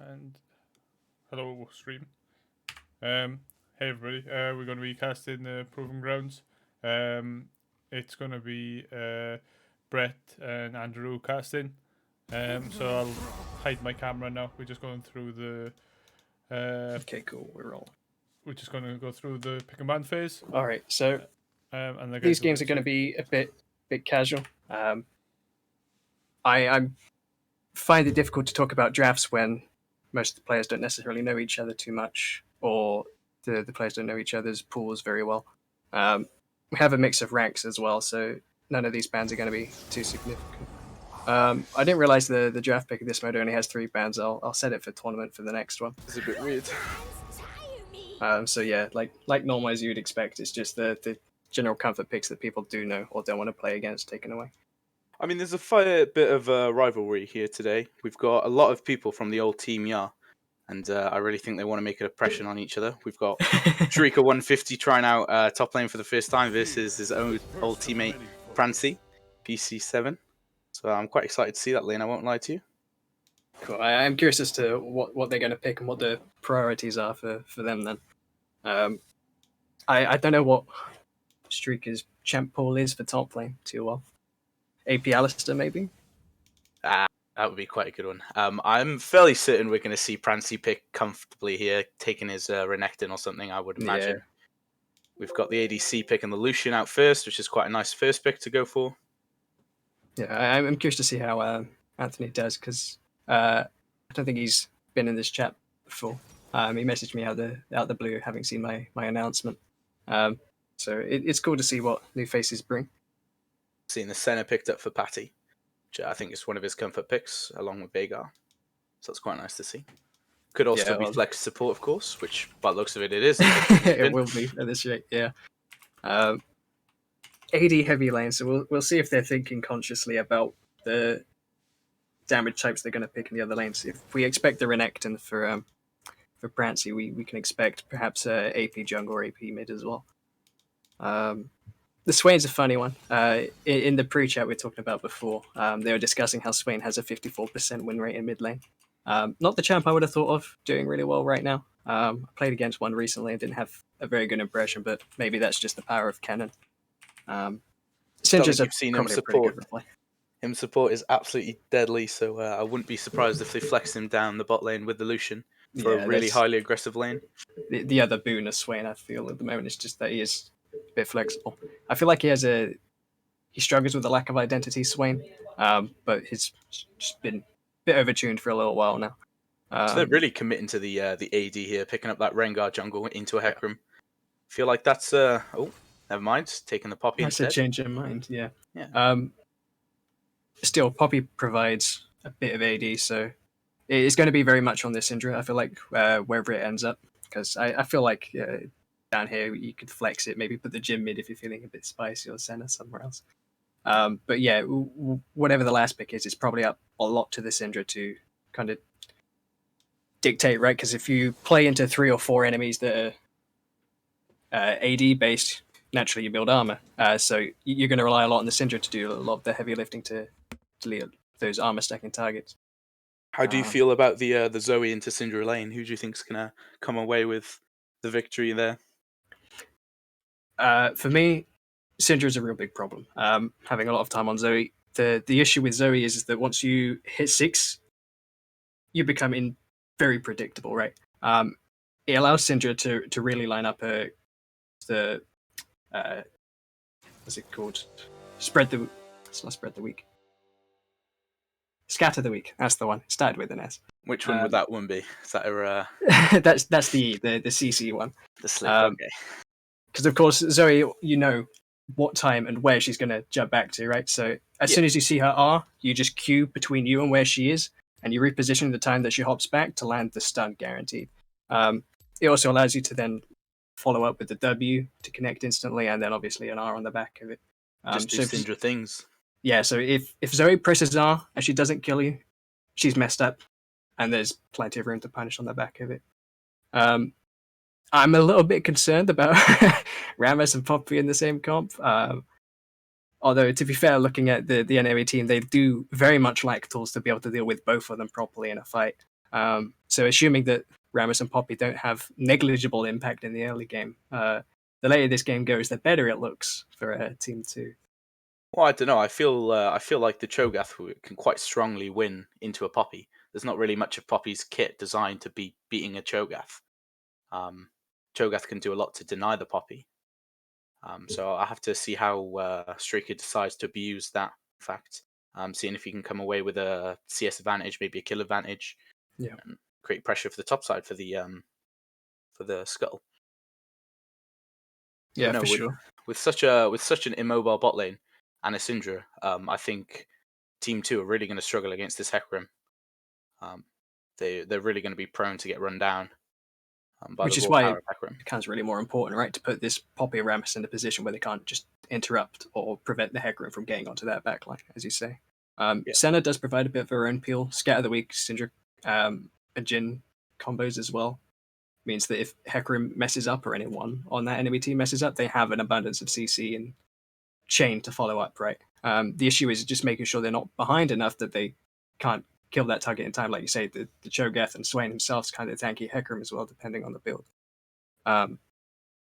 And hello, stream. Hey everybody. We're going to be casting the Proving Grounds. It's going to be Brett and Andrew casting. So I'll hide my camera now. We're just going through the. Okay, cool. We're rolling. We're just going to go through the pick and ban phase. All right. So and these games are going to be a bit casual. I find it difficult to talk about drafts when most of the players don't necessarily know each other too much, or the players don't know each other's pools very well. We have a mix of ranks as well, so none of these bans are going to be too significant. I didn't realize the draft pick of this mode only has 3 bans. I'll set it for tournament for the next one. It's a bit weird. So yeah, like normal as you'd expect, it's just the general comfort picks that people do know or don't want to play against taken away. I mean, there's a fair bit of rivalry here today. We've got a lot of people from the old team, and I really think they want to make an impression on each other. We've got Shrieker 150 trying out top lane for the first time versus his old teammate Francie, PC7. So I'm quite excited to see that lane, I won't lie to you. Cool. I'm curious as to what they're going to pick and what the priorities are for them then. I don't know what Streaker's champ pool is for top lane too well. AP Alistair, maybe? That would be quite a good one. I'm fairly certain we're going to see Prancy pick comfortably here, taking his Renekton or something, I would imagine. Yeah. We've got the ADC picking the Lucian out first, which is quite a nice first pick to go for. Yeah, I'm curious to see how Anthony does, because I don't think he's been in this chat before. He messaged me out the blue, having seen my announcement. So it's cool to see what new faces bring. Seeing the Senna picked up for Patty, which I think is one of his comfort picks, along with Veigar. So that's quite nice to see. Could also be flex support, of course, which, by the looks of it, it is. It will be at this rate, yeah. AD heavy lane, so we'll see if they're thinking consciously about the damage types they're going to pick in the other lanes. If we expect the Renekton for Prancy, we can expect perhaps AP jungle or AP mid as well. The Swain's a funny one. In the pre-chat we were talking about before, they were discussing how Swain has a 54% win rate in mid lane. Not the champ I would have thought of doing really well right now. I played against one recently and didn't have a very good impression, but maybe that's just the power of Cannon. Syndra's seen him support. Him support is absolutely deadly, so I wouldn't be surprised if they flex him down the bot lane with the Lucian for a really highly aggressive lane. The other boon of Swain, I feel, at the moment is just that he is a bit flexible. I feel like he struggles with the lack of identity, Swain, but he's just been a bit overtuned for a little while now. So they're really committing to the AD here, picking up that Rengar jungle into a Hecarim. Feel like that's never mind, taking the Poppy instead. That's a change in mind, yeah. Still, Poppy provides a bit of AD, so it's going to be very much on this Syndra. I feel like wherever it ends up, because I feel like down here you could flex it, maybe put the gym mid if you're feeling a bit spicy, or Senna somewhere else. But yeah, whatever the last pick is, it's probably up a lot to the Syndra to kind of dictate, right? Because if you play into 3 or 4 enemies that are AD based, naturally you build armor. So you're going to rely a lot on the Syndra to do a lot of the heavy lifting to delete those armor stacking targets. How do you feel about the Zoe into Syndra lane? Who do you think's going to come away with the victory there? For me, Syndra is a real big problem. Having a lot of time on Zoe. The issue with Zoe is that once you hit 6, you become very predictable, right? It allows Syndra to really line up what's it called? It's not spread the weak. Scatter the weak. That's the one. It started with an S. Which one would that one be? Is that a? That's the CC one. The slip. Okay. Because of course Zoe, you know what time and where she's going to jump back to, right? So as soon as you see her R, you just queue between you and where she is, and you reposition the time that she hops back to land the stun guaranteed. It also allows you to then follow up with the W to connect instantly, and then obviously an R on the back of it. Just do Syndra things. Yeah, so if Zoe presses R and she doesn't kill you, she's messed up, and there's plenty of room to punish on the back of it. I'm a little bit concerned about Rammus and Poppy in the same comp. Although, to be fair, looking at the NAA team, they do very much lack tools to be able to deal with both of them properly in a fight. So assuming that Rammus and Poppy don't have negligible impact in the early game, the later this game goes, the better it looks for Team 2. Well, I don't know. I feel like the Cho'Gath can quite strongly win into a Poppy. There's not really much of Poppy's kit designed to be beating a Cho'Gath. Cho'Gath can do a lot to deny the Poppy. So I have to see how Streaker decides to abuse that fact. Seeing if he can come away with a CS advantage, maybe a kill advantage, and create pressure for the top side for the Scuttle. Yeah, for sure. With such an immobile bot lane and a Syndra, I think Team 2 are really going to struggle against this Hecarim. They're really going to be prone to get run down. Which is why it becomes really more important, right? To put this Poppy and Rammus in a position where they can't just interrupt or prevent the Hecarim from getting onto that backline, as you say. Senna does provide a bit of her own peel. Scatter the Weak, Syndra, and Jhin combos as well. Means that if Hecarim messes up or anyone on that enemy team messes up, they have an abundance of CC and chain to follow up, right? The issue is just making sure they're not behind enough that they can't kill that target in time. Like you say, the Cho'Gath and Swain himself's kind of tanky Hecarim as well, depending on the build.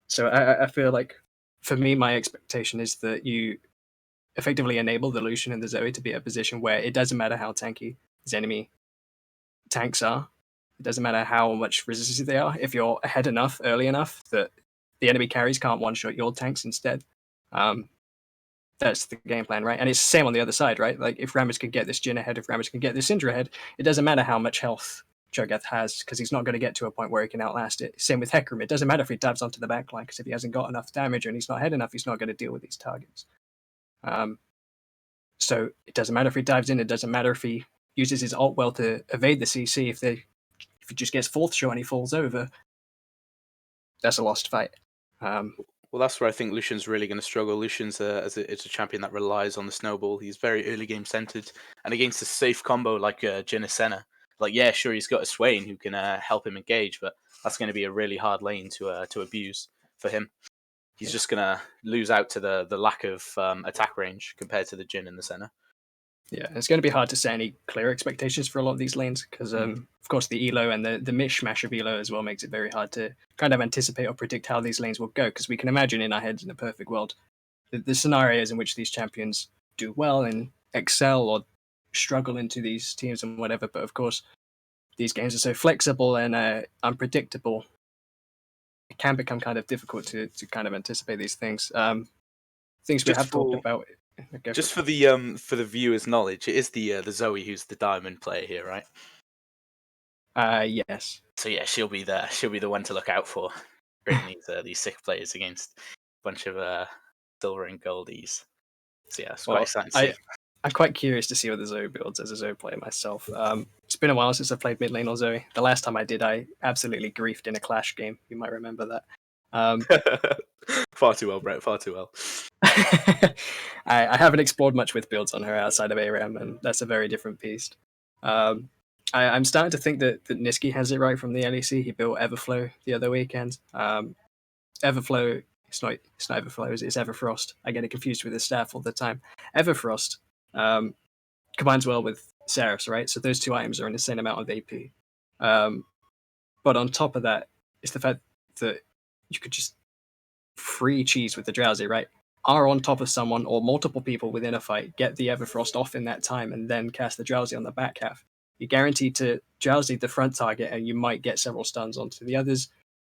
So I feel like, for me, my expectation is that you effectively enable the Lucian and the Zoe to be at a position where it doesn't matter how tanky his enemy tanks are. It doesn't matter how much resistance they are. If you're ahead enough, early enough, that the enemy carries can't one-shot your tanks instead. That's the game plan, right? And it's the same on the other side, right? Like, if Rammus can get this Jhin ahead, if Rammus can get this Syndra ahead, it doesn't matter how much health Cho'Gath has, because he's not going to get to a point where he can outlast it. Same with Hecarim. It doesn't matter if he dives onto the backline, because if he hasn't got enough damage and he's not ahead enough, he's not going to deal with these targets. So it doesn't matter if he dives in. It doesn't matter if he uses his ult well to evade the CC. If he just gets fourth shot and he falls over, that's a lost fight. Well, that's where I think Lucian's really going to struggle. Lucian's it's a champion that relies on the snowball. He's very early game centered, and against a safe combo like Jhin and Senna, like, yeah, sure, he's got a Swain who can help him engage, but that's going to be a really hard lane to abuse for him. He's just going to lose out to the lack of attack range compared to the Jhin and the Senna. Yeah, it's going to be hard to set any clear expectations for a lot of these lanes because, of course, the elo and the mishmash of elo as well makes it very hard to kind of anticipate or predict how these lanes will go, because we can imagine in our heads in a perfect world the scenarios in which these champions do well and excel or struggle into these teams and whatever. But of course, these games are so flexible and unpredictable. It can become kind of difficult to kind of anticipate these things. Things we have talked about. Just for the viewers' knowledge, it is the Zoe who's the diamond player here, right? Yes. So yeah, she'll be there. She'll be the one to look out for, bringing these sick players against a bunch of silver and goldies. So yeah, it's quite exciting to see. I'm quite curious to see what the Zoe builds as a Zoe player myself. It's been a while since I played mid lane or Zoe. The last time I did, I absolutely griefed in a Clash game. You might remember that. Far too well, Brett. Far too well. I haven't explored much with builds on her outside of ARAM, and that's a very different beast. I'm starting to think that Niski has it right from the LEC. He built Everflow the other weekend. Everflow, it's not Everflow, it's Everfrost. I get it confused with his staff all the time. Everfrost combines well with Seraphs, right? So those two items are an insane amount of AP. But on top of that, it's the fact that you could just free cheese with the Drowsy, right? Are on top of someone or multiple people within a fight, get the Everfrost off in that time, and then cast the Drowsy on the back half. You're guaranteed to Drowsy the front target, and you might get several stuns onto the others.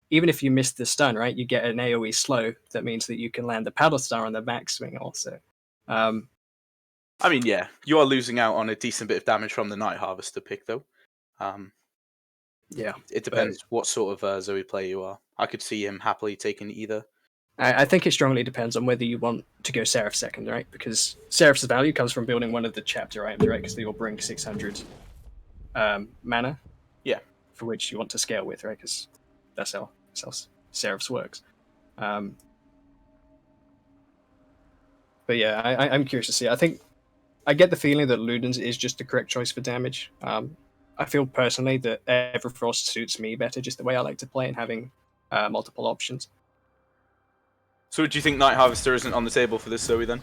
Even if you miss the stun, right, you get an AoE slow. That means that you can land the Paddle Star on the backswing also. I mean, yeah, you are losing out on a decent bit of damage from the Night Harvester pick, though. Yeah, it depends what sort of Zoe player you are. I could see him happily taking either. I think it strongly depends on whether you want to go Seraph second, right? Because Seraph's value comes from building one of the chapter items, right? Because they all bring 600 mana. Yeah. For which you want to scale with, right? Because that's how Seraph's works. But yeah, I'm curious to see. I think I get the feeling that Ludens is just the correct choice for damage. I feel personally that Everfrost suits me better, just the way I like to play and having multiple options. So do you think Night Harvester isn't on the table for this Zoe then?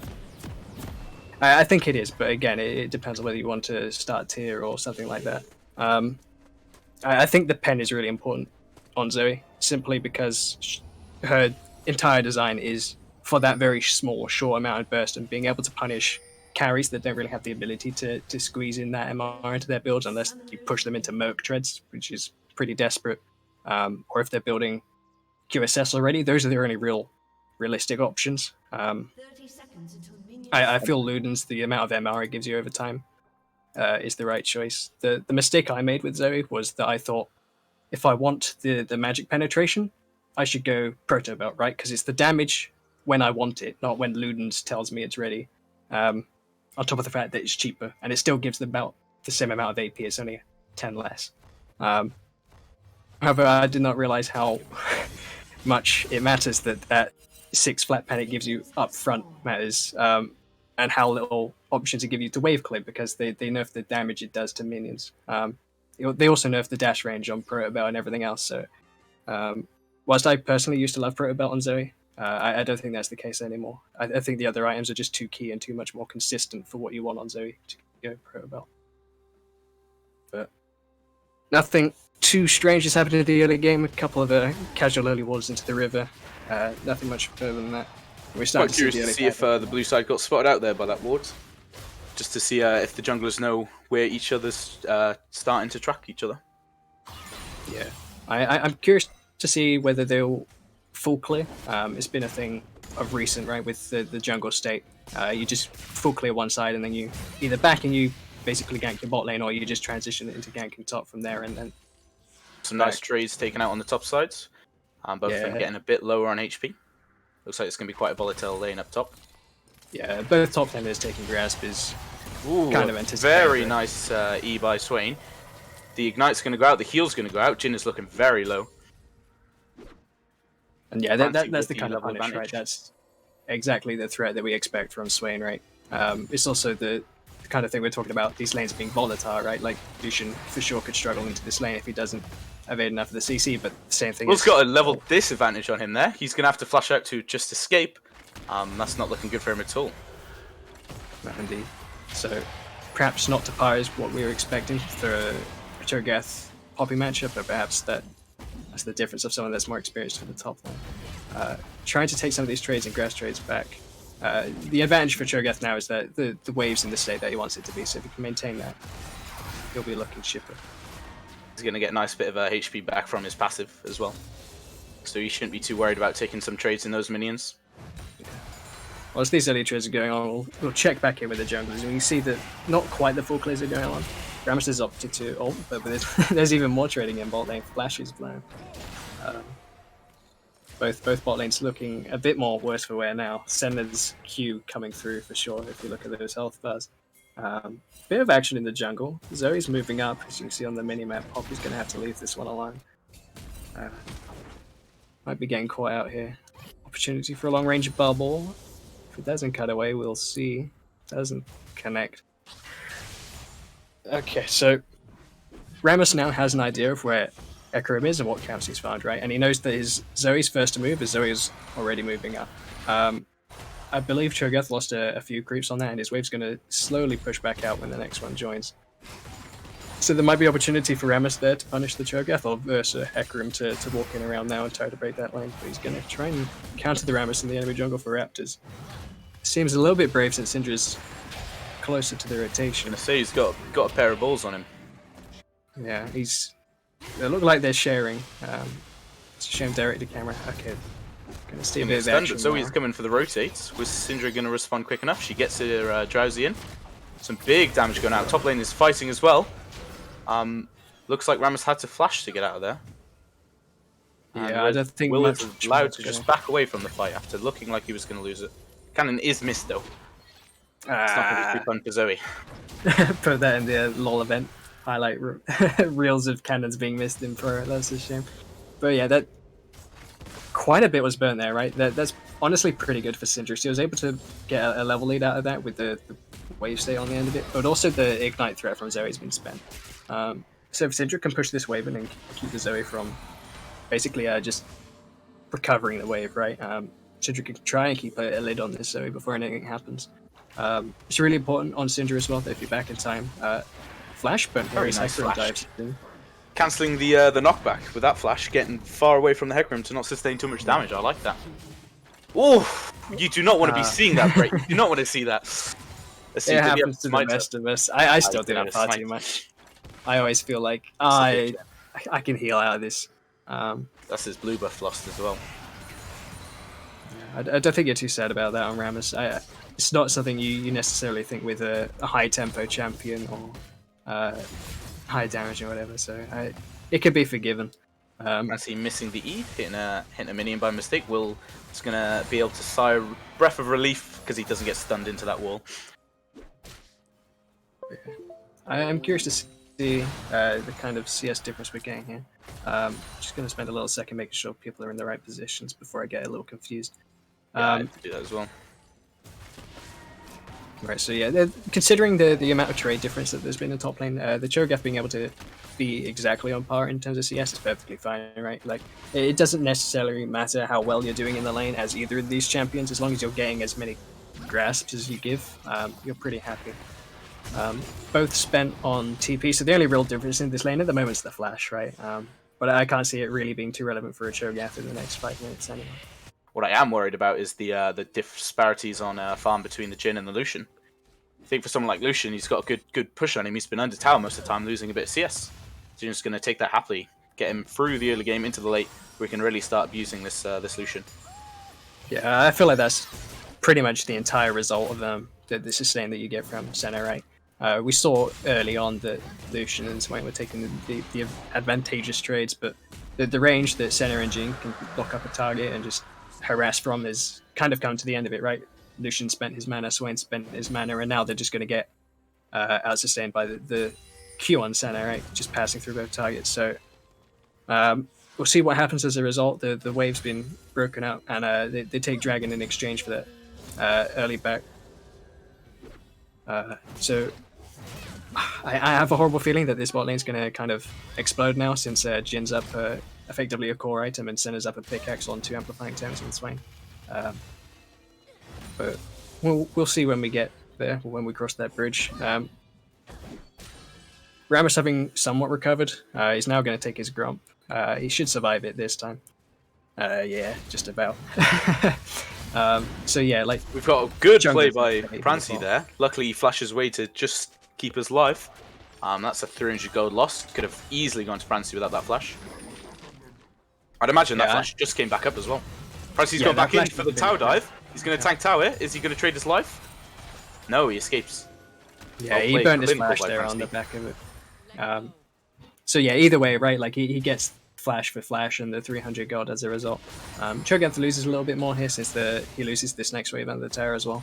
I think it is, but again, it depends on whether you want to start tier or something like that. I think the pen is really important on Zoe, simply because her entire design is for that very small, short amount of burst, and being able to punish carries that don't really have the ability to squeeze in that MR into their builds unless you push them into Merc Treads, which is pretty desperate. Or if they're building QSS already, those are their only realistic options. I feel Luden's, the amount of MR it gives you over time, is the right choice. The mistake I made with Zoe was that I thought if I want the magic penetration, I should go Proto Belt, right? Because it's the damage when I want it, not when Luden's tells me it's ready. On top of the fact that it's cheaper, and it still gives them about the same amount of AP. It's only 10 less. However, I did not realize how much it matters that 6 flat panic gives you up front matters, and how little options it gives you to wave clip, because they nerf the damage it does to minions. They also nerf the dash range on Proto Belt and everything else. So, whilst I personally used to love Proto Belt on Zoe, I don't think that's the case anymore. I think the other items are just too key and too much more consistent for what you want on Zoe to go Proto Belt. But nothing too strange has happened in the early game. A couple of casual early wards into the river. Nothing much further than that. We're Quite curious to see if the blue side got spotted out there by that ward. Just to see if the junglers know where each other's starting to track each other. Yeah, I'm curious to see whether they'll full clear. It's been a thing of recent, right, with the jungle state. You just full clear one side and then you either back and you basically gank your bot lane, or you just transition it into ganking top from there, and then some nice trades taken out on the top sides. Both of them getting a bit lower on HP. Looks like it's going to be quite a volatile lane up top. Yeah, both top laners taking grasp is kind of anticipated. Very nice E by Swain. The Ignite's going to go out, the heal's going to go out. Jhin is looking very low. And yeah, that's the kind of punish, advantage. Right? That's exactly the threat that we expect from Swain, right? It's also the kind of thing we're talking about, these lanes being volatile, right? Like, Lucian for sure could struggle into this lane if he doesn't evade enough of the CC, but the same thing Will's got a level disadvantage on him there. He's going to have to flash out to just escape. That's not looking good for him at all. Indeed. So, perhaps not to par is what we were expecting for a Cho'Gath Poppy matchup, but perhaps that's the difference of someone that's more experienced at the top lane. Trying to take some of these trades and grass trades back. The advantage for Cho'Gath now is that the wave's in the state that he wants it to be, so if he can maintain that, he'll be looking chipper. He's going to get a nice bit of HP back from his passive as well. So he shouldn't be too worried about taking some trades in those minions. Yeah. Well, as these early trades are going on, we'll check back in with the junglers, and we see that not quite the full clears are going on. Rammus has opted to ult, but there's even more trading in bot lane. Flash is blown. Both bot lanes looking a bit more worse for wear now. Senna's Q coming through for sure if you look at those health bars. Bit of action in the jungle. Zoe's moving up, as you can see on the minimap. Poppy's going to have to leave this one alone. Might be getting caught out here. Opportunity for a long range bubble. If it doesn't cut away, we'll see. Doesn't connect. Okay, so Rammus now has an idea of where Ekrim is and what camps he's found, right? And he knows that his Zoe's first to move is Zoe's already moving up. I believe Cho'Gath lost a few creeps on that, and his wave's going to slowly push back out when the next one joins. So there might be opportunity for Rammus there to punish the Cho'Gath, or versa Ekrim to walk in around now and try to break that lane. But he's going to try and counter the Rammus in the enemy jungle for Raptors. Seems a little bit brave since Syndra's closer to the rotation. I'm going to say he's got a pair of balls on him. Yeah, they look like they're sharing. It's a shame direct to camera. Okay. Gonna see a bit of action. Zoe's coming for the rotates. Was Syndra going to respond quick enough? She gets her Drowsy in. Some big damage going out. Top lane is fighting as well. Looks like Rammus had to flash to get out of there. Yeah, I don't think Will is allowed to just back away from the fight after looking like he was going to lose it. Cannon is missed though. It's not going to be too fun for Zoe. Put that in the LOL event. Highlight reels of cannons being missed in Pro. That's a shame. But yeah, that quite a bit was burnt there, right? That's honestly pretty good for Syndra. She was able to get a level lead out of that with the wave stay on the end of it, but also the ignite threat from Zoe's been spent. So if Syndra can push this wave in and keep the Zoe from basically just recovering the wave, right? Syndra can try and keep a lid on this Zoe before anything happens. It's really important on Syndra as well that if you're back in time, Flash, but very nice dives in. cancelling the knockback with that flash, getting far away from the Hecarim to not sustain too much damage. I like that. Oh, you do not want to be seeing that, Brett. You do not want to see that. Let's see, It did he have happens to the smite best of us. I still do did that have far smite. too much. I always feel like That's a big I can heal out of this. That's his blue buff lost as well. I don't think you're too sad about that on Rammus. It's not something you necessarily think with a high tempo champion or high damage or whatever. So it could be forgiven. As he missing the E, hitting a minion by mistake. Will is gonna be able to sigh a breath of relief because he doesn't get stunned into that wall. I'm curious to see the kind of CS difference we're getting here. Just going to spend a little second making sure people are in the right positions before I get a little confused. Yeah, I have to do that as well. Right, so yeah, considering the amount of trade difference that there's been in top lane, the Cho'Gath being able to be exactly on par in terms of CS is perfectly fine, right? Like, it doesn't necessarily matter how well you're doing in the lane as either of these champions, as long as you're getting as many grasps as you give, you're pretty happy. Both spent on TP, so the only real difference in this lane at the moment is the flash, right? But I can't see it really being too relevant for a Cho'Gath in the next 5 minutes anyway. What I am worried about is the disparities on farm between the Jhin and the Lucian. I think for someone like Lucian, he's got a good push on him. He's been under tower most of the time, losing a bit of CS. Jin's going to take that happily, get him through the early game into the late, where we can really start abusing this Lucian. Yeah, I feel like that's pretty much the entire result of the sustain that you get from Senna, right? We saw early on that Lucian and Swain were taking the advantageous trades, but the range that Senna and Jhin can lock up a target and just harass from is kind of come to the end of it, right? Lucian spent his mana, Swain spent his mana, and now they're just going to get out-sustained by the Q on Senna, right? Just passing through both targets. So we'll see what happens as a result. The wave's been broken up, and they take Dragon in exchange for that early back. So I have a horrible feeling that this bot lane's going to kind of explode now, since Jin's up effectively a core item and Senna's up a pickaxe on 2 amplifying terms in Swain. But we'll see when we get there, when we cross that bridge. Rammus having somewhat recovered, he's now going to take his Grump. He should survive it this time. Yeah, just about. So yeah, like, We've got a good Jungler's play by gonna Prancy default. there. Luckily, he flashes away to just keep us live. That's a 300 gold loss. Could have easily gone to Prancy without that flash. I'd imagine that Yeah. flash just came back up as well. Prancy's Yeah, gone that back in flash for the would've tower been- dive. He's going to tank tower. Is he going to trade his life? No, he escapes. Yeah, Well he played, burned his clinical flash by there Prancy. on the back of it. So yeah, either way, right? Like he gets flash for flash and the 300 gold as a result. Cho'Gath loses a little bit more here since he loses this next wave under the tower as well.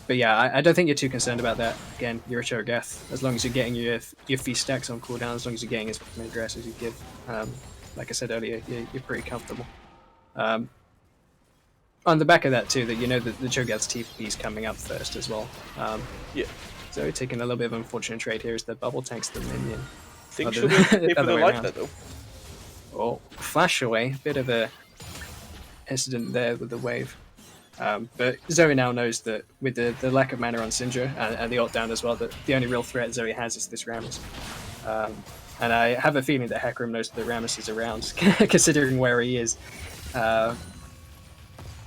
But yeah, I don't think you're too concerned about that. Again, you're a Cho'Gath. As long as you're getting your feast stacks on cooldown, as long as you're getting as many grass as you give. Like I said earlier, you're pretty comfortable. On the back of that too, that you know that the Cho'Gath's TP is coming up first as well. Yeah. So taking a little bit of an unfortunate trade here is the bubble tanks the minion. Think Other she'll be than- able to pay for other the way life around. there, though. Oh, flash away. Bit of a incident there with the wave. But Zoe now knows that with the lack of mana on Syndra and the ult down as well, that the only real threat Zoe has is this Rammus. And I have a feeling that Hecarim knows that Rammus is around, considering where he is.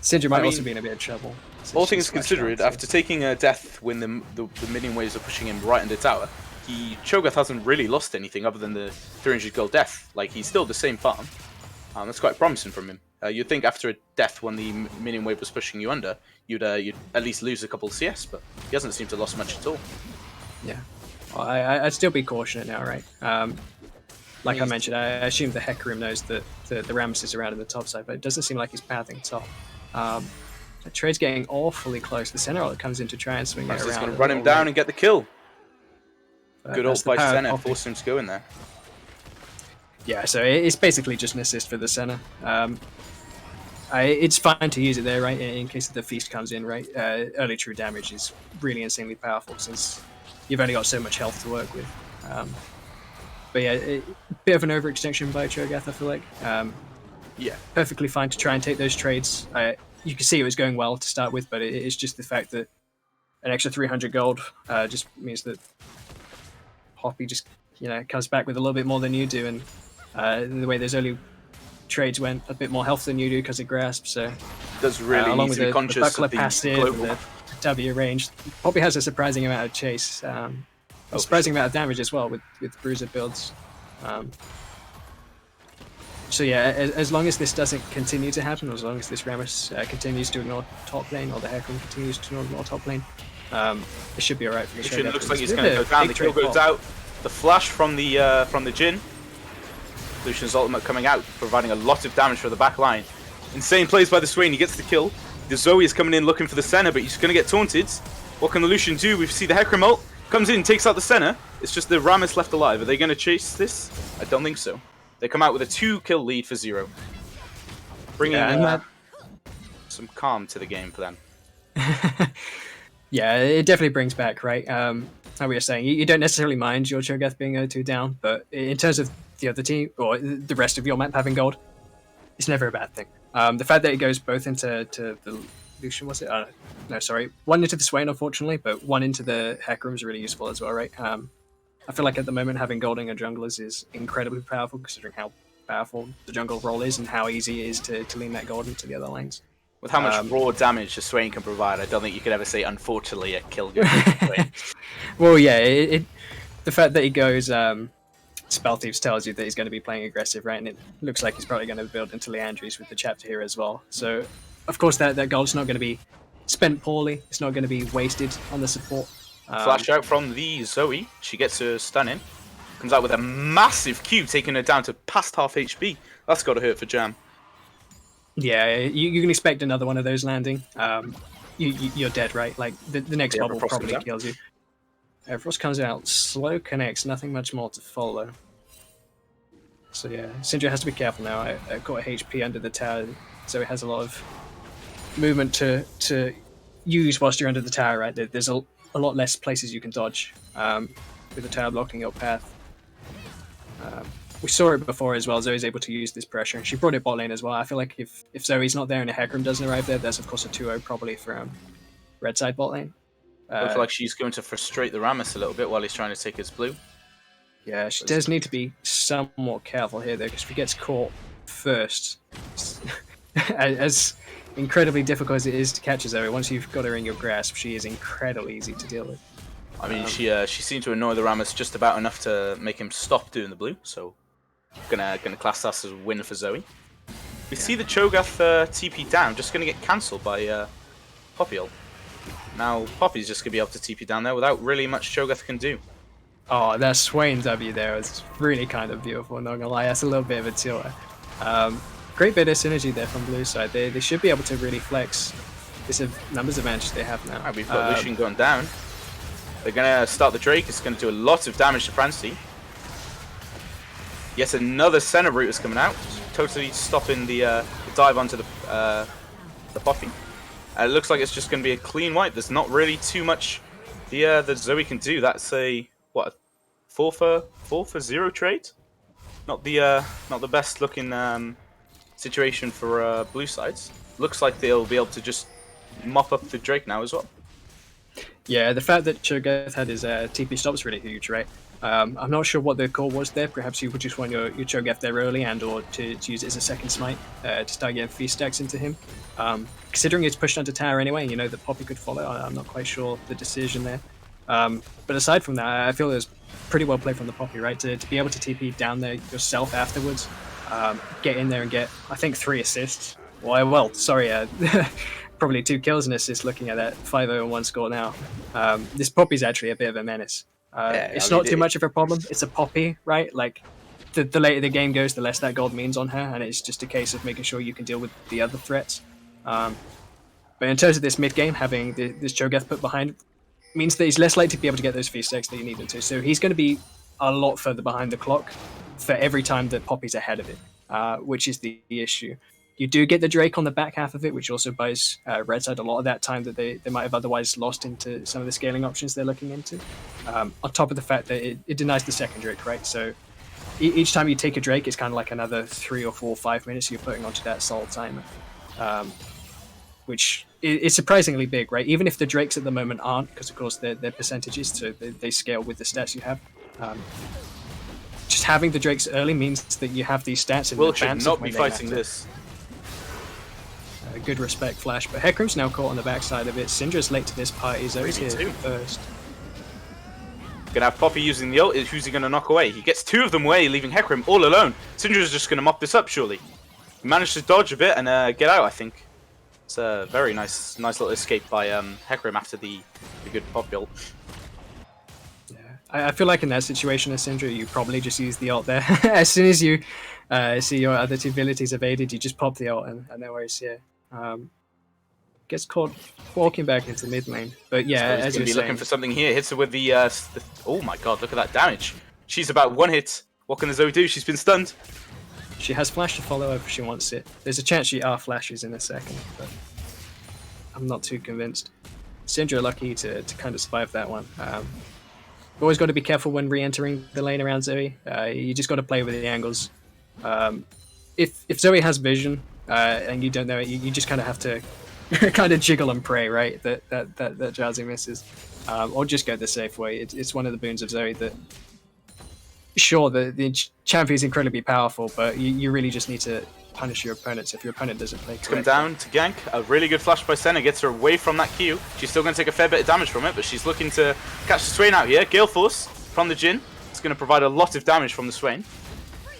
Syndra might I also mean, be in a bit of trouble. since All she's things flashed considered, out, so- after taking a death when the minion waves are pushing him right into tower, Cho'Gath hasn't really lost anything other than the 300 gold death. Like, he's still the same farm. That's quite promising from him. You'd think after a death when the minion wave was pushing you under, you'd at least lose a couple of CS, but he hasn't seemed to have lost much at all. Yeah, well, I'd still be cautious now, right? Like I mentioned, I assume the Hecarim knows that the Rammus is around in the top side, but it doesn't seem like he's pathing top. The trade's getting awfully close. The center comes in to try and swing it He's around. going a to run him little down late, and get the kill. but Good that's ult the by power of Senna, Poppy. forced him to go in there. Yeah, so it's basically just an assist for the center. It's fine to use it there, right? In case the feast comes in, right? Early true damage is really insanely powerful since you've only got so much health to work with. But yeah, bit of an overextension by Cho'Gath, I feel like. Yeah. Perfectly fine to try and take those trades. You can see it was going well to start with, but it's just the fact that an extra 300 gold just means that Poppy just comes back with a little bit more than you do, and the way those early trades went, a bit more health than you do because of grasp. So Does really along need with to be the conscious buckler of the passive, and global. the W range, Poppy has a surprising amount of chase, a for surprising amount of damage as well with bruiser builds. So yeah, as long as this doesn't continue to happen, as long as this Rammus continues to ignore top lane, or the Hecarim continues to ignore top lane, it should be alright for the Lucian Shogun. looks like he's It's going to a go down. big The kill trade goes fall. out. The flash from the Jhin. Lucian's ultimate coming out, providing a lot of damage for the back line. Insane plays by the Swain. He gets the kill. The Zoe is coming in looking for the Senna, but he's going to get taunted. What can the Lucian do? We see the Hecarim ult. Comes in, takes out the Senna. It's just the Rammus left alive. Are they going to chase this? I don't think so. They come out with a 2-kill lead for 0. Bringing some calm to the game for them. Yeah, it definitely brings back, right? How we were saying, you don't necessarily mind your Cho'Gath being 0-2 down, but in terms of the other team, or the rest of your map having gold, it's never a bad thing. The fact that it goes both into the Lucian, was it? No, sorry. One into the Swain, unfortunately, but one into the Hecarim is really useful as well, right? I feel like at the moment having golding a junglers is incredibly powerful, considering how powerful the jungle role is and how easy it is to lean that gold into the other lanes. With how much raw damage the Swain can provide, I don't think you could ever say, unfortunately, a kill goes. Well, yeah, the fact that he goes Spell Thieves tells you that he's going to be playing aggressive, right? And it looks like he's probably going to build into Leandries with the chapter here as well. So, of course, that gold's not going to be spent poorly. It's not going to be wasted on the support. Flash out from the Zoe. She gets a stun in. Comes out with a massive Q, taking her down to past half HP. That's got to hurt for Jam. Yeah, you can expect another one of those landing. You're dead, right? Like, the next Yeah, bubble Frost probably comes out. kills you. Frost comes out, slow connects, nothing much more to follow. So yeah, Syndra has to be careful now. I got a HP under the tower, so it has a lot of movement to use whilst you're under the tower, right? There's a lot less places you can dodge with the tower blocking your path. We saw it before as well. Zoe's able to use this pressure, and she brought it bot lane as well. I feel like if Zoe's not there and a Hecarim doesn't arrive there, that's of course a 2-0 probably from red side bot lane. Looks like she's going to frustrate the Rammus a little bit while he's trying to take his blue. Yeah, she does need to be somewhat careful here, though, because if she gets caught first, as incredibly difficult as it is to catch a Zoe, once you've got her in your grasp, she is incredibly easy to deal with. I mean, she seemed to annoy the Rammus just about enough to make him stop doing the blue, so gonna class that as a win for Zoe. We see the Cho'Gath TP down, just gonna get cancelled by Poppy ult. Now Poppy's just gonna be able to TP down there without really much Cho'Gath can do. Oh, that Swain W there was really kind of beautiful, not gonna lie. That's a little bit of a tilter. Great bit of synergy there from blue side. They should be able to really flex this numbers advantage they have now. Alright, we've got Lucian going down. They're gonna start the Drake. It's gonna do a lot of damage to Francie. Yet another Senna route is coming out, totally stopping the dive onto the Poppy. It looks like it's just going to be a clean wipe. There's not really too much the Zoe can do. That's a 4 for 0 trade. Not the best looking situation for blue sides. Looks like they'll be able to just mop up the Drake now as well. Yeah, the fact that Cho'Gath had his TP stop is really huge, right? I'm not sure what the call was there. Perhaps you would just want your Cho'Gath there early and or to use it as a second smite to start getting feast stacks into him. Considering it's pushed onto tower anyway, you know that Poppy could follow. I'm not quite sure the decision there. But aside from that, I feel it was pretty well played from the Poppy, right? To be able to TP down there yourself afterwards, get in there and get, I think, 3 assists. Well, sorry, probably 2 kills and assists looking at that 5-0-1 score now. This Poppy's actually a bit of a menace. It's not too much of a problem. It's a Poppy, right? Like, the later the game goes, the less that gold means on her, and it's just a case of making sure you can deal with the other threats. But in terms of this mid game, having this Cho'Gath put behind means that he's less likely to be able to get those feast stacks that you need him to. So he's going to be a lot further behind the clock for every time that Poppy's ahead of it, which is the issue. You do get the Drake on the back half of it, which also buys red side a lot of that time that they might have otherwise lost into some of the scaling options they're looking into. On top of the fact that it denies the second Drake, right? So each time you take a Drake, it's kind of like another 3 or 4 or 5 minutes you're putting onto that Soul timer, which is surprisingly big, right? Even if the Drakes at the moment aren't, because of course they're percentages, so they scale with the stats you have. just having the Drakes early means that you have these stats in Will should advance not of be when they fighting matter. this. Good respect flash, but Hecarim's now caught on the backside of it. Syndra's late to this party, Zoe's here too. first. Gonna have Poppy using the ult. Who's he gonna knock away? He gets 2 of them away, leaving Hecarim all alone. Syndra's just gonna mop this up, surely. He managed to dodge a bit and get out, I think. It's a very nice little escape by Hecarim after the good Poppy ult. Yeah, I feel like in that situation as Syndra, you probably just use the ult there. As soon as you see your other 2 abilities evaded, you just pop the ult and no worries here. Gets caught walking back into mid lane. But yeah, So he's as gonna you're be saying, looking for something here. Hits her with the oh my god, look at that damage. She's about 1 hit. What can the Zoe do? She's been stunned. she has flash to follow if she wants it. There's a chance she flashes in a second, but I'm not too convinced. Syndra lucky to kind of survive that one. Always got to be careful when re-entering the lane around Zoe. You just got to play with the angles. If Zoe has vision and you don't know it, you just kind of have to kind of jiggle and pray, right? That Jazzy misses, or just go the safe way. It's one of the boons of Zoe that. Sure, the champion is incredibly powerful, but you really just need to punish your opponents if your opponent doesn't play correctly. Come down to gank. A really good flash by Senna gets her away from that Q. She's still going to take a fair bit of damage from it, but she's looking to catch the Swain out here. Gale Force from the Jhin. It's going to provide a lot of damage from the Swain.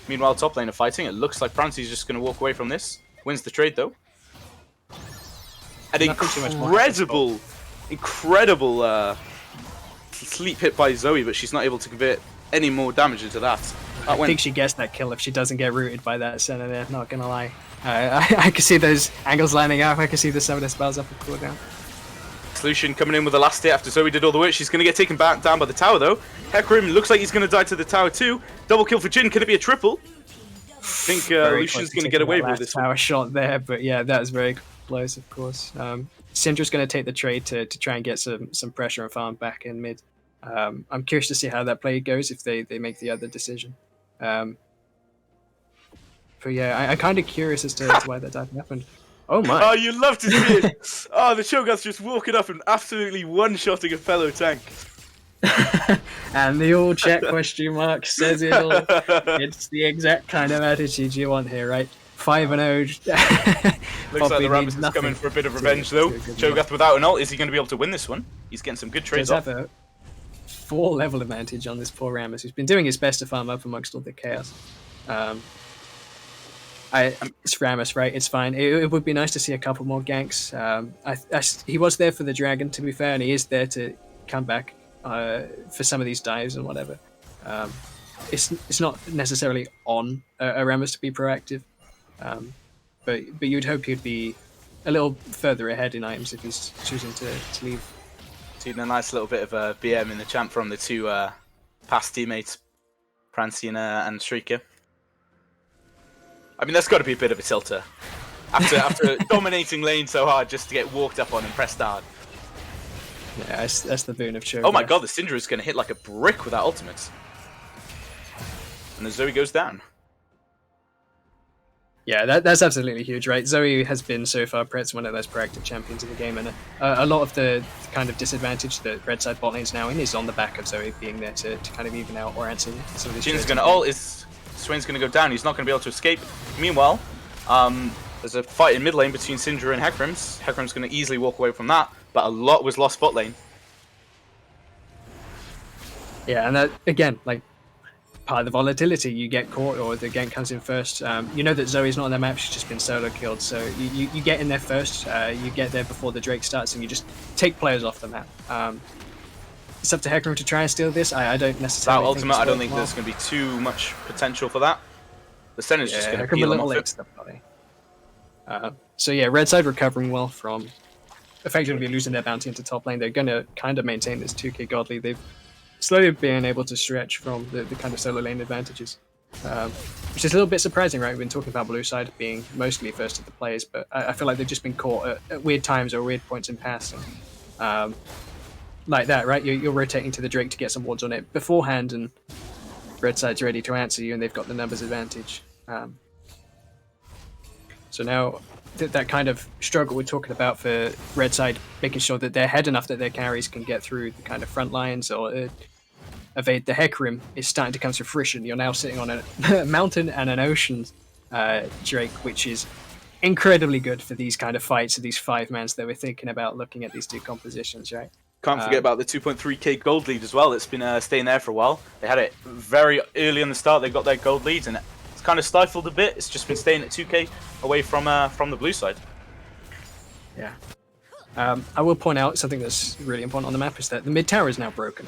Meanwhile, top lane are fighting. It looks like Prancy's just going to walk away from this. Wins the trade, though. An incredible sleep hit by Zoe, but she's not able to convert any more damage into that. I think she gets that kill if she doesn't get rooted by that Senna there, not gonna lie. I can see those angles lining up, I can see the Summoner spells up and cooldown. Solution coming in with the last hit after Zoe did all the work. She's going to get taken back down by the tower, though. Hecarim looks like he's going to die to the tower, too. Double kill for Jhin. Could it be a triple? I think Lucian's going to get away with this tower one. shot there, but yeah, that was very close, of course. Syndra's going to take the trade to try and get some pressure and farm back in mid. I'm curious to see how that play goes if they make the other decision. But yeah, I'm kind of curious as to why that happened. Oh my! Oh, you love to see it! Oh, the Shogun's just walking up and absolutely one-shotting a fellow tank. And the all check question mark says it all. It's the exact kind of attitude you want here, right? 5-0. Looks like the Rabbit is coming for a bit of revenge, though. Cho'Gath without an ult, is he going to be able to win this one? He's getting some good trades off. Have a 4 level advantage on this poor Rammus, who's been doing his best to farm up amongst all the chaos. It's Rammus, right? It's fine. It would be nice to see a couple more ganks. He was there for the dragon, to be fair, and he is there to come back for some of these dives and whatever. It's not necessarily on a Rammus to be proactive, but you'd hope he'd be a little further ahead in items if he's choosing to leave. Seeing a nice little bit of a BM in the champ from the 2 past teammates, Prancy and Shrieker. I mean, that's got to be a bit of a tilter. After dominating lane so hard just to get walked up on and pressed hard. Yeah, that's the boon of Cho'Gath. Oh my god, the Syndra is going to hit like a brick with that ultimate. And the Zoe goes down. Yeah, that's absolutely huge, right? Zoe has been so far Pret's one of those proactive champions in the game, and a lot of the kind of disadvantage that red side bot lane's now in is on the back of Zoe being there to kind of even out or answer some of these. Jin's going to ult, Swain's going to go down, he's not going to be able to escape. Meanwhile, there's a fight in mid lane between Syndra and Hecarim. Hecarim's going to easily walk away from that, but a lot was lost bot lane. Yeah, and that, again, like, part of the volatility, you get caught or the gank comes in first. You know that Zoe's not on the map, she's just been solo killed, so you get in there first, you get there before the Drake starts, and you just take players off the map. It's up to Hecarim to try and steal this. I don't necessarily Without ultimate, I don't think there's going to be too much potential for that. The Senna's just going to peel him off it. So yeah, red side recovering well from effectively losing their bounty into top lane. They're going to kind of maintain this 2k godly. They've slowly been able to stretch from the kind of solo lane advantages, which is a little bit surprising, right? We've been talking about blue side being mostly first to the plays, but I feel like they've just been caught at weird times or weird points in passing. Like that, right? You're rotating to the Drake to get some wards on it beforehand, and red side's ready to answer you, and they've got the numbers advantage. So now that kind of struggle we're talking about for red side, making sure that they're ahead enough that their carries can get through the kind of front lines or evade the Hecarim is starting to come to fruition. You're now sitting on a mountain and an ocean Drake, which is incredibly good for these kind of fights of these 5-mans that we're thinking about looking at these two compositions, right? Can't forget about the 2.3k gold lead as well. It's been staying there for a while. They had it very early in the start. They got their gold leads, and it's kind of stifled a bit. It's just been staying at 2k away from the blue side. Yeah. I will point out something that's really important on the map is that the mid tower is now broken.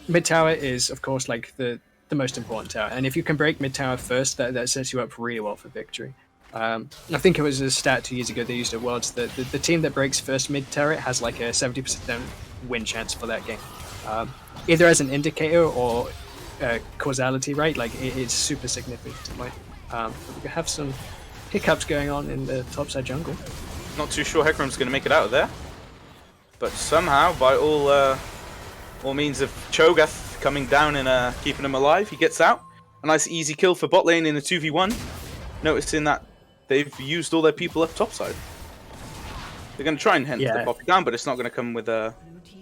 Mid tower is, of course, like the most important tower, and if you can break mid tower first, that sets you up really well for victory. I think it was a stat 2 years ago they used at Worlds that the team that breaks first mid turret has like a 70% win chance for that game. Either as an indicator or causality, right? Like it's super significant. We have some hiccups going on in the topside jungle. Not too sure Hecarim's going to make it out of there, but somehow, by all means of Cho'Gath coming down and keeping him alive, he gets out. A nice easy kill for bot lane in a 2v1. Noticing that they've used all their people up topside. They're going to try and hunt the poppy down, but it's not going to come with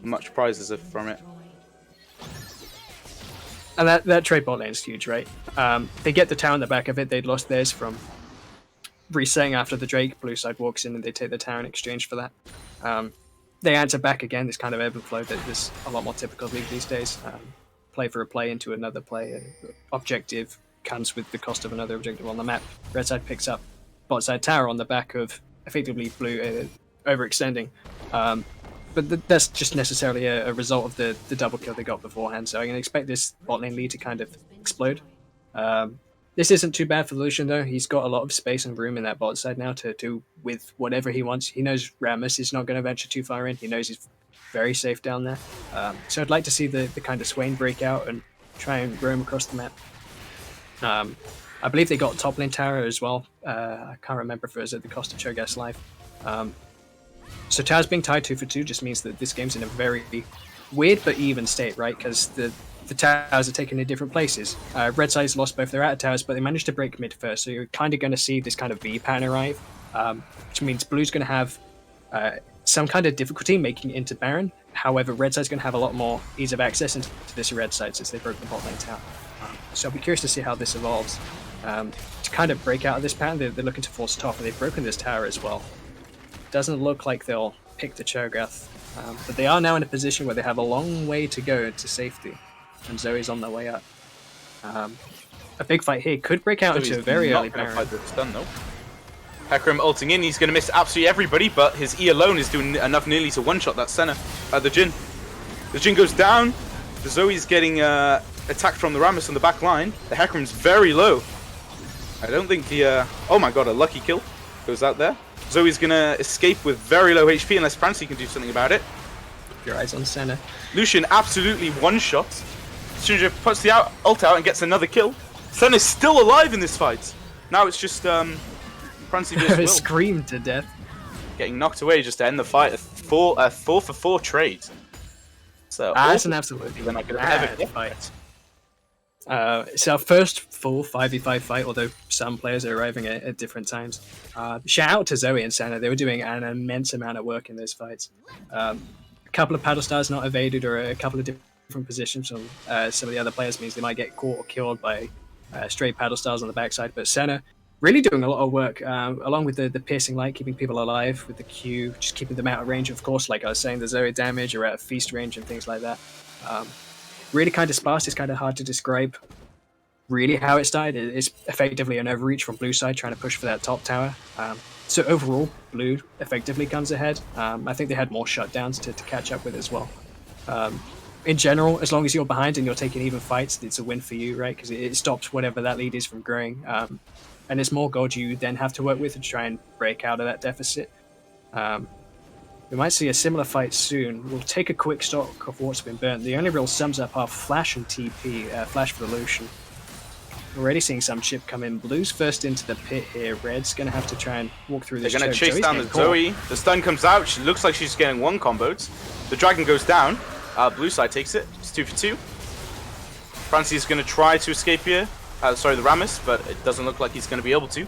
much prizes from it. And that trade bot lane is huge, right? They get the tower in the back of it. They'd lost theirs from resetting after the Drake. Blue side walks in and they take the tower in exchange for that. They answer back again, this kind of ebb and flow that is a lot more typical of League these days. Play for a play into another play. Objective comes with the cost of another objective on the map. Red side picks up bot side tower on the back of effectively blue overextending. But that's just necessarily a result of the double kill they got beforehand, so I can expect this bot lane lead to kind of explode. This isn't too bad for Lucian though. He's got a lot of space and room in that bot side now to do with whatever he wants. He knows Rammus is not going to venture too far in. He knows he's very safe down there. So I'd like to see the kind of Swain break out and try and roam across the map. I believe they got top lane tower as well. I can't remember if it was at the cost of Cho'Gath's life. So towers being tied 2 for 2 just means that this game's in a very weird but even state, right? Because the towers are taken in different places. Red side's lost both their outer towers, but they managed to break mid first, so you're kind of going to see this kind of V pattern arrive, which means blue's going to have some kind of difficulty making it into Baron. However, red side's going to have a lot more ease of access into this red side since they broke the bot lane tower. So I'll be curious to see how this evolves. To kind of break out of this pattern, they're looking to force top, and they've broken this tower as well. Doesn't look like they'll pick the Cho'Gath, but they are now in a position where they have a long way to go to safety, and Zoe's on their way up. A big fight here could break out into a very early Baron. Stun, though. Hecarim ulting in, he's going to miss absolutely everybody, but his E alone is doing enough nearly to one-shot that Senna. The Jhin. The Jhin goes down, the Zoe's getting attacked from the Rammus on the back line. The Hecarim's very low. I don't think the... oh my god, a lucky kill goes out there. Zoe's gonna escape with very low HP unless Francie can do something about it. Your eyes on Senna. Lucian absolutely one-shot. Shinja puts the ult out and gets another kill. Senna's still alive in this fight. Now it's just Francie versus Will. Screamed to death. Getting knocked away just to end the fight. A 4 for 4 trade. So that's an absolutely than I could bad ever fight. It's our first full 5v5 fight, although some players are arriving at different times. Shout out to Zoe and Senna. They were doing an immense amount of work in those fights. A couple of paddle stars not evaded, or a couple of different positions from some of the other players means they might get caught or killed by stray paddle stars on the backside. But Senna really doing a lot of work, along with the piercing light, keeping people alive with the Q, just keeping them out of range, of course, like I was saying, the Zoe damage or out of feast range and things like that. Really kind of sparse. It's kind of hard to describe really how it started. It's effectively an overreach from blue side trying to push for that top tower. So overall, blue effectively comes ahead. I think they had more shutdowns to catch up with as well. In general, as long as you're behind and you're taking even fights, it's a win for you, right? Because it stops whatever that lead is from growing. And it's more gold you then have to work with to try and break out of that deficit. We might see a similar fight soon. We'll take a quick stock of what's been burnt. The only real sums up are Flash and TP, Flash for the Lucian. Already seeing some chip come in. Blue's first into the pit here. Red's going to have to try and walk through this. They're going to chase down the Zoe. The stun comes out. She looks like she's getting one comboed. The dragon goes down. Blue side takes it. It's 2 for 2. Francie's going to try to escape here. Sorry, the Rammus, but it doesn't look like he's going to be able to.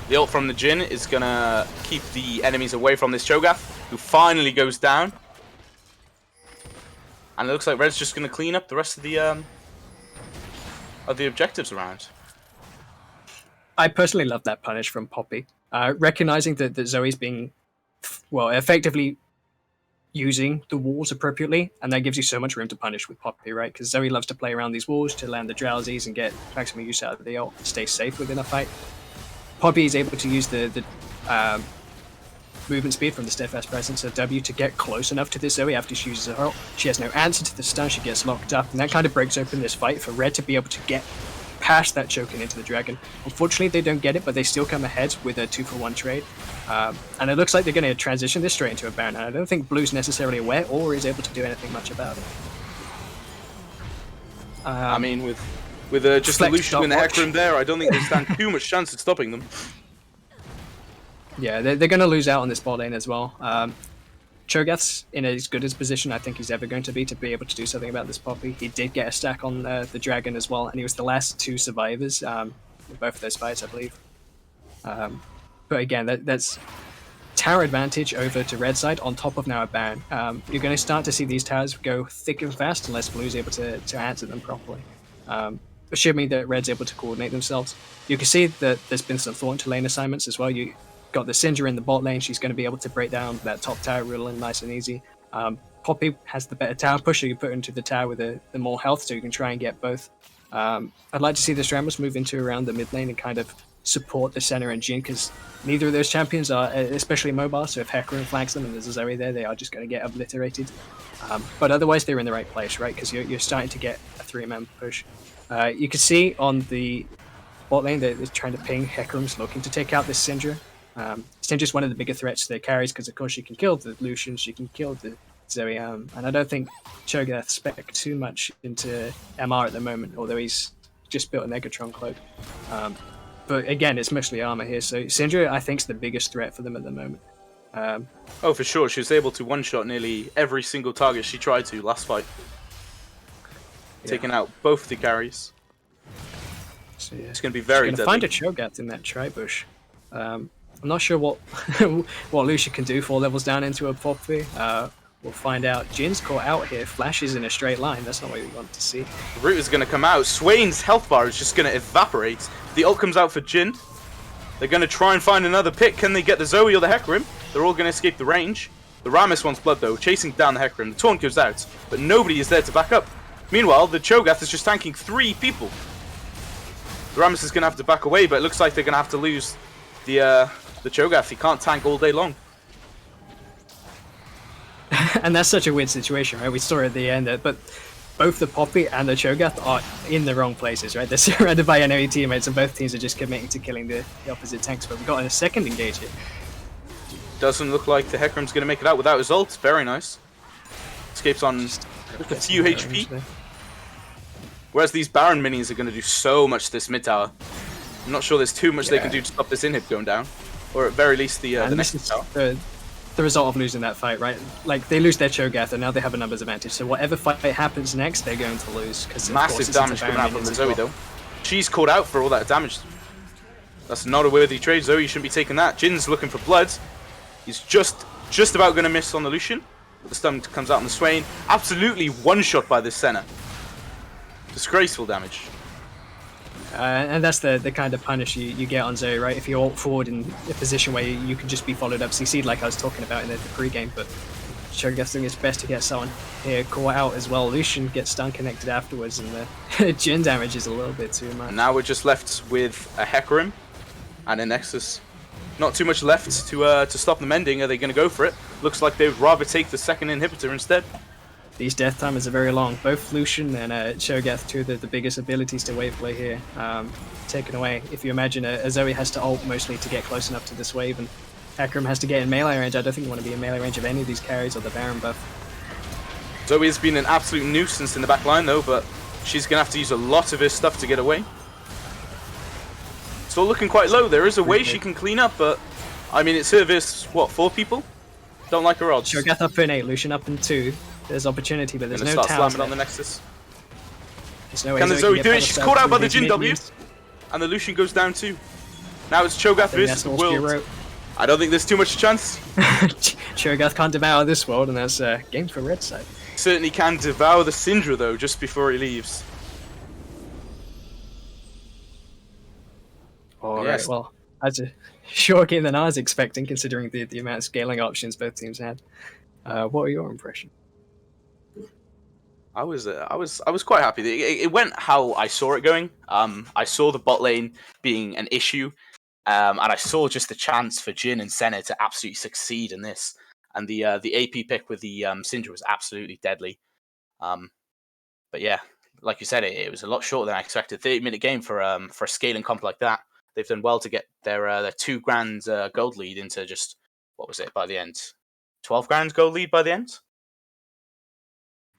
The ult from the Jhin is going to keep the enemies away from this Cho'Gath, who finally goes down. And it looks like Red's just going to clean up the rest of the objectives around. I personally love that punish from Poppy. Recognizing that Zoe's being, well, effectively using the walls appropriately, and that gives you so much room to punish with Poppy, right? Because Zoe loves to play around these walls to land the drowsies and get maximum use out of the ult, stay safe within a fight. Poppy is able to use the movement speed from the steadfast presence of W to get close enough to this Zoe after she uses her ult. She has no answer to the stun, she gets locked up, and that kind of breaks open this fight for Red to be able to get past that choking into the dragon. Unfortunately, they don't get it, but they still come ahead with a 2-for-1 trade. And it looks like they're going to transition this straight into a Baron. And I don't think Blue's necessarily aware or is able to do anything much about it. I mean, with just a Lucian in the Hecarim there, I don't think they stand too much chance at stopping them. Yeah, they're going to lose out on this bot lane as well. Cho'Gath's in as good a position I think he's ever going to be able to do something about this Poppy. He did get a stack on the dragon as well, and he was the last 2 survivors in both of those fights, I believe. But again, that's tower advantage over to red side on top of now a Baron. You're going to start to see these towers go thick and fast unless Blue's able to answer them properly. Assuming that Red's able to coordinate themselves. You can see that there's been some thought into lane assignments as well. You got the Syndra in the bot lane. She's going to be able to break down that top tower real nice and easy. Poppy has the better tower push, so you put her into the tower with the more health, so you can try and get both. I'd like to see the Strambers move into around the mid lane and kind of support the center and Jhin, because neither of those champions are especially mobile, so if Hecarim flanks them and there's a Zoe there, they are just going to get obliterated. But otherwise they're in the right place, right? Because you're starting to get a 3-man push. You can see on the bot lane that they're trying to ping. Hecarim's looking to take out this Syndra. Syndra's one of the bigger threats to their carries because of course she can kill the Lucian, she can kill the Zoe, and I don't think Cho'Gath spec too much into MR at the moment, although he's just built a Negatron cloak. But again, it's mostly armor here, so Syndra I think is the biggest threat for them at the moment. Oh, for sure, she was able to one-shot nearly every single target she tried to last fight. Yeah. Taking out both the carries. So, yeah. It's going to be very deadly. Find a Cho'Gath in that tri-bush. I'm not sure what what Lucia can do 4 levels down into a Poppy. We'll find out. Jin's caught out here. Flashes in a straight line. That's not what we want to see. The root is going to come out. Swain's health bar is just going to evaporate. The ult comes out for Jhin. They're going to try and find another pick. Can they get the Zoe or the Hecarim? They're all going to escape the range. The Rammus wants blood though, chasing down the Hecarim. The taunt goes out, but nobody is there to back up. Meanwhile, the Cho'Gath is just tanking 3 people. The Rammus is going to have to back away, but it looks like they're going to have to lose the Cho'Gath. He can't tank all day long. And that's such a weird situation, right? We saw at the end that, but both the Poppy and the Cho'Gath are in the wrong places, right? They're surrounded by enemy teammates, and both teams are just committing to killing the opposite tanks. But we've got a second engage here. Doesn't look like the Hecarim's going to make it out without his ult. Very nice. Escapes on just a few HP. Whereas these Baron minis are going to do so much to this mid tower. I'm not sure there's too much they can do to stop this inhib going down. Or at very least the next tower. The result of losing that fight, right? Like, they lose their Cho'Gath and now they have a numbers advantage. So whatever fight happens next, they're going to lose. Massive damage coming out from the Zoe though. She's caught out for all that damage. That's not a worthy trade. Zoe shouldn't be taking that. Jin's looking for blood. He's just about going to miss on the Lucian. The stun comes out on the Swain. Absolutely one-shot by this Senna. Disgraceful damage. And that's the kind of punish you get on Zoe, right? If you ult forward in a position where you can just be followed up, CC'd like I was talking about in the pre-game, but Cho'Gath doing its best to get someone here caught out as well. Lucian gets stun connected afterwards, and the Jhin damage is a little bit too much. And now we're just left with a Hecarim and a Nexus. Not too much left to stop them ending. Are they going to go for it? Looks like they would rather take the second inhibitor instead. These death timers are very long. Both Lucian and Cho'Gath, two of the biggest abilities to wave play here, taken away. If you imagine a Zoe has to ult mostly to get close enough to this wave, and Hecarim has to get in melee range. I don't think you want to be in melee range of any of these carries or the Baron buff. Zoe has been an absolute nuisance in the back line though, but she's going to have to use a lot of her stuff to get away. Still looking quite low. There is a way she can clean up, but I mean, it's her versus, what, 4 people? Don't like her odds. Cho'Gath up in 8, Lucian up in 2. There's opportunity, but there's no start towers slamming on the Nexus. No can the Zoe do it? She's caught out by the Jhin W, and the Lucian goes down too. Now it's Cho'Gath versus the world. I don't think there's too much chance. Cho'Gath can't devour this world, and that's a game for red side. certainly can devour the Syndra though just before he leaves. All right. Yes. Well, that's a short game than I was expecting, considering the amount of scaling options both teams had. What are your impressions? I was quite happy. It went how I saw it going. I saw the bot lane being an issue, and I saw just the chance for Jin and Senna to absolutely succeed in this. And the AP pick with the Syndra was absolutely deadly. But yeah, like you said, it was a lot shorter than I expected. 30-minute game for a scaling comp like that. They've done well to get their 2 grand gold lead into just what was it by the end? 12 grand gold lead by the end.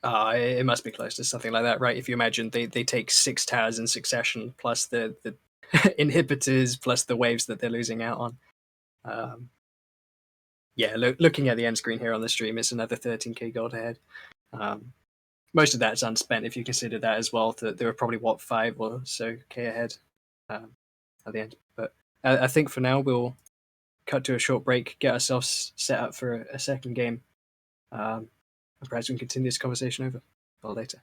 It must be close to something like that, right? If you imagine they take 6 towers in succession, plus the inhibitors, plus the waves that they're losing out on. Yeah, looking at the end screen here on the stream, it's another 13k gold ahead. Most of that's unspent if you consider that as well. That there were probably 5 or so k ahead at the end. But I think for now we'll cut to a short break, get ourselves set up for a second game. And perhaps we can continue this conversation over or later.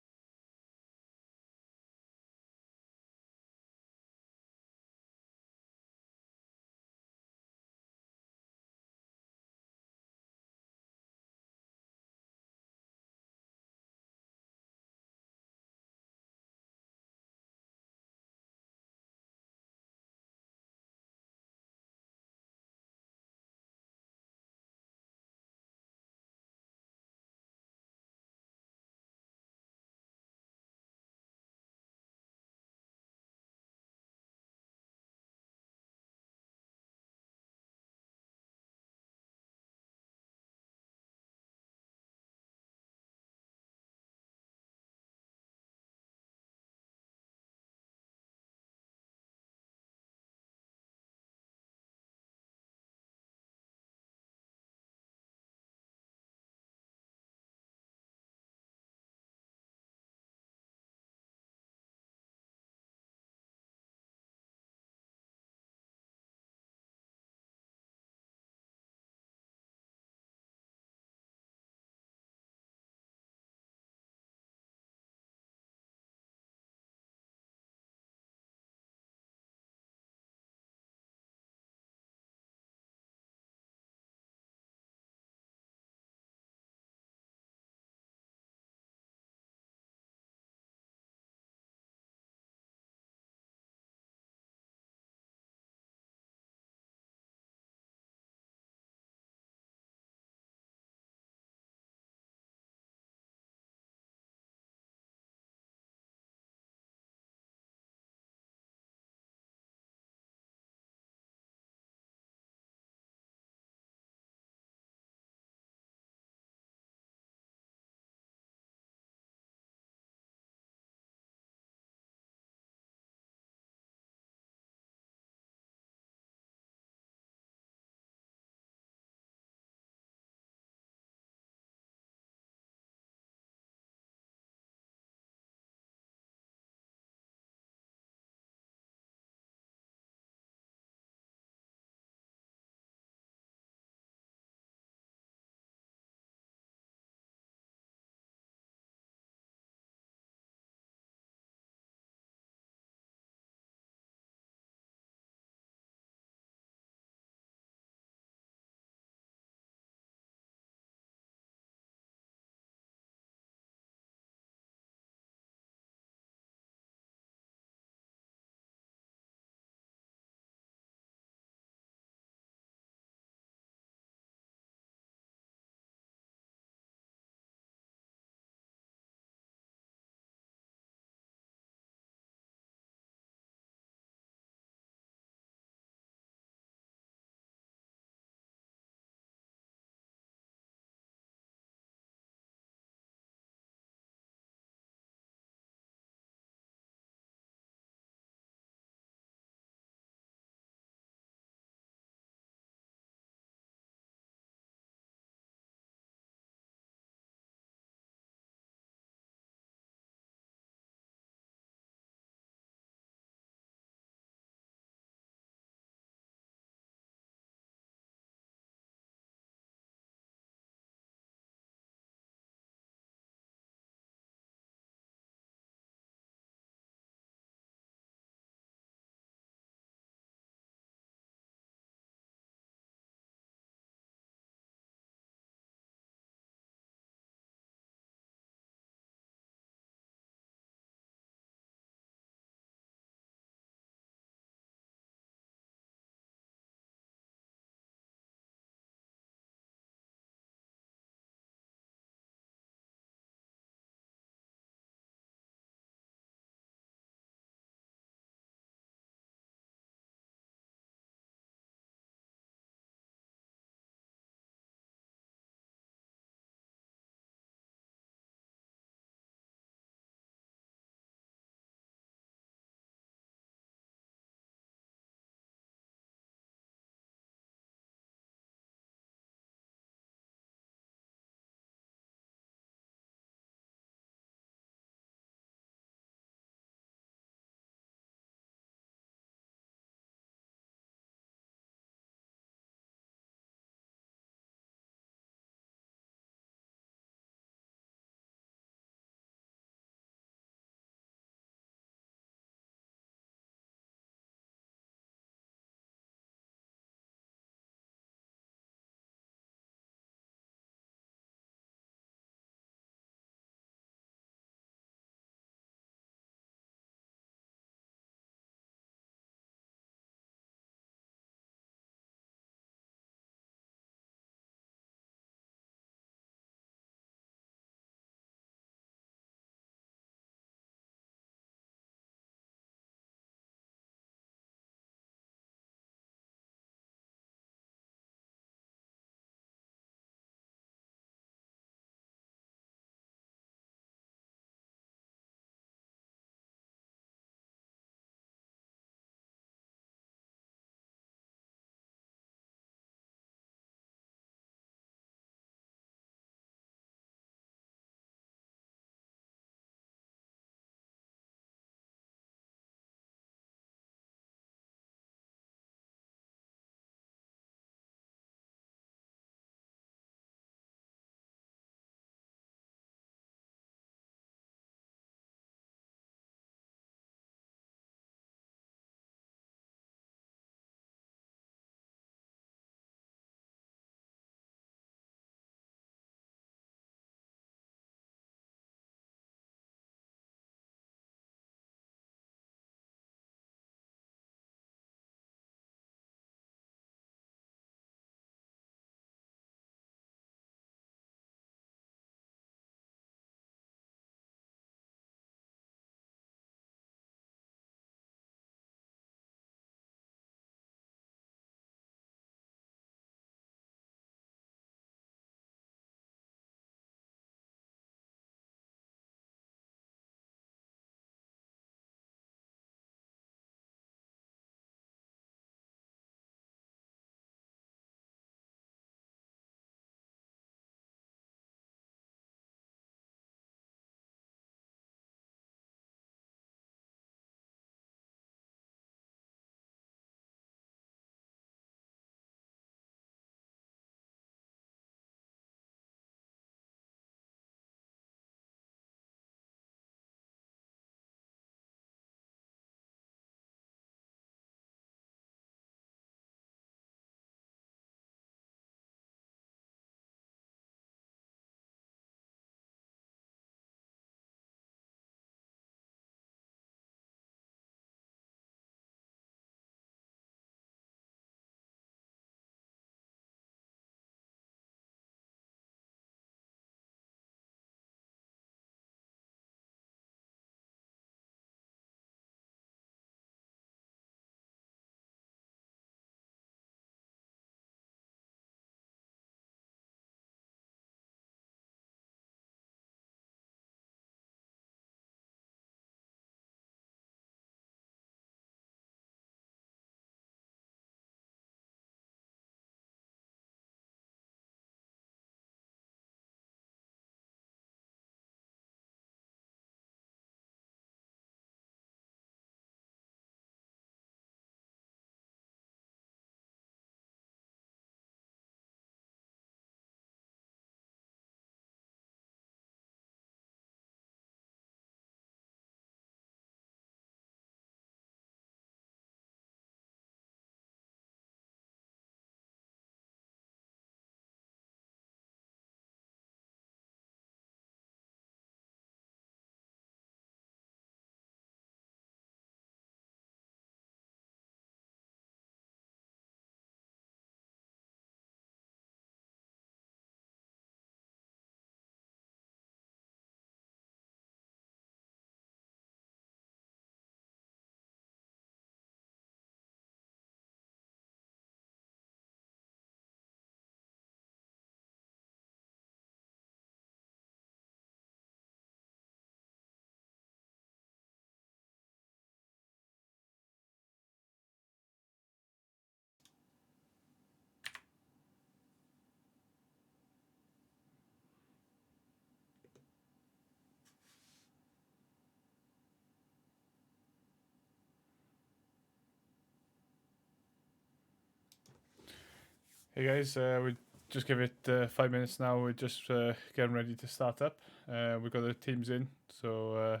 Hey guys, we just give it 5 minutes now. We're just getting ready to start up. We've got the teams in, so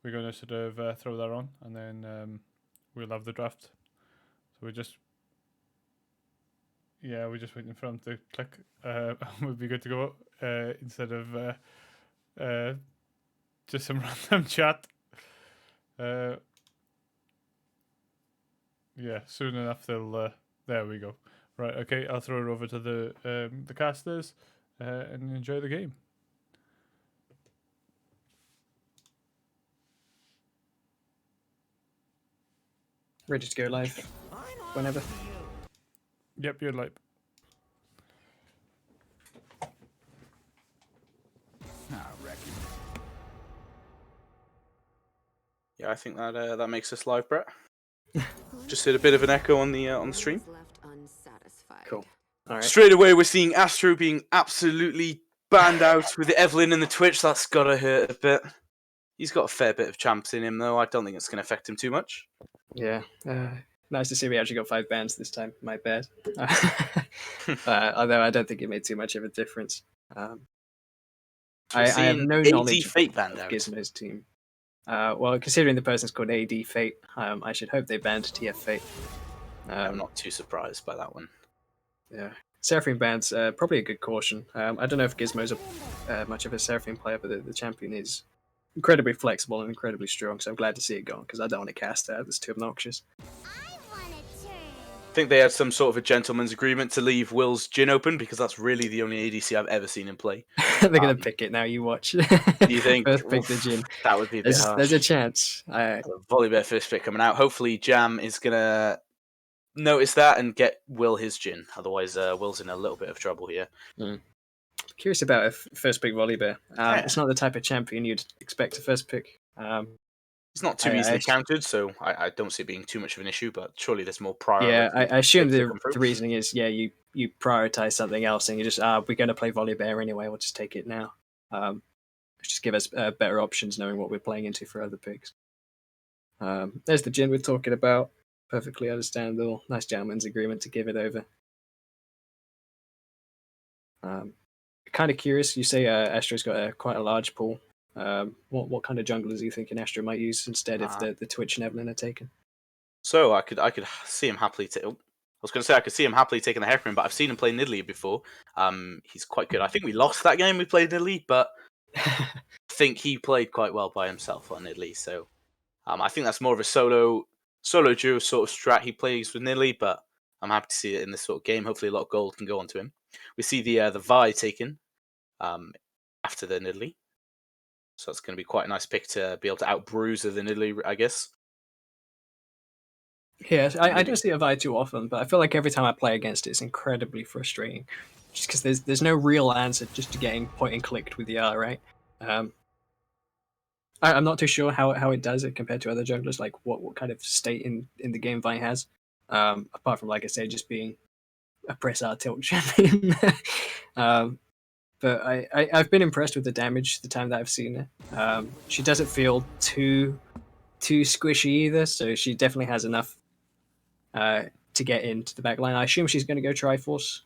we're going to sort of throw that on, and then we'll have the draft. So we're just waiting for them to click. We'll be good to go instead of just some random chat. Yeah, soon enough they'll. There we go. Right, okay. I'll throw it over to the casters and enjoy the game. Ready to go live whenever. Yep, you're live. Yeah, I think that makes us live, Brett. Just did a bit of an echo on the stream. Cool. All right. Straight away, we're seeing Astro being absolutely banned out with Evelyn in the Twitch. That's gotta hurt a bit. He's got a fair bit of champs in him, though. I don't think it's gonna affect him too much. Yeah. Nice to see we actually got 5 bans this time. My bad. Although I don't think it made too much of a difference. I have no knowledge AD Fate of banned out. Gizmo's team. Well, considering the person's called AD Fate, I should hope they banned TF Fate. I'm not too surprised by that one. Yeah. Seraphine bans, probably a good caution. I don't know if Gizmo's much of a Seraphine player, but the champion is incredibly flexible and incredibly strong, so I'm glad to see it gone, because I don't want to cast that. It's too obnoxious. I think they had some sort of a gentleman's agreement to leave Will's Jin open, because that's really the only ADC I've ever seen him play. They're going to pick it now, you watch. Do you think? First pick the Jin. That would be a bit There's harsh. a chance. Volibear first pick coming out. Hopefully Jam is going to notice that and get Will his Jin. Otherwise, Will's in a little bit of trouble here. Curious about a first pick Volibear. Yeah. It's not the type of champion you'd expect to first pick. It's not too easily countered, so I don't see it being too much of an issue, but surely there's more prior. Yeah, I assume the reasoning is, you prioritize something else and you just, we're going to play Volibear anyway, we'll just take it now. Just give us better options knowing what we're playing into for other picks. There's the Jin we're talking about. Perfectly understandable. Nice gentleman's agreement to give it over. Kind of curious, you say Astro's got quite a large pool. What kind of junglers do you think Astro might use instead if the Twitch and Evelyn are taken? So I could see him happily. I was going to say I could see him happily taking the Hecarim, but I've seen him play Nidalee before. He's quite good. I think we lost that game we played Nidalee, but I think he played quite well by himself on Nidalee. So I think that's more of a solo duo sort of strat he plays with Nidalee, but I'm happy to see it in this sort of game. Hopefully a lot of gold can go onto him. We see the Vi taken after the Nidalee. So it's going to be quite a nice pick to be able to out-bruise the Nidalee, I guess. Yes, I don't see a Vi too often, but I feel like every time I play against it, it's incredibly frustrating. Just because there's no real answer just to getting point and clicked with the R, right? I'm not too sure how it does it compared to other junglers, like what kind of state in the game Vi has. Apart from, like I said, just being a press R tilt champion. But I've been impressed with the damage the time that I've seen her. She doesn't feel too squishy either, so she definitely has enough to get into the back line. I assume she's going to go Triforce.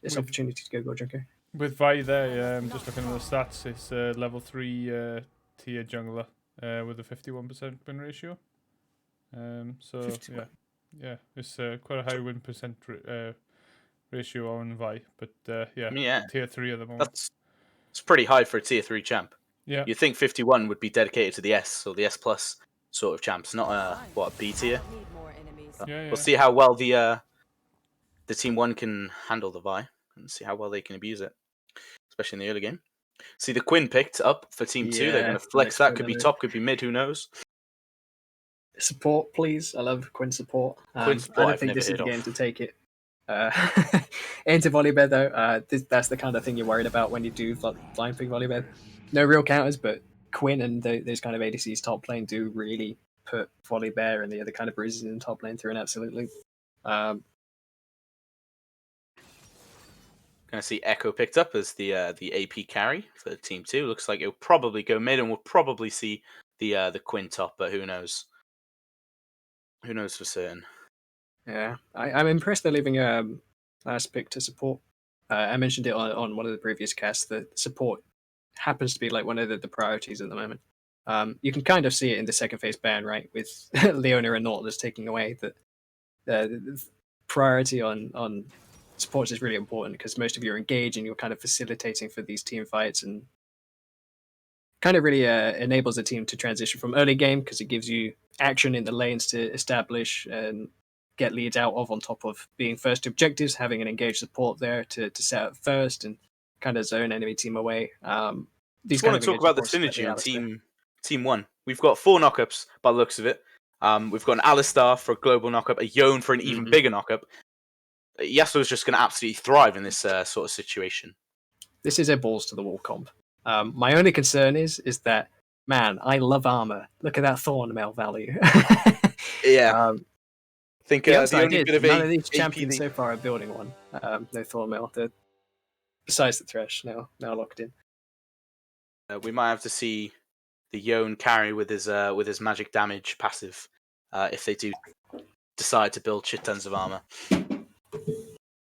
This opportunity to go Junker. With Vi there, just looking at the stats, it's level 3 tier jungler with a 51% win ratio. So 51. Yeah, it's quite a high win percent ratio on Vi, but tier 3 at the moment. It's pretty high for a tier 3 champ. Yeah, you'd think 51 would be dedicated to the S or the S plus sort of champs, not a B tier. We'll see how well the team 1 can handle the Vi and see how well they can abuse it, especially in the early game. See the Quinn picked up for team 2. They're going to flex that. Could be top, could be mid. Who knows? Support, please. I love Quinn support. Quinn support I don't think this is the game to take it. Into Volibear though, that's the kind of thing you're worried about when you do blind pick Volibear. No real counters, but Quinn and those kind of ADCs top lane do really put Volibear and the other kind of bruises in top lane through an absolute loop. Going to see Echo picked up as the AP carry for team 2. Looks like it'll probably go mid, and we'll probably see the Quinn top, but who knows? Who knows for certain? Yeah, I'm impressed they're leaving last pick to support. I mentioned it on one of the previous casts that support happens to be like one of the priorities at the moment. You can kind of see it in the second phase ban, right, with Leona and Nautilus taking away that the priority on supports is really important because most of you are engaged and you're kind of facilitating for these team fights and kind of really enables the team to transition from early game because it gives you action in the lanes to establish and get leads out of on top of being first to objectives, having an engaged support there to set up first and kind of zone enemy team away. These Just want kind to of talk about the supports like synergy in Alistair. team one. We've got 4 knockups by the looks of it. We've got an Alistar for a global knockup, a Yone for an even bigger knockup. Yasuo's just going to absolutely thrive in this sort of situation. This is a balls to the wall comp. My only concern is that, man, I love armor. Look at that thorn mail value. Yeah. um, I think the the upside only is bit of none of these AP champions so far are building one. No thorn mail. Besides the thresh now locked in. we might have to see the Yone carry with his magic damage passive if they do decide to build shit tons of armor.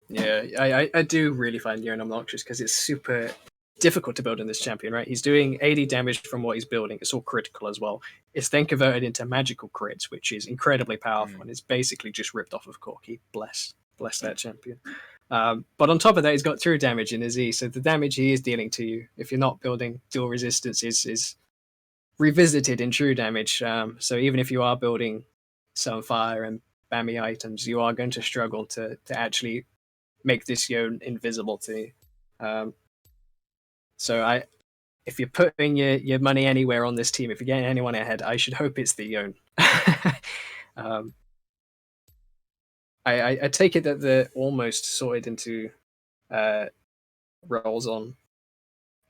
Yeah, I do really find Yone obnoxious because it's super difficult to build in this champion, right? He's doing 80 damage from what he's building. It's all critical as well. It's then converted into magical crits, which is incredibly powerful, and it's basically just ripped off of Corki. Bless that champion. But on top of that, he's got true damage in his E, so the damage he is dealing to you, if you're not building dual resistance, is revisited in true damage. So even if you are building some fire and Bammy items, you are going to struggle to actually make this Yone invisible to you. So if you're putting your money anywhere on this team, if you're getting anyone ahead, I should hope it's the Yone. I take it that they're almost sorted into roles on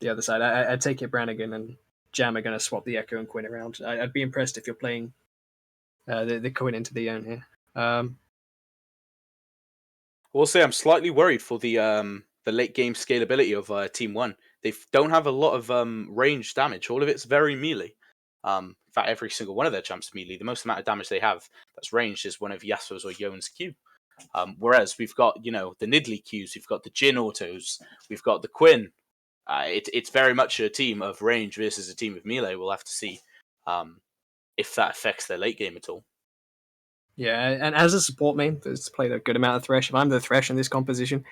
the other side. I take it Brannigan and Jam are going to swap the Echo and Quinn around. I'd be impressed if you're playing the Quinn into the Yone here. We'll say I'm slightly worried for the late game scalability of Team One. They don't have a lot of range damage. All of it's very melee. In fact, every single one of their champs melee. The most amount of damage they have that's ranged is one of Yasuo's or Yone's Q. Whereas we've got the Nidalee Qs, we've got the Jhin autos, we've got the Quinn. It's very much a team of range versus a team of melee. We'll have to see if that affects their late game at all. Yeah, and as a support main that's played a good amount of Thresh, if I'm the Thresh in this composition,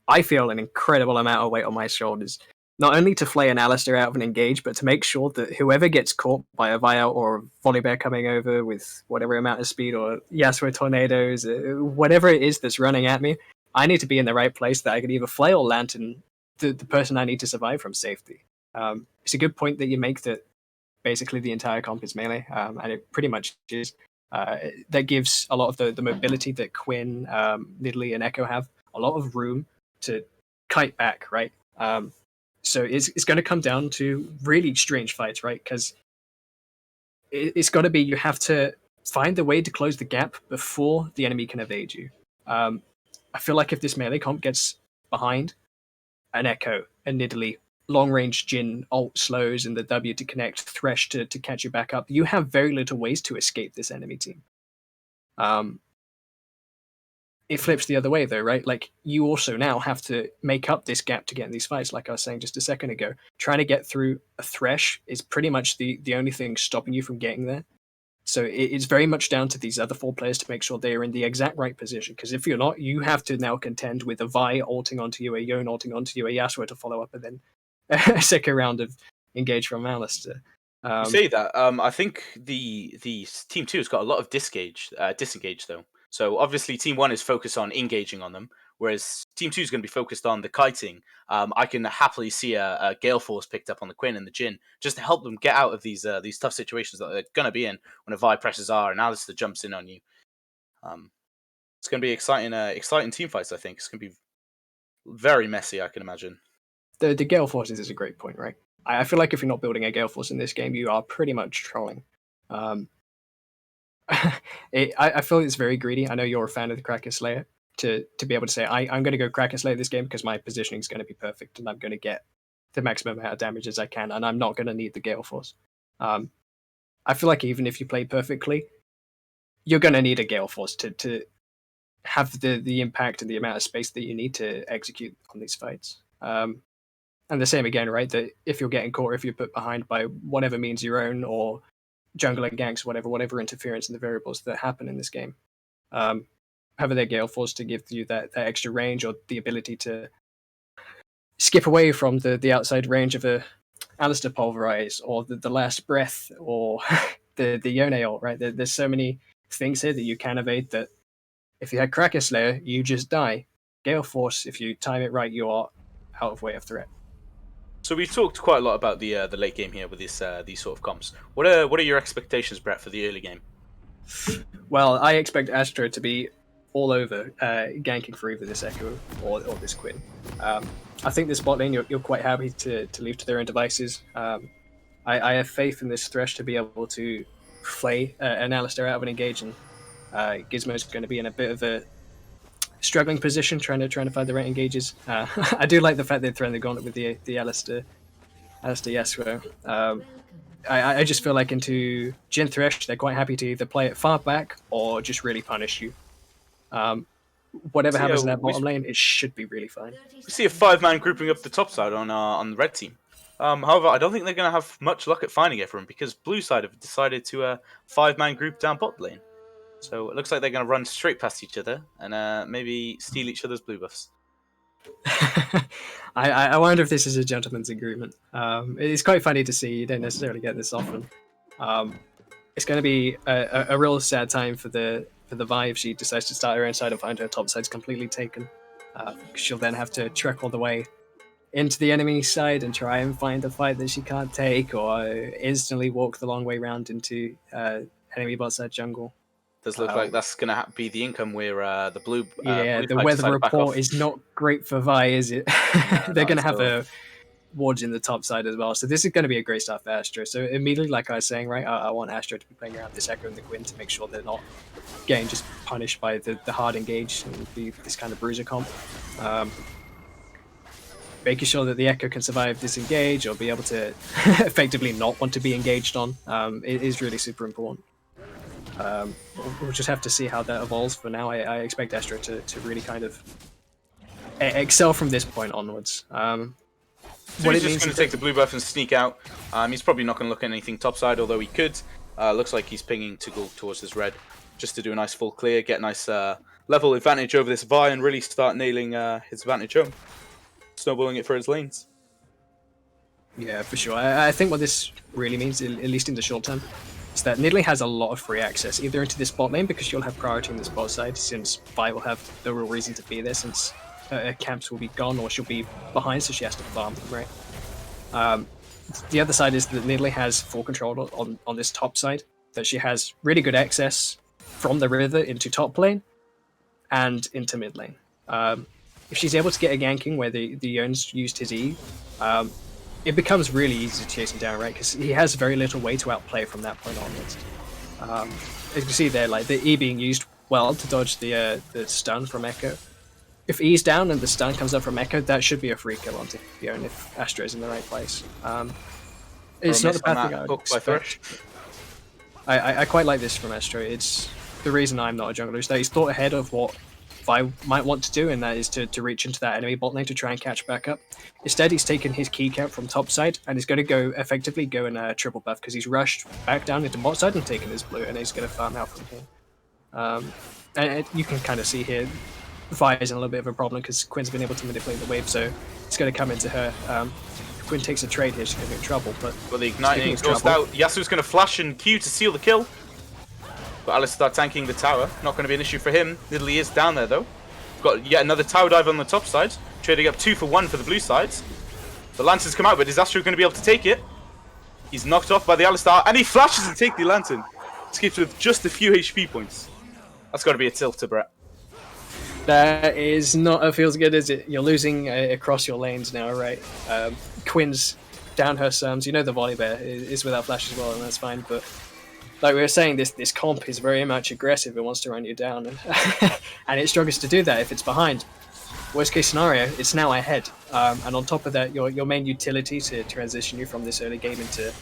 I feel an incredible amount of weight on my shoulders. Not only to flay an Alistair out of an engage, but to make sure that whoever gets caught by a Vial or a Volibear coming over with whatever amount of speed or Yasuo tornadoes, whatever it is that's running at me, I need to be in the right place that I can either flay or lantern the person I need to survive from safety. It's a good point that you make that basically the entire comp is melee, and it pretty much is. That gives a lot of the mobility that Quinn, Nidalee, and Echo have, a lot of room to kite back, right? So it's going to come down to really strange fights, right? Because it's got to be you have to find the way to close the gap before the enemy can evade you. I feel like if this melee comp gets behind an Echo, a Nidalee, long range Jhin ult slows and the W to connect, Thresh to catch you back up, you have very little ways to escape this enemy team. It flips the other way though, right? Like you also now have to make up this gap to get in these fights, like I was saying just a second ago. Trying to get through a Thresh is pretty much the only thing stopping you from getting there. So it's very much down to these other 4 players to make sure they are in the exact right position. Because if you're not, you have to now contend with a Vi ulting onto you, a Yone ulting onto you, a Yasuo to follow up, and then a second round of engage from Alistair. You say that. I think the Team 2 has got a lot of disengage though. So obviously Team 1 is focused on engaging on them, whereas Team 2 is going to be focused on the kiting. I can happily see a Gale Force picked up on the Quinn and the Jhin just to help them get out of these tough situations that they're going to be in when a Vi presses R and Alistair jumps in on you. It's going to be exciting team fights. I think it's going to be very messy. I can imagine. The Gale Forces is a great point, right? I feel like if you're not building a Gale Force in this game, you are pretty much trolling. I feel it's very greedy. I know you're a fan of the Kraken Slayer to be able to say, I'm going to go Kraken Slayer this game because my positioning is going to be perfect and I'm going to get the maximum amount of damage as I can and I'm not going to need the Gale Force. I feel like even if you play perfectly, you're going to need a Gale Force to have the impact and the amount of space that you need to execute on these fights. And the same again, right? That if you're getting caught, if you're put behind by whatever means your own or jungler ganks, whatever interference in the variables that happen in this game, having their Gale Force to give you that extra range or the ability to skip away from the outside range of a Alistair Pulverize or the Last Breath or the Yone ult, right? There's so many things here that you can evade that if you had Cracker Slayer, you just die. Gale Force, if you time it right, you are out of way of threat. So we've talked quite a lot about the late game here with this these sort of comps. What are your expectations, Brett, for the early game? Well, I expect Astro to be all over ganking for either this Echo or this Quinn. I think this bot lane you're quite happy to leave to their own devices. I have faith in this Thresh to be able to flay an Alistair out of an engage, and Gizmo's going to be in a bit of a struggling position trying to find the right engages. I do like the fact they're throwing the gauntlet with the Alistair Yasuo. I just feel like into Jhin Thresh, they're quite happy to either play it far back or just really punish you. Whatever happens in that bottom lane, it should be really fine. We see a 5-man grouping up the top side on the red team. However, I don't think they're going to have much luck at finding everyone because blue side have decided to 5-man group down bot lane. So it looks like they're going to run straight past each other and maybe steal each other's blue buffs. I wonder if this is a gentleman's agreement. It's quite funny to see. You don't necessarily get this often. It's going to be a real sad time for the Vi if she decides to start her own side and find her top side's completely taken. She'll then have to trek all the way into the enemy side and try and find a fight that she can't take, or instantly walk the long way round into enemy bot side jungle. Does look like that's going to be the income where the blue. Yeah, blue the side weather decided to back report off. is not great for Vi, is it? They're going to have a wards in the top side as well. So this is going to be a great start for Astro. So immediately, like I was saying, right, I want Astro to be playing around this Echo and the Quinn to make sure they're not getting just punished by the hard engage and this kind of bruiser comp. Making sure that the Echo can survive disengage or be able to effectively not want to be engaged on is really super important. We'll just have to see how that evolves. For now, I expect Astro to really kind of excel from this point onwards. So he's just going to take the blue buff and sneak out. He's probably not going to look at anything topside, although he could. Looks like he's pinging to go towards his red, just to do a nice full clear, get a nice level advantage over this Vi, and really start nailing his advantage home. Snowballing it for his lanes. Yeah, for sure. I think what this really means, at least in the short term, is that Nidalee has a lot of free access, either into this bot lane, because she'll have priority in this bot side, since Vi will have no real reason to be there, since her camps will be gone, or she'll be behind, so she has to farm, right? The other side is that Nidalee has full control on this top side, that she has really good access from the river into top lane and into mid lane. If she's able to get a ganking where the Yone's used his E, it becomes really easy to chase him down, right? Because he has very little way to outplay from that point onwards. As you can see there, like the E being used well to dodge the stun from Echo. If E's down and the stun comes up from Echo, that should be a free kill onto Yone if Astro is in the right place. It's not the bad thing I would expect. I quite like this from Astro. It's the reason I'm not a jungler is that he's thought ahead of what Vi might want to do, and that is to reach into that enemy bot lane to try and catch back up. Instead, he's taken his key count from top side and he's going to effectively go in a triple buff because he's rushed back down into bot side and taken his blue, and he's going to farm out from here. And you can kind of see here, Vi is in a little bit of a problem because Quinn's been able to manipulate the wave, so it's going to come into her. If Quinn takes a trade here, she's going to be in trouble. But the igniting goes out. Yasuo's going to flash and Q to seal the kill. But Alistair tanking the tower, not going to be an issue for him. Nidalee is down there though. We've got yet another tower dive on the top side, trading up 2 for 1 for the blue sides. The lanterns come out, but is Astro going to be able to take it? He's knocked off by the Alistair, and he flashes to take the lantern. Skips with just a few HP points. That's got to be a tilt to Brett. That is not a feels good, is it? You're losing across your lanes now, right? Quinn's down her sums. You know the Volibear is without flash as well, and that's fine, but like we were saying, this comp is very much aggressive. It wants to run you down, and it struggles to do that if it's behind. Worst case scenario, it's now ahead. And on top of that, your main utility to transition you from this early game into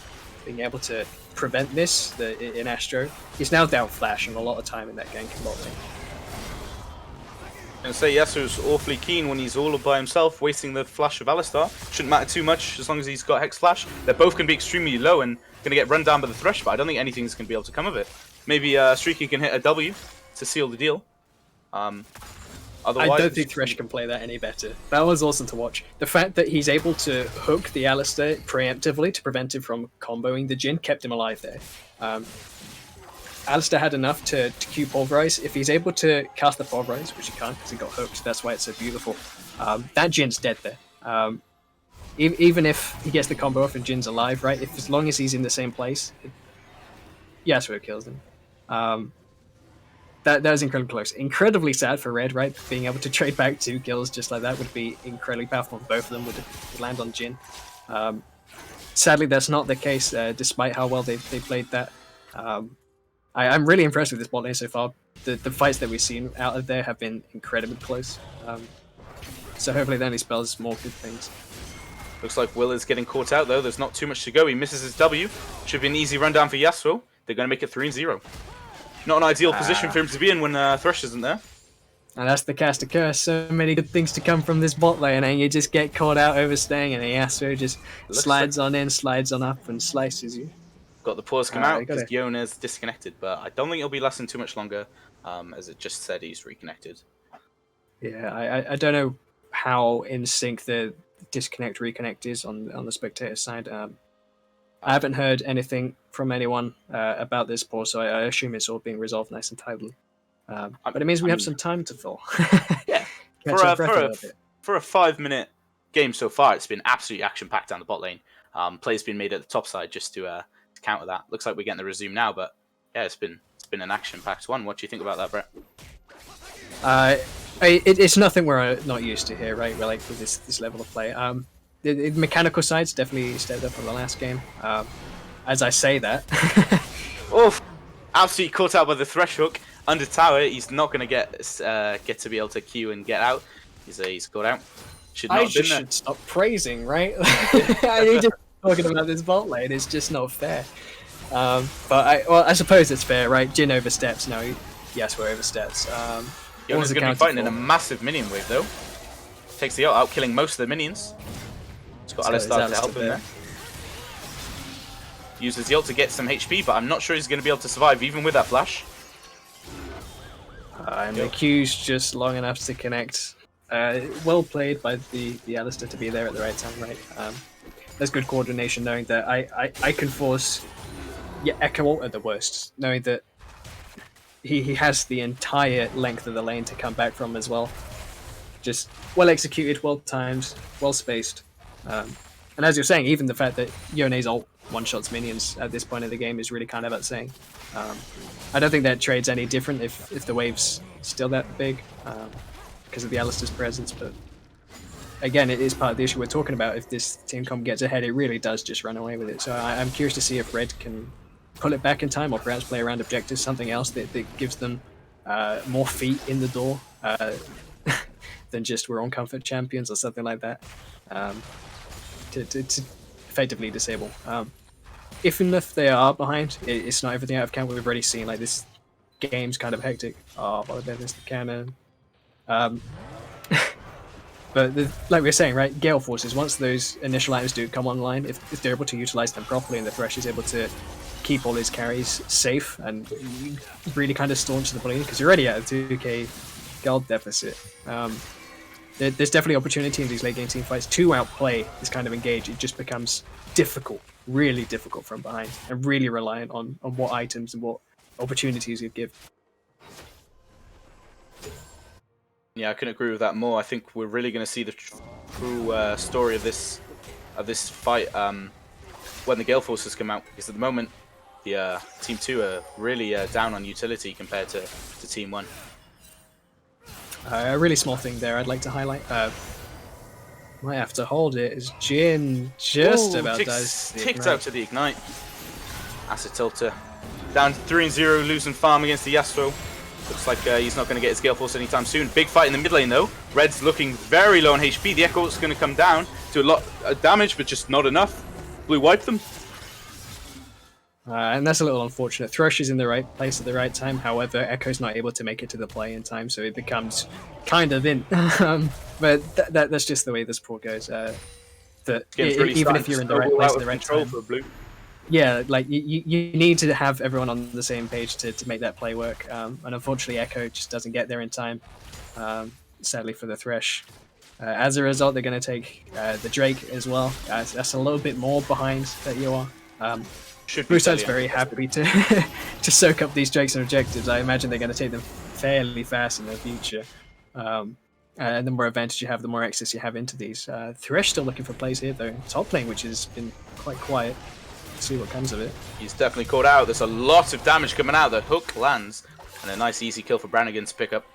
being able to prevent this in Astro is now down flash and a lot of time in that ganking bot lane. And say Yasuo's awfully keen when he's all by himself, wasting the flash of Alistar. Shouldn't matter too much as long as he's got Hex Flash. They're both going to be extremely low and going to get run down by the Thresh, but I don't think anything's going to be able to come of it. Maybe Streaky can hit a W to seal the deal. Otherwise, I don't think Thresh can play that any better. That was awesome to watch. The fact that he's able to hook the Alistar preemptively to prevent him from comboing the Jhin kept him alive there. Alistar had enough to Q Pulverize. If he's able to cast the Pulverize, which he can't because he got hooked, that's why it's so beautiful, that Jin's dead there. Even if he gets the combo off and Jin's alive, right? If as long as he's in the same place, Yasuo kills him. That was incredibly close. Incredibly sad for Red, right? Being able to trade back 2 kills just like that would be incredibly powerful. Both of them would land on Jhin. Sadly, that's not the case, despite how well they played that. I'm really impressed with this bot lane so far. The fights that we've seen out of there have been incredibly close. So hopefully that only spells more good things. Looks like Will is getting caught out though. There's not too much to go. He misses his W. Should be an easy rundown for Yasuo. They're going to make it 3-0. Not an ideal position for him to be in when Thresh isn't there. And that's the caster curse. So many good things to come from this bot lane, and you just get caught out overstaying, and the Yasuo just slides on in, slides on up, and slices you. Got the pause come out because Yona's disconnected, but I don't think it'll be lasting too much longer, as it just said he's reconnected. Yeah, I don't know how in sync the disconnect reconnect is on the spectator side. I haven't heard anything from anyone about this pause, so I assume it's all being resolved nice and tidily. But it means we have some time to fill. Yeah, for a 5-minute game so far, it's been absolutely action-packed down the bot lane. Plays been made at the top side just to counter that. Looks like we're getting the resume now, but yeah, it's been an action-packed one. What do you think about that, Brett? It's nothing we're not used to here, right? We're like with this level of play. The mechanical side's definitely stepped up from the last game. As I say that, oof! Absolutely caught out by the Thresh hook under tower. He's not going to get to be able to Q and get out. He's got out. Should not have been there. should stop praising, right? I need to talking about this bot lane. It's just not fair. But I suppose it's fair, right? Jhin oversteps. No, Yasuo oversteps. Yona's going to be fighting in a massive minion wave though. Takes the ult out, killing most of the minions. He's got Alistar to help him there. Uses the ult to get some HP, but I'm not sure he's going to be able to survive even with that flash. And the Q's just long enough to connect. Well played by the Alistar to be there at the right time, right? There's good coordination knowing that I can force Echo Ult at the worst, knowing that he has the entire length of the lane to come back from as well. Just well executed, well timed, well spaced. And as you're saying, even the fact that Yone's ult one-shots minions at this point in the game is really kind of upsetting. I don't think that trade's any different if the wave's still that big because of the Alistar's presence, but again, it is part of the issue we're talking about. If this team comp gets ahead, it really does just run away with it. So I'm curious to see if Red can pull it back in time or perhaps play around objectives, something else that gives them more feet in the door than just we're on comfort champions or something like that to effectively disable. If enough they are behind, it's not everything out of count. We've already seen like this game's kind of hectic. Oh, well, there's the cannon. But like we were saying, right, Gale Forces, once those initial items do come online, if they're able to utilize them properly and the Thresh is able to keep all his carries safe and really kind of staunch the bleeding, because you're already at a 2k gold deficit. There's definitely opportunity in these late game team fights to outplay this kind of engage. It just becomes difficult, really difficult from behind, and really reliant on what items and what opportunities you give. Yeah, I couldn't agree with that more. I think we're really going to see the true story of this fight when the Gale Forces come out. Because at the moment, the Team 2 are really down on utility compared to Team 1. A really small thing there I'd like to highlight. Might have to hold it. Is Jhin just about does ticked out to the ignite. Acid Tilter down 3-0, losing farm against the Yasuo. Looks like he's not going to get his Gale Force anytime soon. Big fight in the mid lane though. Red's looking very low on HP. The Echo is going to come down, do a lot of damage, but just not enough. Blue wiped them. And that's a little unfortunate. Thrush is in the right place at the right time. However, Echo's not able to make it to the play in time, so it becomes kind of in. But that's just the way this port goes. Even if you're in the right place at the right time, for blue. yeah, like you need to have everyone on the same page to make that play work. And unfortunately, Echo just doesn't get there in time. Sadly for the Thresh. As a result, they're going to take the Drake as well. That's a little bit more behind that you are. Blue side's very happy to to soak up these Drakes and objectives. I imagine they're going to take them fairly fast in the future. And the more advantage you have, the more access you have into these. Thresh still looking for plays here, though. Top lane, which has been quite quiet. Let's see what comes of it. He's definitely caught out. There's a lot of damage coming out. The hook lands. And a nice easy kill for Brannigan to pick up.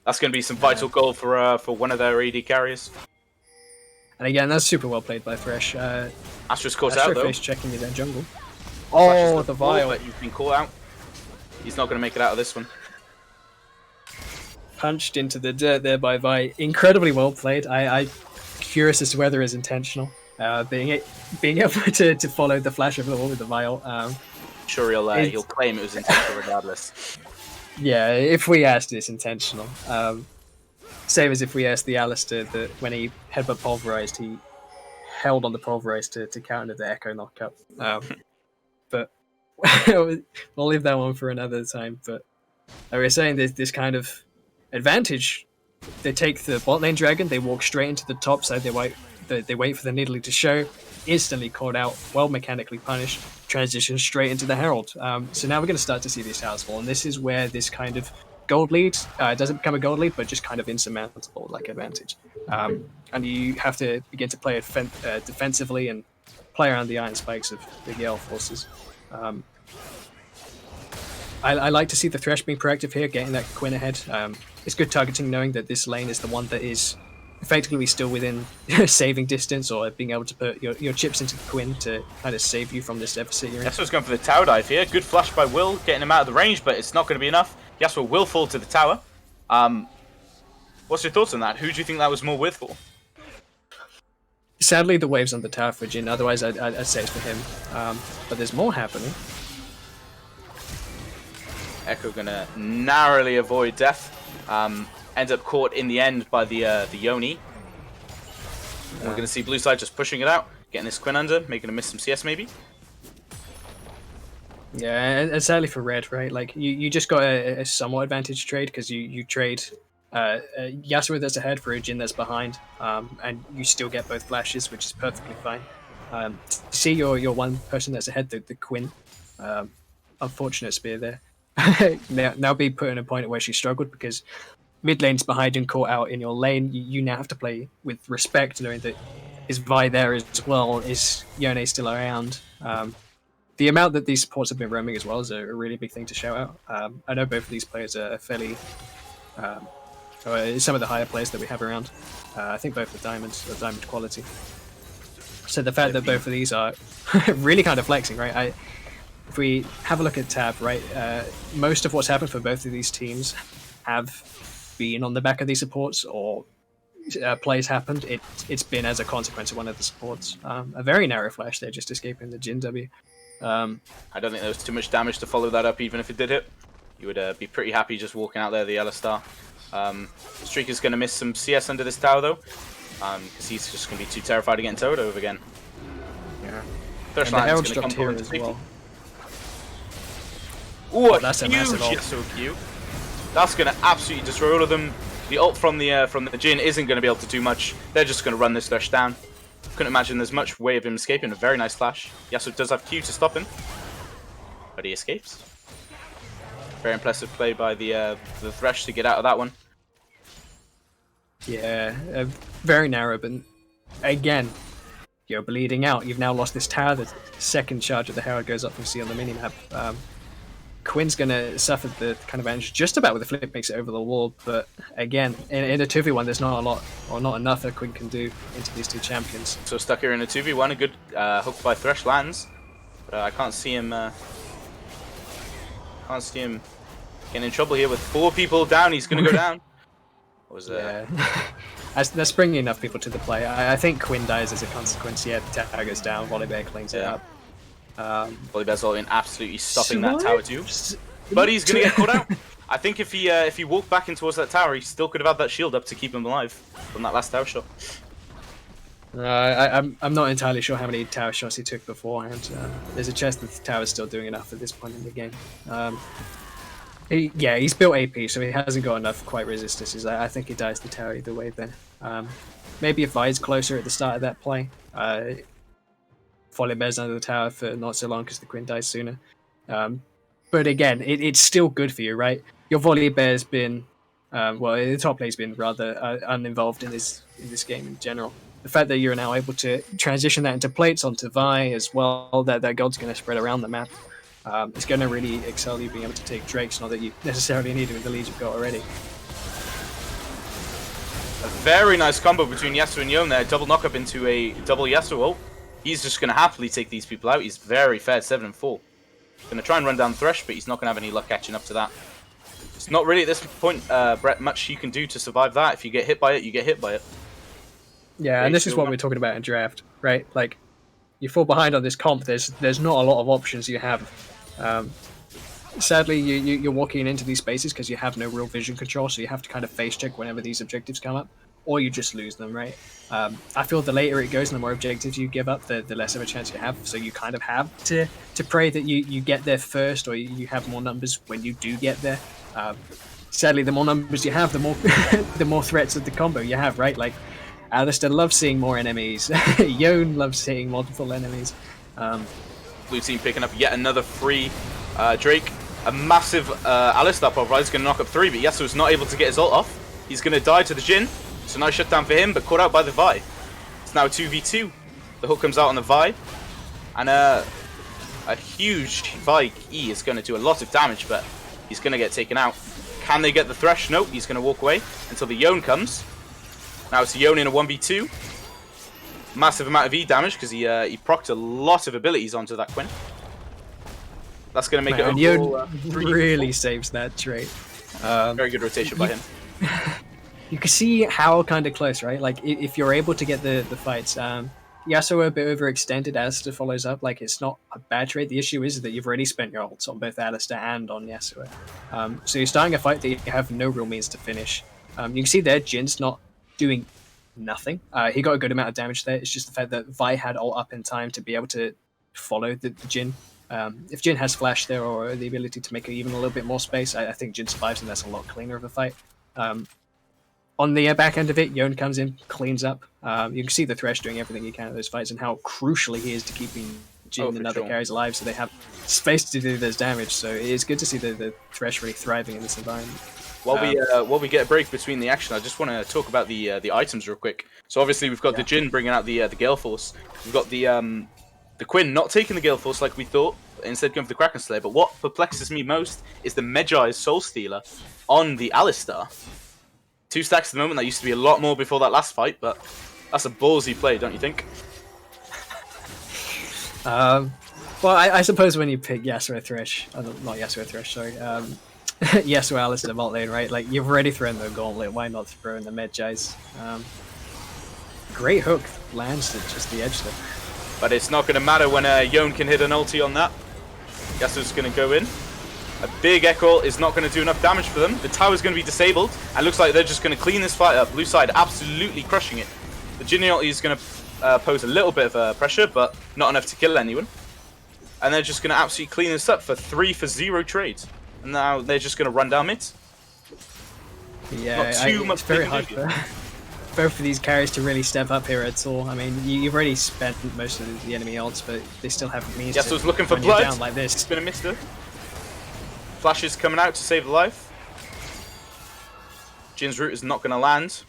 That's going to be some vital goal for one of their AD carriers. And again, that's super well played by Thresh. Astra's caught out, though. Face checking in their jungle. Oh, the Vial. But he's been caught out. He's not going to make it out of this one. Punched into the dirt there by Vi. Incredibly well played. I'm curious as to whether it's intentional. Being able to follow the flash of the wall with the Vial. Sure, he'll claim it was intentional regardless. Yeah, if we asked, it's intentional. Same as if we asked the Alistair that when he headbutt pulverized, he held on the pulverized to counter the Echo knockup. But we'll leave that one for another time. But like we were saying, there's this kind of advantage. They take the bot lane dragon, they walk straight into the top side, they wait for the Nidalee to show, instantly caught out, well mechanically punished, transition straight into the Herald. So now we're going to start to see these towers fall, and this is where this kind of gold lead doesn't become a gold lead, but just kind of insurmountable like advantage. And you have to begin to play it defensively and play around the iron spikes of the Gale forces. I like to see the Thresh being proactive here, getting that Quinn ahead. It's good targeting, knowing that this lane is the one that is effectively still within saving distance, or being able to put your chips into the Quinn to kind of save you from this deficit you're in. Yasuo's going for the tower dive here. Good flash by Will, getting him out of the range, but it's not going to be enough. Yasuo will fall to the tower. What's your thoughts on that? Who do you think that was more with for? Sadly, the wave's on the tower for Jhin, otherwise I'd say it's for him. But there's more happening. Echo gonna narrowly avoid death. Ends up caught in the end by the Yoni. And we're gonna see blue side just pushing it out, getting this Quinn under, making him miss some CS maybe. Yeah, and sadly for red, right? Like you just got a somewhat advantage trade because you trade Yasuo that's ahead for a Jhin that's behind, and you still get both flashes, which is perfectly fine. See your one person that's ahead, the Quinn. Unfortunate spear there. now be put in a point where she struggled because mid lane's behind and caught out in your lane. You now have to play with respect, knowing that is Vi there as well, is Yone still around. The amount that these supports have been roaming as well is a really big thing to shout out. I know both of these players are fairly some of the higher players that we have around. I think both are diamonds, or diamond quality. So the fact that both of these are really kind of flexing, right? If we have a look at Tab, right, most of what's happened for both of these teams have been on the back of these supports, or plays happened. It's been as a consequence of one of the supports. A very narrow flash there, just escaping the Jhin W. I don't think there was too much damage to follow that up, even if it did hit. You would be pretty happy just walking out there, the Alistar. Streaker's going to miss some CS under this tower, though, because he's just going to be too terrified to get towed over again. Yeah. Thirst And the Line's Herald's going to come dropped here forward as well. Ooh, That's a huge massive ult. Yasuo Q. That's going to absolutely destroy all of them. The ult from the Jhin isn't going to be able to do much. They're just going to run this Thresh down. Couldn't imagine there's much way of him escaping. A very nice flash. Yasuo does have Q to stop him, but he escapes. Very impressive play by the Thresh to get out of that one. Yeah, very narrow, but again, you're bleeding out. You've now lost this tower. The second charge of the Herald goes up from C on the minimap. Quinn's going to suffer the kind of advantage just about with the flip, makes it over the wall. But again, in a 2v1, there's not a lot, or not enough that Quinn can do into these two champions. So stuck here in a 2v1, a good hook by Thresh lands, but I can't see him. Getting in trouble here with 4 people down. He's going to go down. Yeah. That's bringing enough people to the play. I think Quinn dies as a consequence. Yeah, the tower goes down, Volibear cleans it up. Volibear's ult in absolutely stopping that Swipe? tower too. But he's going to get caught out. I think if he walked back in towards that tower, he still could have had that shield up to keep him alive from that last tower shot. I'm not entirely sure how many tower shots he took beforehand. There's a chance that the tower's still doing enough at this point in the game. He's built AP, so he hasn't got enough quite resistances. I think he dies the tower either way then. Maybe if Vi's closer at the start of that play. Volibear's under the tower for not so long because the Quinn dies sooner. But again, it's still good for you, right? Your Volibear's been, the top lane's been rather uninvolved in this game in general. The fact that you're now able to transition that into plates onto Vi as well, that gold's going to spread around the map. It's going to really excel you being able to take Drakes, not that you necessarily need it with the leads you've got already. A very nice combo between Yasuo and Yone there. Double knock-up into a double Yasuo ult. He's just going to happily take these people out. He's very fair, 7-4. Going to try and run down Thresh, but he's not going to have any luck catching up to that. It's not really at this point, Brett, much you can do to survive that. If you get hit by it, you get hit by it. Yeah, and this is what we're talking about in draft, right? Like, you fall behind on this comp, there's not a lot of options you have. Sadly, you're walking into these spaces because you have no real vision control, so you have to kind of face check whenever these objectives come up, or you just lose them, right? I feel the later it goes and the more objectives you give up, the less of a chance you have, so you kind of have to pray that you get there first, or you have more numbers when you do get there. Sadly, the more numbers you have, the more the more threats of the combo you have, right? Like, Alistair loves seeing more enemies. Yone loves seeing multiple enemies. Blue team picking up yet another free Drake. A massive Alistair pop, right? He's going to knock up 3, but Yasuo's not able to get his ult off. He's going to die to the Jhin. So nice shutdown for him, but caught out by the Vi. It's now 2v2. The hook comes out on the Vi. And a huge Vi E is going to do a lot of damage, but he's going to get taken out. Can they get the Thresh? Nope, he's going to walk away until the Yone comes. Now it's Yone in a 1v2. Massive amount of E damage because he procced a lot of abilities onto that Quinn. That's going to make it overall, really saves that trait. Very good rotation by him. You can see how kind of close, right? Like, if you're able to get the fights. Yasuo a bit overextended, Alistair follows up. Like, it's not a bad trade. The issue is that you've already spent your ults on both Alistair and on Yasuo. So you're starting a fight that you have no real means to finish. You can see there, Jin's not doing nothing. He got a good amount of damage there. It's just the fact that Vi had ult up in time to be able to follow the Jhin. If Jhin has flash there or the ability to make even a little bit more space, I think Jhin survives and that's a lot cleaner of a fight. On the back end of it, Yone comes in, cleans up. You can see the Thresh doing everything he can in those fights and how crucial he is to keeping Jhin and other carries alive so they have space to do this damage. So it is good to see the Thresh really thriving in this environment. While we get a break between the action, I just want to talk about the items real quick. So obviously we've got the Jhin bringing out the Gale Force. We've got the Quinn not taking the Gale Force like we thought, instead going for the Kraken Slayer. But what perplexes me most is the Medjai's Soul Stealer on the Alistair. 2 stacks at the moment. That used to be a lot more before that last fight, but that's a ballsy play, don't you think? Well, I suppose when you pick Yasuo Thresh, not Yasuo Thresh, sorry, Yasuo Alistair bot lane, right? Like, you've already thrown the gauntlet, why not throw in the Medjai's? Great hook, lands at just the edge there. But it's not going to matter when Yone can hit an ulti on that. Yasuo's going to go in. A big Echo is not going to do enough damage for them. The tower's going to be disabled, and looks like they're just going to clean this fight up. Blue side absolutely crushing it. The Jhin ulti is going to pose a little bit of pressure, but not enough to kill anyone. And they're just going to absolutely clean this up for 3-for-0 trades. And now they're just going to run down mid. Yeah, it's very hard for both of these carries to really step up here at all. I mean, you've already spent most of the enemy ults, but they still have means to Yasuo's looking for run you blood. down like this. It's been a mister. Flash is coming out to save the life. Jin's root is not going to land.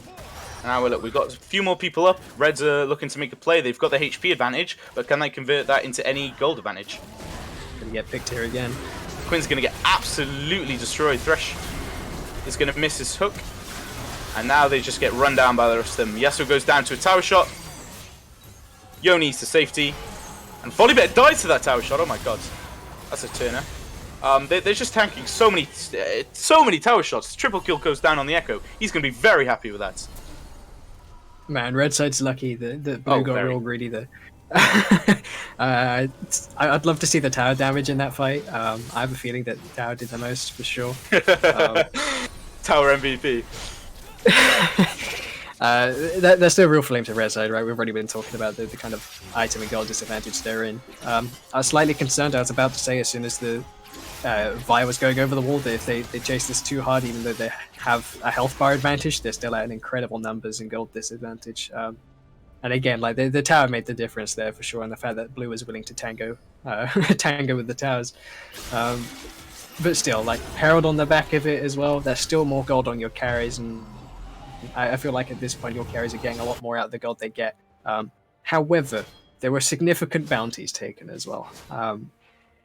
And now look, we've got a few more people up. Reds are looking to make a play. They've got the HP advantage, but can they convert that into any gold advantage? Gonna get picked here again. Quinn's going to get absolutely destroyed. Thresh is going to miss his hook. And now they just get run down by the rest of them. Yasuo goes down to a tower shot. Yone needs to safety. And Volibear dies to that tower shot. Oh my god. That's a turner. They're just tanking so many tower shots. Triple kill goes down on the Echo. He's going to be very happy with that. Man, red side's lucky. The blue got real greedy there. I'd love to see the tower damage in that fight. I have a feeling that the tower did the most for sure. Tower MVP. That's still real flame to red side, right? We've already been talking about the kind of item and gold disadvantage they're in. I was slightly concerned. I was about to say as soon as the Vi was going over the wall that if they chase this too hard, even though they have a health bar advantage, they're still at an incredible numbers and gold disadvantage. And again, like the tower made the difference there for sure, and the fact that Blue was willing to tango with the towers. But still, like Herald on the back of it as well. There's still more gold on your carries, and I feel like at this point your carries are getting a lot more out of the gold they get. However, there were significant bounties taken as well.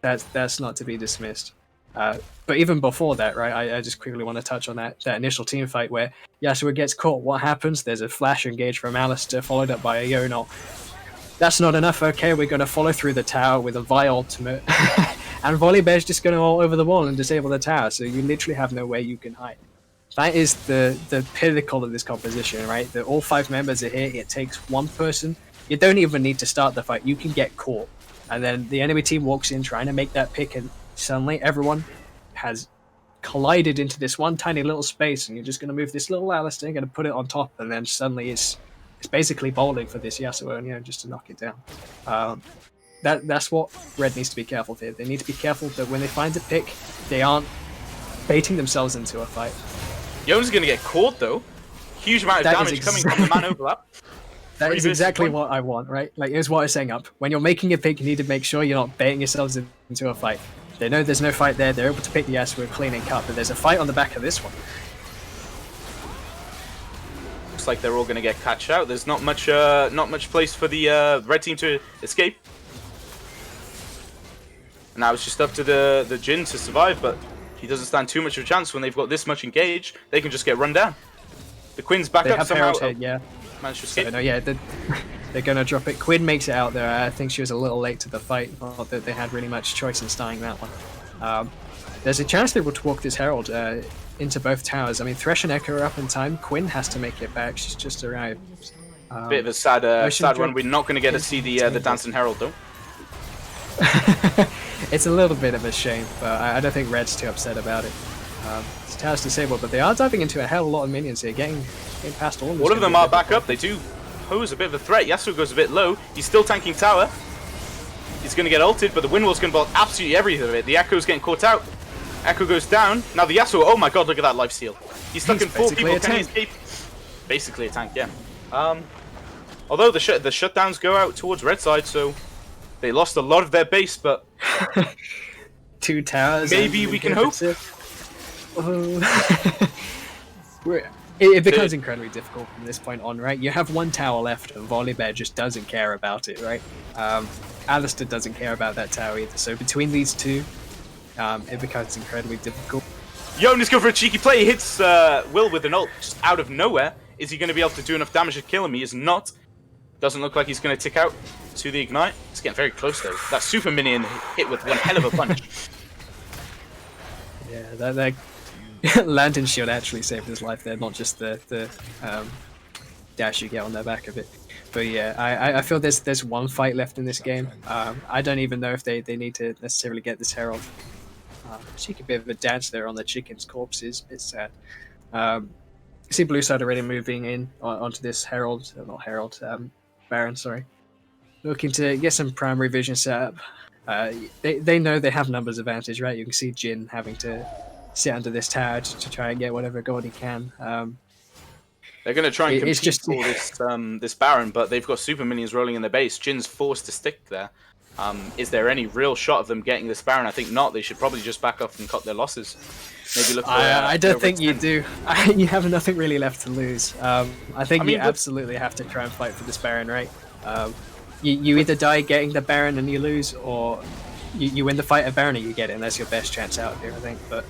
That's not to be dismissed. But even before that, right, I just quickly want to touch on that initial team fight where Yasuo gets caught. What happens? There's a flash engage from Alistair, followed up by a Yonol. That's not enough. Okay, we're going to follow through the tower with a Vi ultimate. And Volibear's just going to all over the wall and disable the tower, so you literally have no way you can hide. That is the pinnacle of this composition, right? That all 5 members are here. It takes one person. You don't even need to start the fight. You can get caught. And then the enemy team walks in trying to make that pick, and suddenly everyone has collided into this one tiny little space, and you're just going to move this little Alistair, going to put it on top, and then suddenly it's basically bowling for this Yasuo, and just to knock it down. That's what Red needs to be careful with. They need to be careful that when they find a pick, they aren't baiting themselves into a fight. Yone's going to get caught though. Huge amount of damage coming from the man overlap. That is exactly what I want, right? Like, here's what I was saying up. When you're making a pick, you need to make sure you're not baiting yourselves into a fight. They know there's no fight there. They're able to pick the Yasuo clean and cut, but there's a fight on the back of this one. Looks like they're all going to get catched out. There's not much place for the red team to escape. And now it's just up to the Jhin to survive, but he doesn't stand too much of a chance when they've got this much engaged. They can just get run down. The Quinn's back up somehow. Yeah. Managed to escape. So, no, yeah, they're going to drop it. Quinn makes it out there. I think she was a little late to the fight. Not that they had really much choice in starting that one. There's a chance they will walk this Herald into both towers. I mean, Thresh and Echo are up in time. Quinn has to make it back. She's just arrived. Bit of a sad one. We're not going to get to see the Dancing Herald though. It's a little bit of a shame, but I don't think Red's too upset about it. This tower's disabled, but they are diving into a hell of a lot of minions here, getting past all of them. All of them are back up. They do pose a bit of a threat. Yasuo goes a bit low. He's still tanking tower. He's going to get ulted, but the Windwall's going to block absolutely everything of it. The Echo's getting caught out. Echo goes down. Now the Yasuo, oh my god, look at that life steal. He's stuck in 4 people. Can he escape? Basically a tank, yeah. Although the shutdowns go out towards red side, so they lost a lot of their base, but 2 towers. Maybe we can hope. It becomes incredibly difficult from this point on, right? You have 1 tower left, and Volibear just doesn't care about it, right? Alistair doesn't care about that tower either. So between these two, it becomes incredibly difficult. Yone is going for a cheeky play. He hits Will with an ult just out of nowhere. Is he going to be able to do enough damage to kill him? He is not. Doesn't look like he's going to tick out to the ignite. It's getting very close though. That super minion hit with one hell of a punch. Yeah, that Lantern Shield actually saved his life there, not just the dash you get on the back of it. But yeah, I feel there's one fight left in this game. I don't even know if they need to necessarily get this Herald. She could be a bit of a dance there on the chicken's corpses. It's sad. See blue side already moving in onto this Herald, not Herald, Baron, sorry. Looking to get some primary vision set up. They know they have numbers advantage, right? You can see Jhin having to sit under this tower to try and get whatever gold he can. They're going to try and compete for this Baron, but they've got super minions rolling in their base. Jin's forced to stick there. Is there any real shot of them getting this Baron? I think not. They should probably just back off and cut their losses. Maybe look for, I don't think you do. You have nothing really left to lose. I mean, you absolutely have to try and fight for this Baron, right? You either die getting the Baron and you lose, or you win the fight at Baron and you get it, and that's your best chance out here, I think. But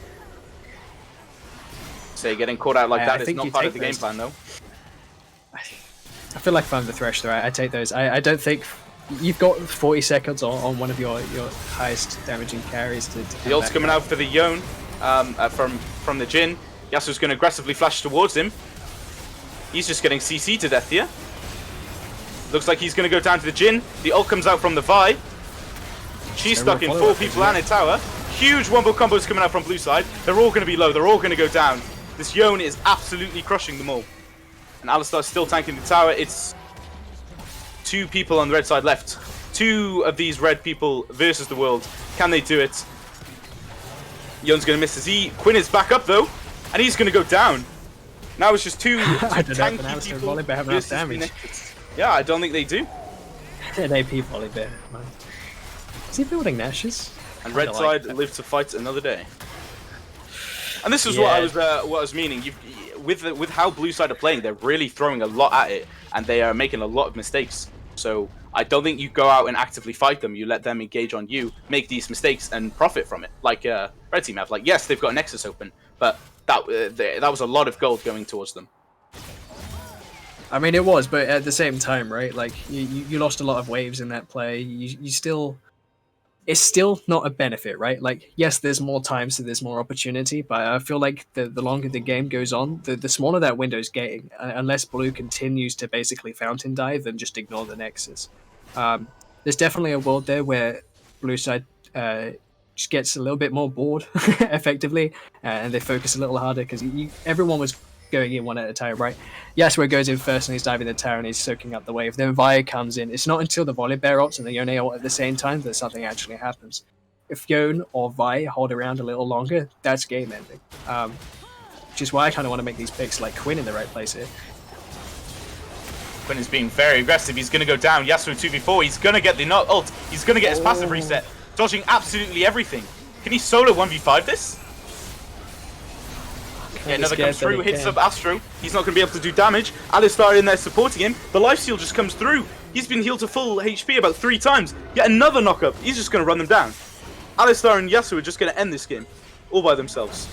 say getting caught out like that is not part of the game plan, though. I feel like if I'm the Thresh, though, I take those. I don't think you've got 40 seconds on one of your highest damaging carries to the ult's coming out for the Yone from the Jhin. Yasuo's going to aggressively flash towards him. He's just getting CC to death here. Looks like he's going to go down to the Jhin. The ult comes out from the Vi. She's stuck in 4 people and a tower. Huge wombo combos coming out from blue side. They're all going to be low. They're all going to go down. This Yone is absolutely crushing them all. And Alistar's still tanking the tower. It's 2 people on the red side left. 2 of these red people versus the world. Can they do it? Yone's going to miss his E. Quinn is back up though. And he's going to go down. Now it's just 2 tanky people versus damage. Yeah, I don't think they do. An AP Volibear, man. Is he building Nashes? And red side live to fight another day. And this is what I was meaning. With how blue side are playing, they're really throwing a lot at it, and they are making a lot of mistakes. So I don't think you go out and actively fight them. You let them engage on you, make these mistakes, and profit from it. Like red team have. Like, yes, they've got a Nexus open, but that was a lot of gold going towards them. I mean, it was, but at the same time, right? Like, you lost a lot of waves in that play. You still... It's still not a benefit, right? Like, yes, there's more time, so there's more opportunity, but I feel like the longer the game goes on, the smaller that window's getting, unless blue continues to basically fountain dive and just ignore the Nexus. There's definitely a world there where blue side just gets a little bit more bored, effectively, and they focus a little harder, because everyone was going in one at a time, right? Yasuo goes in first and he's diving the tower and he's soaking up the wave. Then Vi comes in. It's not until the Volibear ults and the Yone ult at the same time that something actually happens. If Yone or Vi hold around a little longer, that's game ending. Which is why I kind of want to make these picks like Quinn in the right place here. Quinn is being very aggressive. He's going to go down. Yasuo 2v4. He's going to get the ult. He's going to get his passive reset. Dodging absolutely everything. Can he solo 1v5 this? Yeah, another comes through, hits up Astro. He's not going to be able to do damage. Alistar in there supporting him. The lifesteal just comes through. He's been healed to full HP about 3 times. Yet another knockup. He's just going to run them down. Alistar and Yasuo are just going to end this game. All by themselves.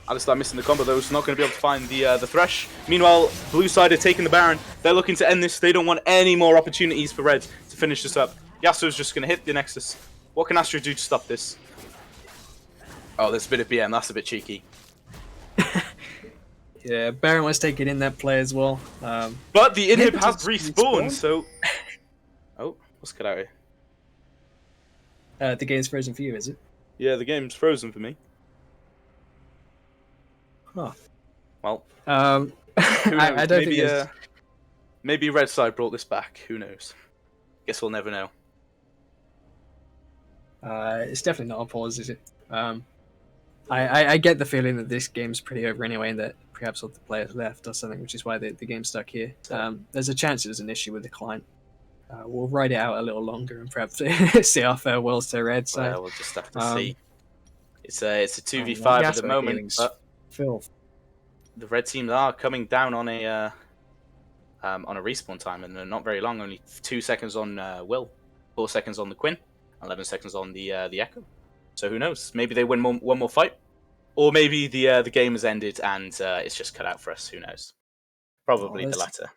Alistar missing the combo though. He's not going to be able to find the Thresh. Meanwhile, blue side are taking the Baron. They're looking to end this. They don't want any more opportunities for red to finish this up. Yasuo's just going to hit the Nexus. What can Astro do to stop this? Oh, there's a bit of BM. That's a bit cheeky. Yeah, Baron was taking in that play as well. But the inhib has respawned, so... Oh, what's cut out here? The game's frozen for you, is it? Yeah, the game's frozen for me. Huh. Well, I don't think maybe red side brought this back. Who knows? Guess we'll never know. It's definitely not a pause, is it? I get the feeling that this game's pretty over anyway, and that perhaps all the players left or something, which is why the game's stuck here. There's a chance there's an issue with the client. We'll ride it out a little longer and perhaps say our farewells to red side. Well, we'll just have to see. It's a 2v5 at the moment, but the red teams are coming down on a respawn time, and they're not very long. Only 2 seconds on Will, 4 seconds on the Quinn, 11 seconds on the Echo. So who knows? Maybe they win one more fight, or maybe the game has ended and it's just cut out for us. Who knows? Probably the latter.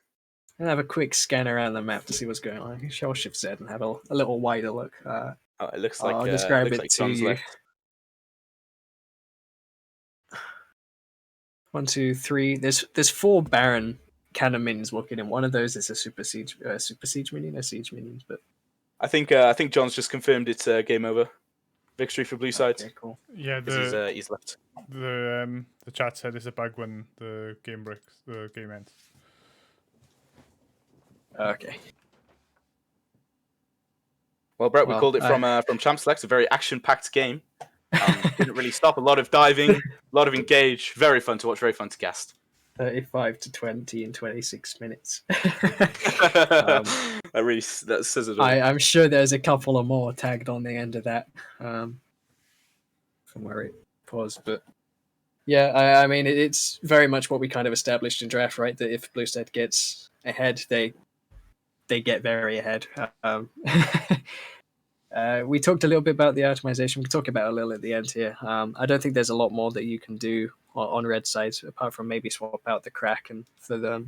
And have a quick scan around the map to see what's going on. Shell Shift Z and have a little wider look. Oh, it looks like I'll describe it it like to you. left. 1, 2, 3. There's 4 Baron cannon minions walking in. One of those is a super siege minion, or siege minions. But I think John's just confirmed it's game over. Victory for blue side. Okay, cool. Yeah, he's left. The chat said it's a bug when the game breaks, the game ends. Okay. Well, Brett, we called it from Champ Select. A very action-packed game. Didn't really stop. A lot of diving, a lot of engage. Very fun to watch. Very fun to cast. 35 to 20 in 26 minutes. That says it all. I'm sure there's a couple of more tagged on the end of that from where it paused. But yeah, I mean, it's very much what we kind of established in draft, right? That if blue side gets ahead, they get very ahead. We talked a little bit about the optimization. We can talk about it a little at the end here. I don't think there's a lot more that you can do on red side, apart from maybe swap out the crack and for the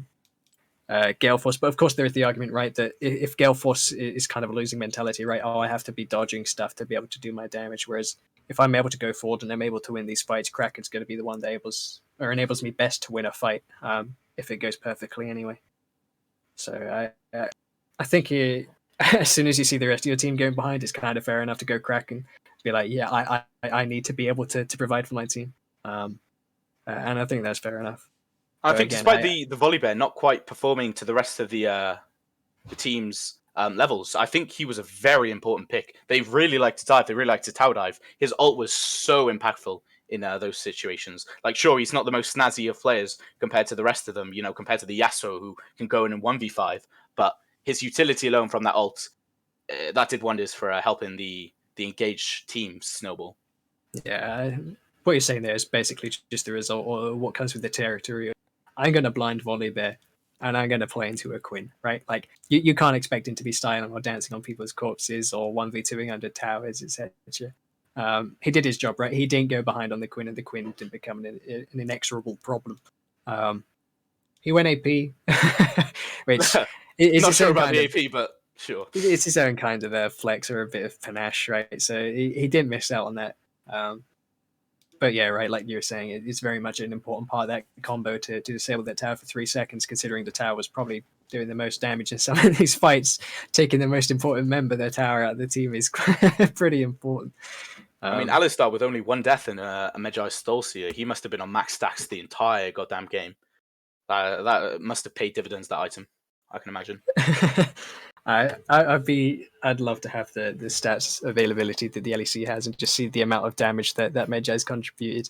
Gale Force. But of course, there is the argument, right, that if Gale Force is kind of a losing mentality, right? Oh, I have to be dodging stuff to be able to do my damage. Whereas if I'm able to go forward and I'm able to win these fights, crack is going to be the one that enables me best to win a fight if it goes perfectly anyway. So I think as soon as you see the rest of your team going behind, it's kind of fair enough to go crack and be like, yeah, I need to be able to provide for my team. And I think that's fair enough. I But think again, despite the volley bear not quite performing to the rest of the team's levels, I think he was a very important pick. They really like to dive. They really like to tower dive. His ult was so impactful in those situations. Like, sure, he's not the most snazzy of players compared to the rest of them, compared to the Yasuo who can go in and 1v5, but his utility alone from that ult, that did wonders for helping the engaged team snowball. Yeah, what you're saying there is basically just the result or what comes with the territory. I'm going to blind volley bear and I'm going to play into a Quinn, right? Like, you can't expect him to be styling or dancing on people's corpses or 1v2ing under towers, etc. He did his job, right? He didn't go behind on the Quinn and the Quinn didn't become an inexorable problem. He went AP, which is Not his sure own about kind the of, AP, but sure. it's his own kind of flex or a bit of panache, right? So he didn't miss out on that. But yeah, right, like you were saying, it's very much an important part of that combo to disable that tower for 3 seconds, considering the tower was probably doing the most damage in some of these fights. Taking the most important member of their tower out of the team is pretty important. I mean, Alistar with only one death and a Magi Stolseer, he must have been on max stacks the entire goddamn game. That must have paid dividends, that item, I can imagine. I'd love to have the stats availability that the LEC has and just see the amount of damage that Magi's contributed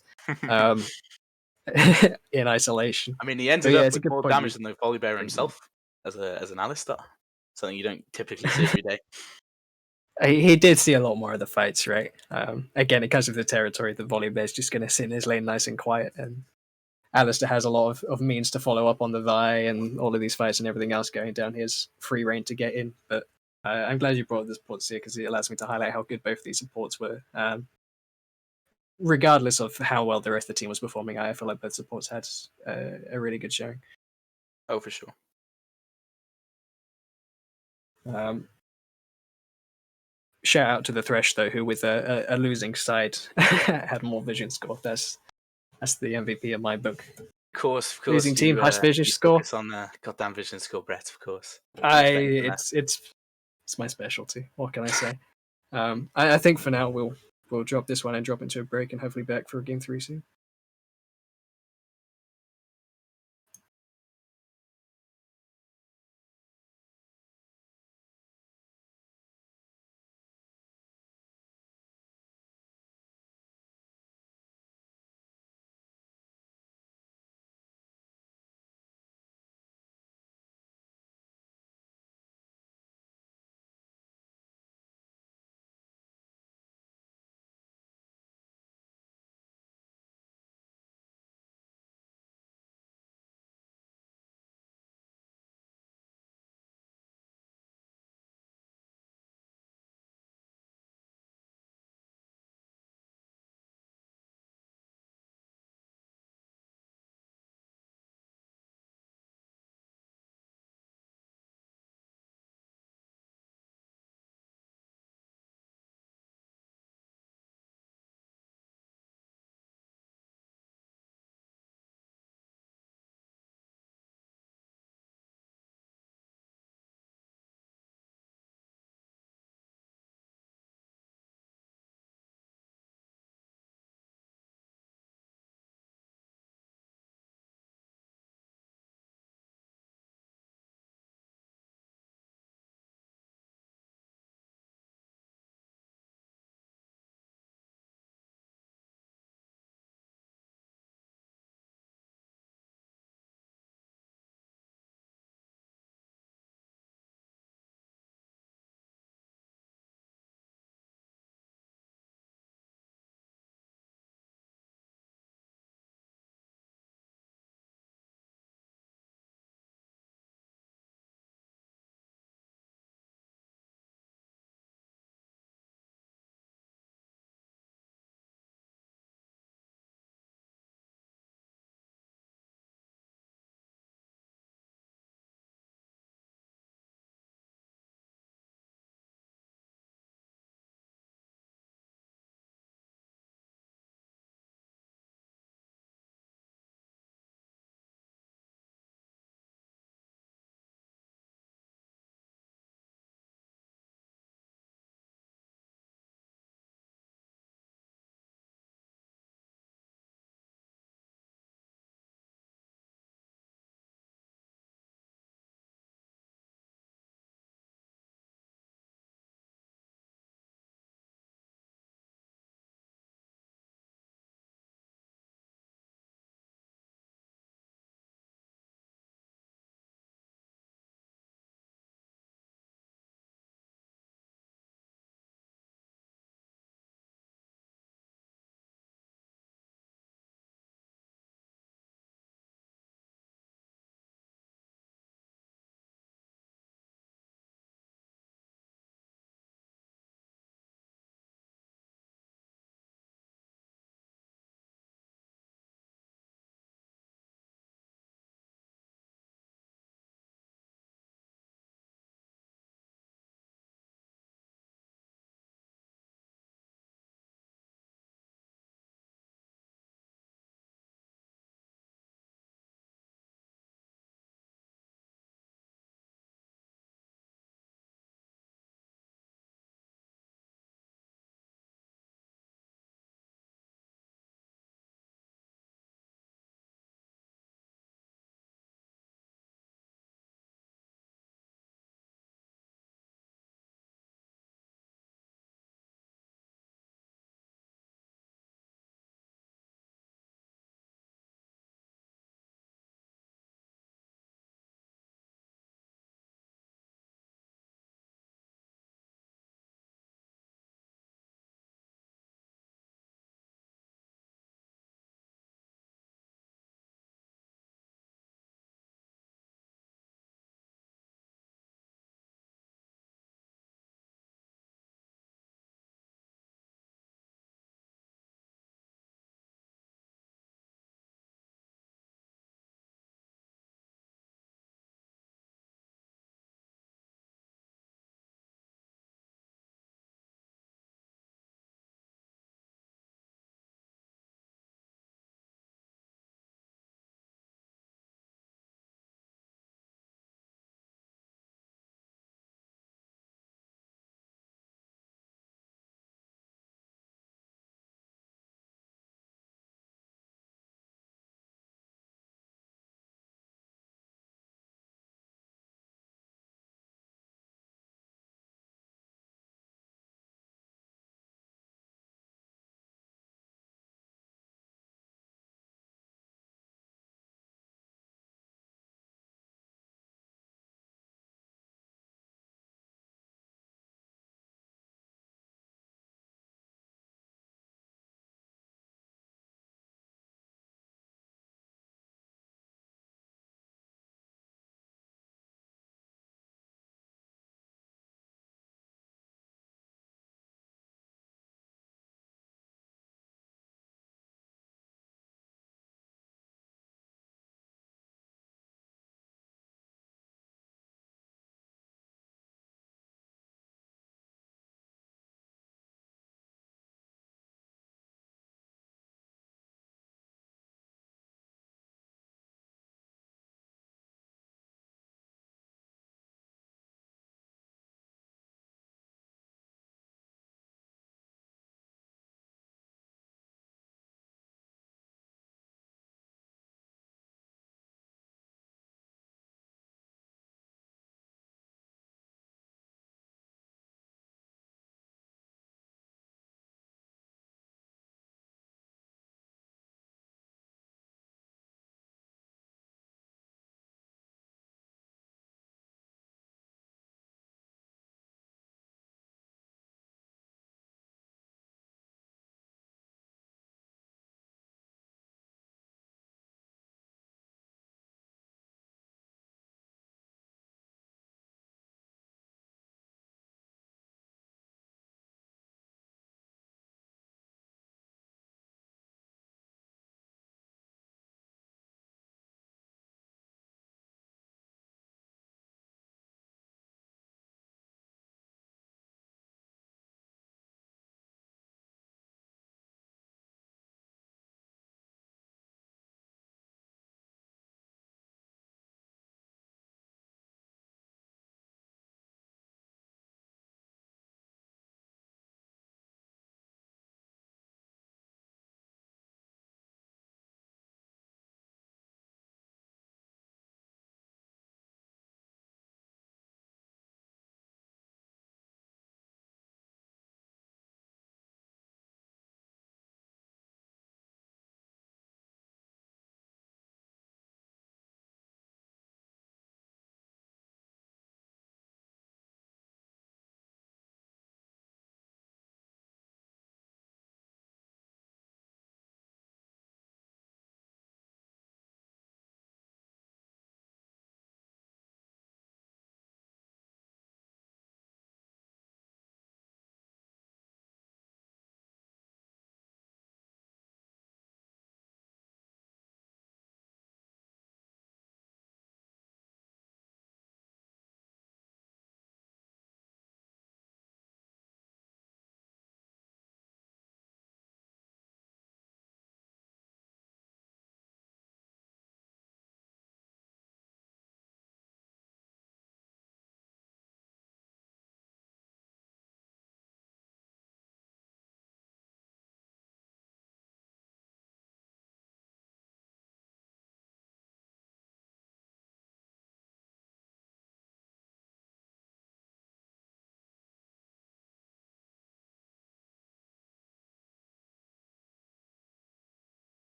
in isolation. I mean, he But ended yeah, up it's a with good more point. damage than the Volibear himself as an Alistar. Something you don't typically see every day. He did see a lot more of the fights, right? Again, because of the territory, the volley bear's just going to sit in his lane nice and quiet, and Alistair has a lot of means to follow up on the Vi and all of these fights and everything else going down his free reign to get in. But I'm glad you brought this support here because it allows me to highlight how good both these supports were. Regardless of how well the rest of the team was performing, I feel like both supports had a really good showing. Oh, for sure. Shout out to the Thresh though, who with a losing side had more vision score. That's the MVP of my book. Of course. Losing team, highest vision you score. focus on the goddamn vision score, Brett. Of course. It's my specialty. What can I say? I think for now we'll drop this one and drop into a break and hopefully back for game 3 soon.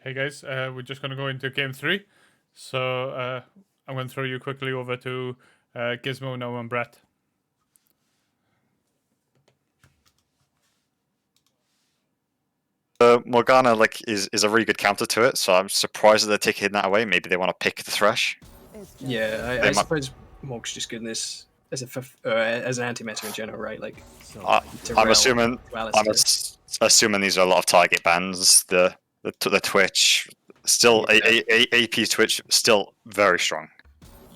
Hey guys, we're just going to go into game 3. So I'm going to throw you quickly over to Gizmo now and Brett. Morgana is a really good counter to it, so I'm surprised that they're taking that away. Maybe they want to pick the Thresh. Yeah, I suppose Morg's just good in this as as an anti-meta in general, right? Like, I'm assuming assuming these are a lot of target bans. The Twitch still AP Twitch still very strong.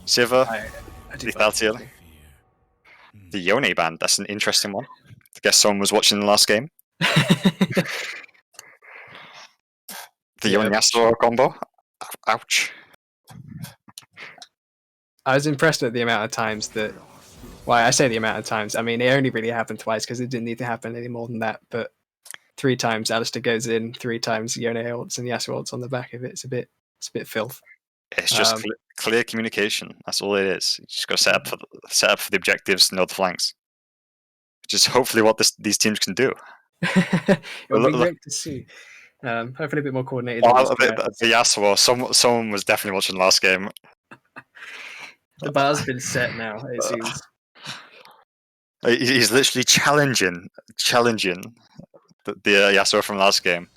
Sivir, lethality. The Yone ban, that's an interesting one. I guess someone was watching the last game. The Yone Yasuo combo. Ouch. I was impressed at the amount of times that. Well, I say the amount of times. I mean, it only really happened twice because it didn't need to happen any more than that. But 3 times Alistair goes in, 3 times Yone ults and Yasuo ults on the back of it. It's a bit filth. It's just clear communication. That's all it is. You just got to set up for the objectives, know the flanks. Which is hopefully what these teams can do. It would be great to see. Hopefully a bit more coordinated. The Yasuo, someone was definitely watching the last game. The bar's been set now, it seems. He's literally challenging the Yasuo from last game.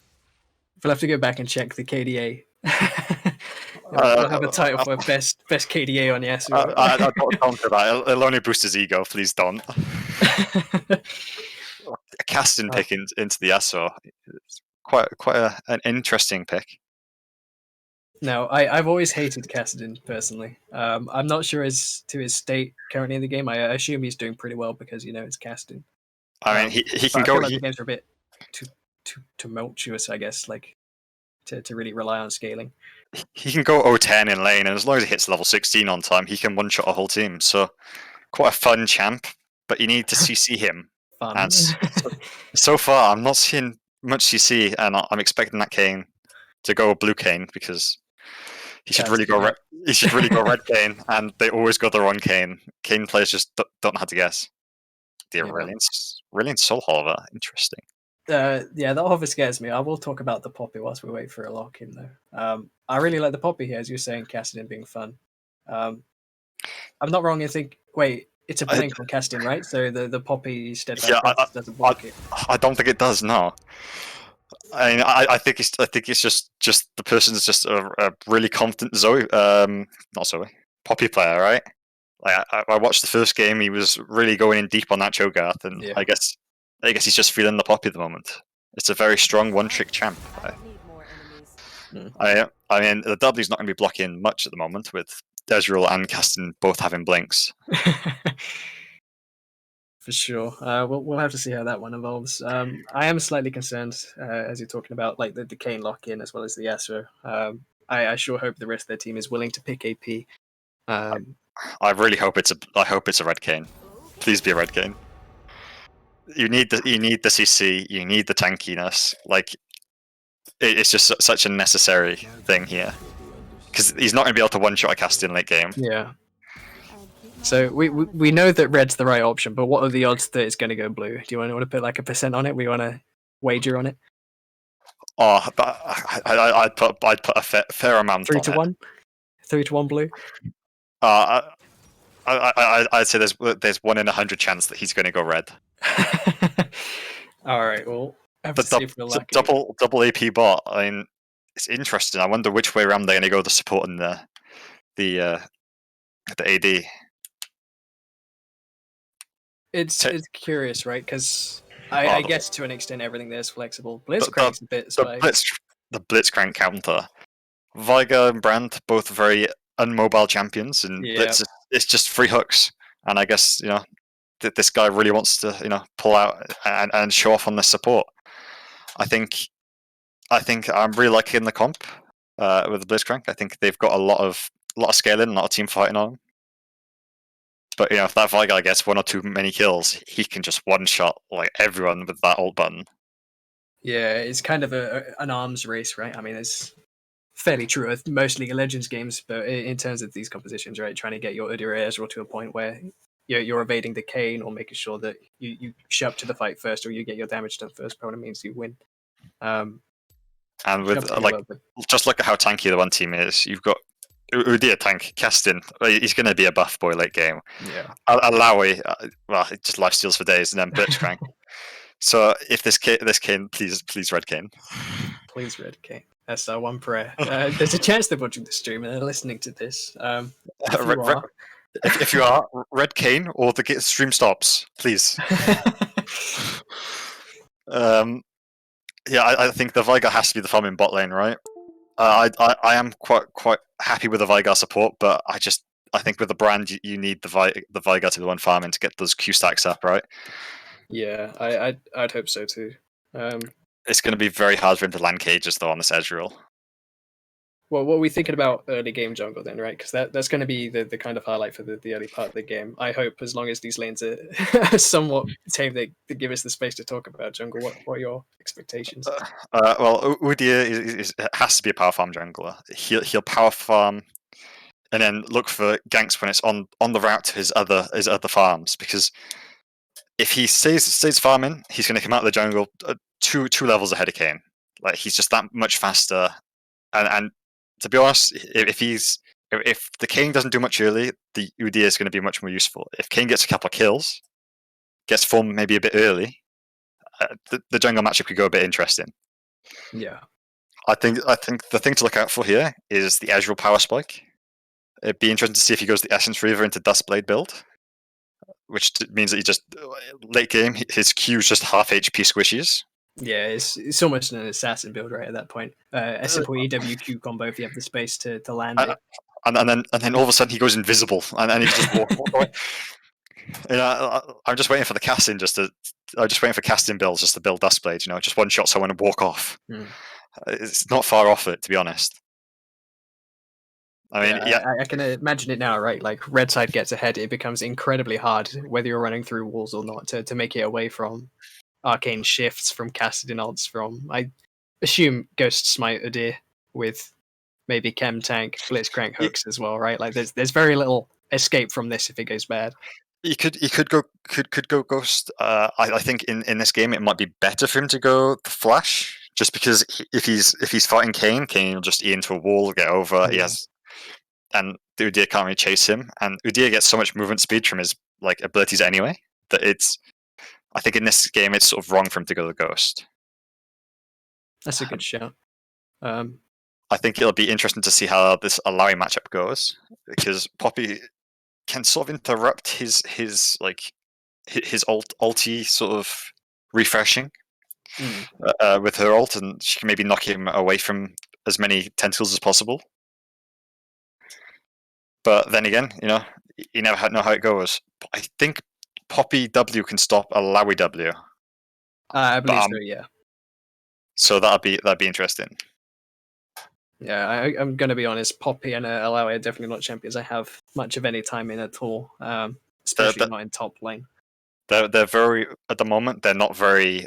We'll have to go back and check the KDA. We'll have a title for best KDA on Yasuo. I don't counter that. It'll only boost his ego. Please don't. Casting pick into the Yasuo. It's quite an interesting pick. No, I've always hated Kassadin personally. I'm not sure as to his state currently in the game. I assume he's doing pretty well because it's Kassadin. I mean, he can go. I feel like the games are a bit too tumultuous, I guess, like to really rely on scaling. He can go 0-10 in lane, and as long as he hits level 16 on time, he can one-shot a whole team. So, quite a fun champ, but you need to CC him. Fun. And so far, I'm not seeing much CC, and I'm expecting that Kane to go blue Kane because he should really go red. He should really go red Kane, and they always go the wrong Kane. Kane players just don't know how to guess. The Aurelian Soul Hover, interesting. Yeah, that hover scares me. I will talk about the Poppy whilst we wait for a lock-in, though. I really like the Poppy here, as you're saying, Kassadin being fun. I'm not wrong. Wait, it's a blink on Kassadin, right? So the Poppy steadfast doesn't block it. I don't think it does. No. I mean, I think it's just the person's just a really confident Poppy player, right? Like I watched the first game, he was really going in deep on that Cho'Gath, and I guess he's just feeling the Poppy at the moment. It's a very strong one-trick champ. I mean, the W's not going to be blocking much at the moment with Ezreal and Kassadin both having blinks. For sure. We'll have to see how that one evolves. I am slightly concerned, as you're talking about, like the Kane lock-in as well as the Yasuo. I sure hope the rest of their team is willing to pick AP. I really hope it's a red Kane. Please be a red Kane. You need the CC. You need the tankiness. Like it's just such a necessary thing here because he's not going to be able to one-shot a cast in late game. Yeah. So we know that red's the right option, but what are the odds that it's going to go blue? Do you want to put like a % on it? We want to wager on it? Oh, I'd put a fair amount. 3 to 1. 3 to 1 blue. I'd say there's 1 in 100 chance that he's going to go red. All right. Well, have to see if we're lucky. Double AP bot. I mean, it's interesting. I wonder which way around they're going to go. The support and the AD. It's curious, right? Because I guess to an extent everything there is flexible. Blitzcrank's a bit spy. The Blitzcrank counter. Veigar and Brand, both very unmobile champions, and Blitz it's just free hooks. And I guess this guy really wants to pull out and show off on the support. I think I'm really liking the comp with the Blitzcrank. I think they've got a lot of scaling, a lot of team fighting on them. But if that Veigar gets 1 or 2 many kills, he can just one-shot like everyone with that ult button. Yeah, it's kind of an arms race, right? I mean, it's fairly true of most League of Legends games, but in terms of these compositions, right, trying to get your Udyr Ezreal to a point where you're evading the Kane or making sure that you show up to the fight first or you get your damage done first probably means you win. And with Jumping a little bit. just look at how tanky the one team is. You've got Udyr tank, Kestin. He's going to be a buff boy late game. Yeah. Alawi, well, it just life steals for days, and then Blitzcrank. So if this Kane, please red Kane. Please, Red King. That's our one prayer. There's a chance they're watching the stream and they're listening to this. If you are, red Kane or the stream stops, please. Yeah, I think the Veigar has to be the farm in bot lane, right? I am quite happy with the Veigar support, but I think with the brand you need the Veigar to be the one farming to get those Q stacks up, right? Yeah, I'd hope so too. It's going to be very hard for him to land cages though on this edge rule. Well, what are we thinking about early game jungle then, right? Because that's going to be the kind of highlight for the early part of the game. I hope as long as these lanes are somewhat tame, they give us the space to talk about jungle. What are your expectations? Well, Udyr has to be a power farm jungler. He'll power farm and then look for ganks when it's on the route to his other farms, because if he stays farming, he's going to come out of the jungle two levels ahead of Kane. Like, he's just that much faster, and to be honest, if the Kane doesn't do much early, the Udyr is going to be much more useful. If Kane gets a couple of kills, gets formed maybe a bit early, the jungle matchup could go a bit interesting. Yeah, I think the thing to look out for here is the Ezreal power spike. It'd be interesting to see if he goes the Essence Reaver into Dustblade build, which means that he just late game his Q is just half HP squishies. Yeah, it's almost an assassin build right at that point. A simple EWQ combo if you have the space to land it. And then all of a sudden he goes invisible and he just walk away. You know, I'm just waiting for the casting I'm just waiting for casting builds just to build Dustblade. You know, just one shot someone and walk off. It's not far off it, to be honest. I mean, I can imagine it now, right? Like, red side gets ahead, it becomes incredibly hard, whether you're running through walls or not, to make it away from arcane shifts, from casting ults, from, I assume, Ghost Smite Udyr with maybe Chem Tank, Blitzcrank hooks as well, right? Like, there's very little escape from this if it goes bad. You could go Ghost. I think in this game it might be better for him to go the Flash, just because if he's fighting Kane will just eat into a wall, get over. He has, and Udyr can't really chase him, and Udyr gets so much movement speed from his abilities anyway that I think in this game it's sort of wrong for him to go the Ghost. That's a good shout. I think it'll be interesting to see how this Alawi matchup goes, because Poppy can sort of interrupt his ulti sort of refreshing with her ult, and she can maybe knock him away from as many tentacles as possible. But then again, you know, you never know how it goes. But I think Poppy W can stop Alawi W. I believe so, yeah. So that'd be interesting. Yeah, I'm going to be honest. Poppy and Alawi are definitely not champions I have much of any time in at all, especially not in top lane. They're very, at the moment, they're not very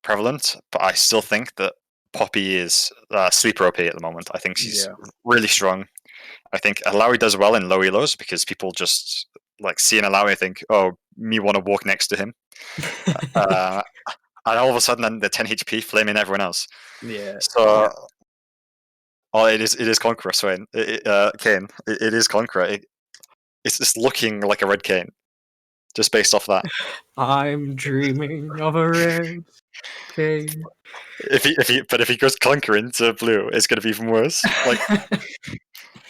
prevalent, but I still think that Poppy is sleeper OP at the moment. I think she's really strong. I think Alawi does well in low elos because people just see an Alawi and think, oh, me want to walk next to him. And all of a sudden, then they're 10 HP, flaming everyone else. Yeah. So, it is Conqueror, Swain. Kane. It is Conqueror. It's looking like a red Kane, just based off that. I'm dreaming of a red Kane. If he goes Conqueror into blue, it's going to be even worse.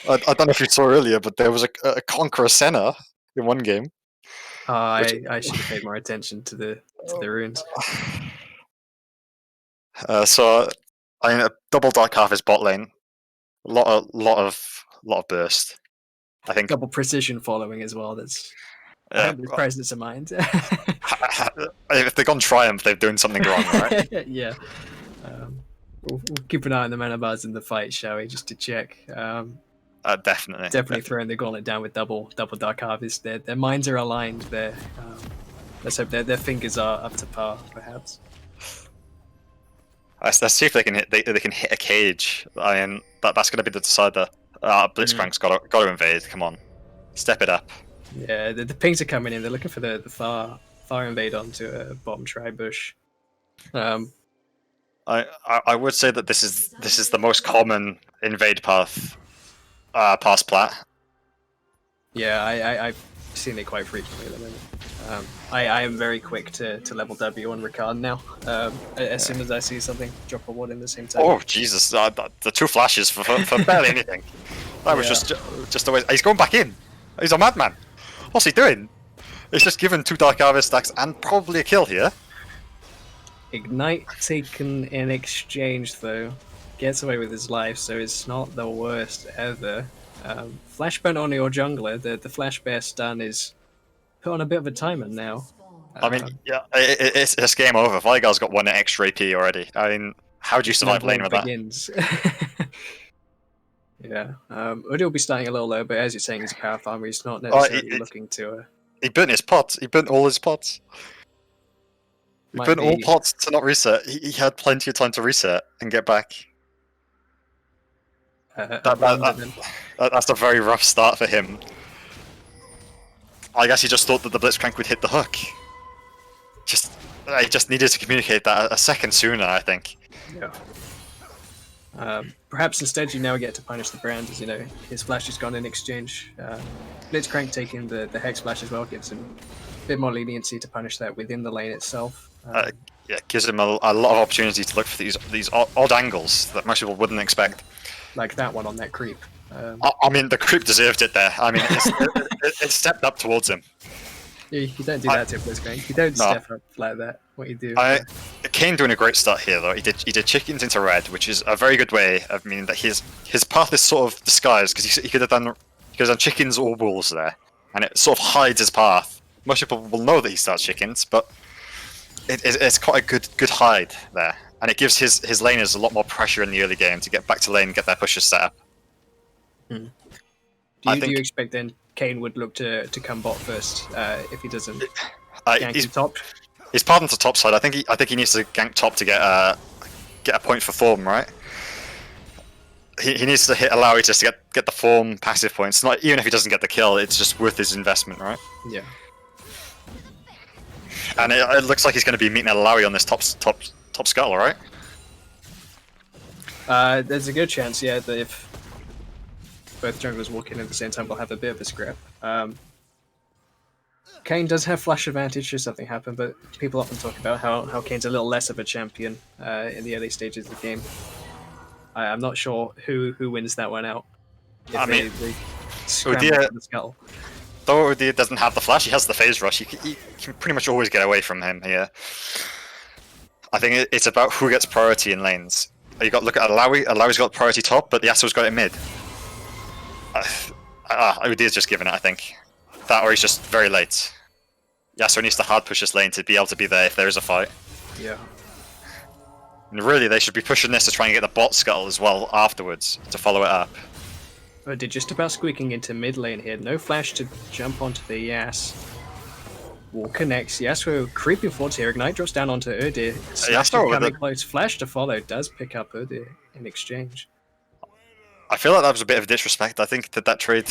I don't know if you saw earlier, but there was a Conqueror Senna in one game. I should have paid more attention to the runes. So, I mean, a double Dark Harvest bot lane, a lot of burst. I think double precision following as well. I hope there's presence of mind. If they've gone Triumph, they're doing something wrong, right? Yeah. We'll keep an eye on the mana bars in the fight, shall we, just to check. Definitely throwing the gauntlet down with double Dark Harvest. Their minds are aligned there. Let's hope their fingers are up to par, perhaps. Let's see if they can hit a cage. I mean, that's going to be the decider. Blitzcrank's got to invade. Come on, step it up. Yeah, the pings are coming in. They're looking for the far invade onto a bottom tri bush. I would say that this is the most common invade path past plat. Yeah, I've seen it quite frequently at the moment. I am very quick to level W on Ricard now. As soon as I see something, drop a ward in the same time. Oh Jesus! The 2 flashes for barely anything. That was just the way. He's going back in. He's a madman. What's he doing? He's just given 2 Dark Harvest stacks and probably a kill here. Ignite taken in exchange though, gets away with his life, so it's not the worst ever. Flashburn on your jungler, the Flash Bear stun is put on a bit of a timer now. I mean, yeah, it's game over. Vigar's got 1 extra AP already. I mean, how do you survive lane with that? Yeah, Udi will be starting a little low, but as you're saying, he's a power farmer. He's not necessarily looking to. He burnt his pots. He burnt all his pots. He burnt all pots to not reset. He had plenty of time to reset and get back. That's a very rough start for him. I guess he just thought that the Blitzcrank would hit the hook. He just needed to communicate that a second sooner, I think. Yeah. Perhaps instead you now get to punish the brand, as you know, his flash has gone in exchange. Blitzcrank taking the Hex Flash as well gives him a bit more leniency to punish that within the lane itself. Yeah, gives him a lot of opportunity to look for these odd angles that most people wouldn't expect. Like that one on that creep. I mean, the creep deserved it there. I mean, it stepped up towards him. You don't do that to Blitzcrank. You don't step up like that. What you do? Kane doing a great start here though. He did chickens into red, which is a very good way of meaning that his path is sort of disguised because he could have done chickens or wolves there, and it sort of hides his path. Most people will know that he starts chickens, but it's quite a good hide there, and it gives his laners a lot more pressure in the early game to get back to lane and get their pushes set up. Do you expect then Kane would look to come bot first if he doesn't gank top? He's pardon to top side. I think he needs to gank top to get a point for form, right? He needs to hit Alawi just to get the form passive points. Not even if he doesn't get the kill, it's just worth his investment, right? Yeah. And it looks like he's going to be meeting Alawi on this top scuttle, right? There's a good chance, yeah, that if both junglers walk in at the same time, we'll have a bit of a scrap. Kane does have flash advantage should something happen, but people often talk about how Kane's a little less of a champion in the early stages of the game. I'm not sure who wins that one out. They scramble for the scuttle. Though Udyr doesn't have the flash, he has the phase rush. He can pretty much always get away from him here. I think it's about who gets priority in lanes. You got to look at Alawi. Alawi's got priority top, but Yasuo's got it mid. Udyr's just given it, I think. That or he's just very late. Yasuo needs to hard push this lane to be able to be there if there is a fight. Yeah. And really, they should be pushing this to try and get the bot scuttle as well afterwards to follow it up. Udyr just about squeaking into mid lane here. No flash to jump onto the Yas. Wall connects. Yasuo creeping forward here. Ignite drops down onto Udyr. Yasuo coming close. Flash to follow. Does pick up Udyr in exchange. I feel like that was a bit of disrespect. I think that trade,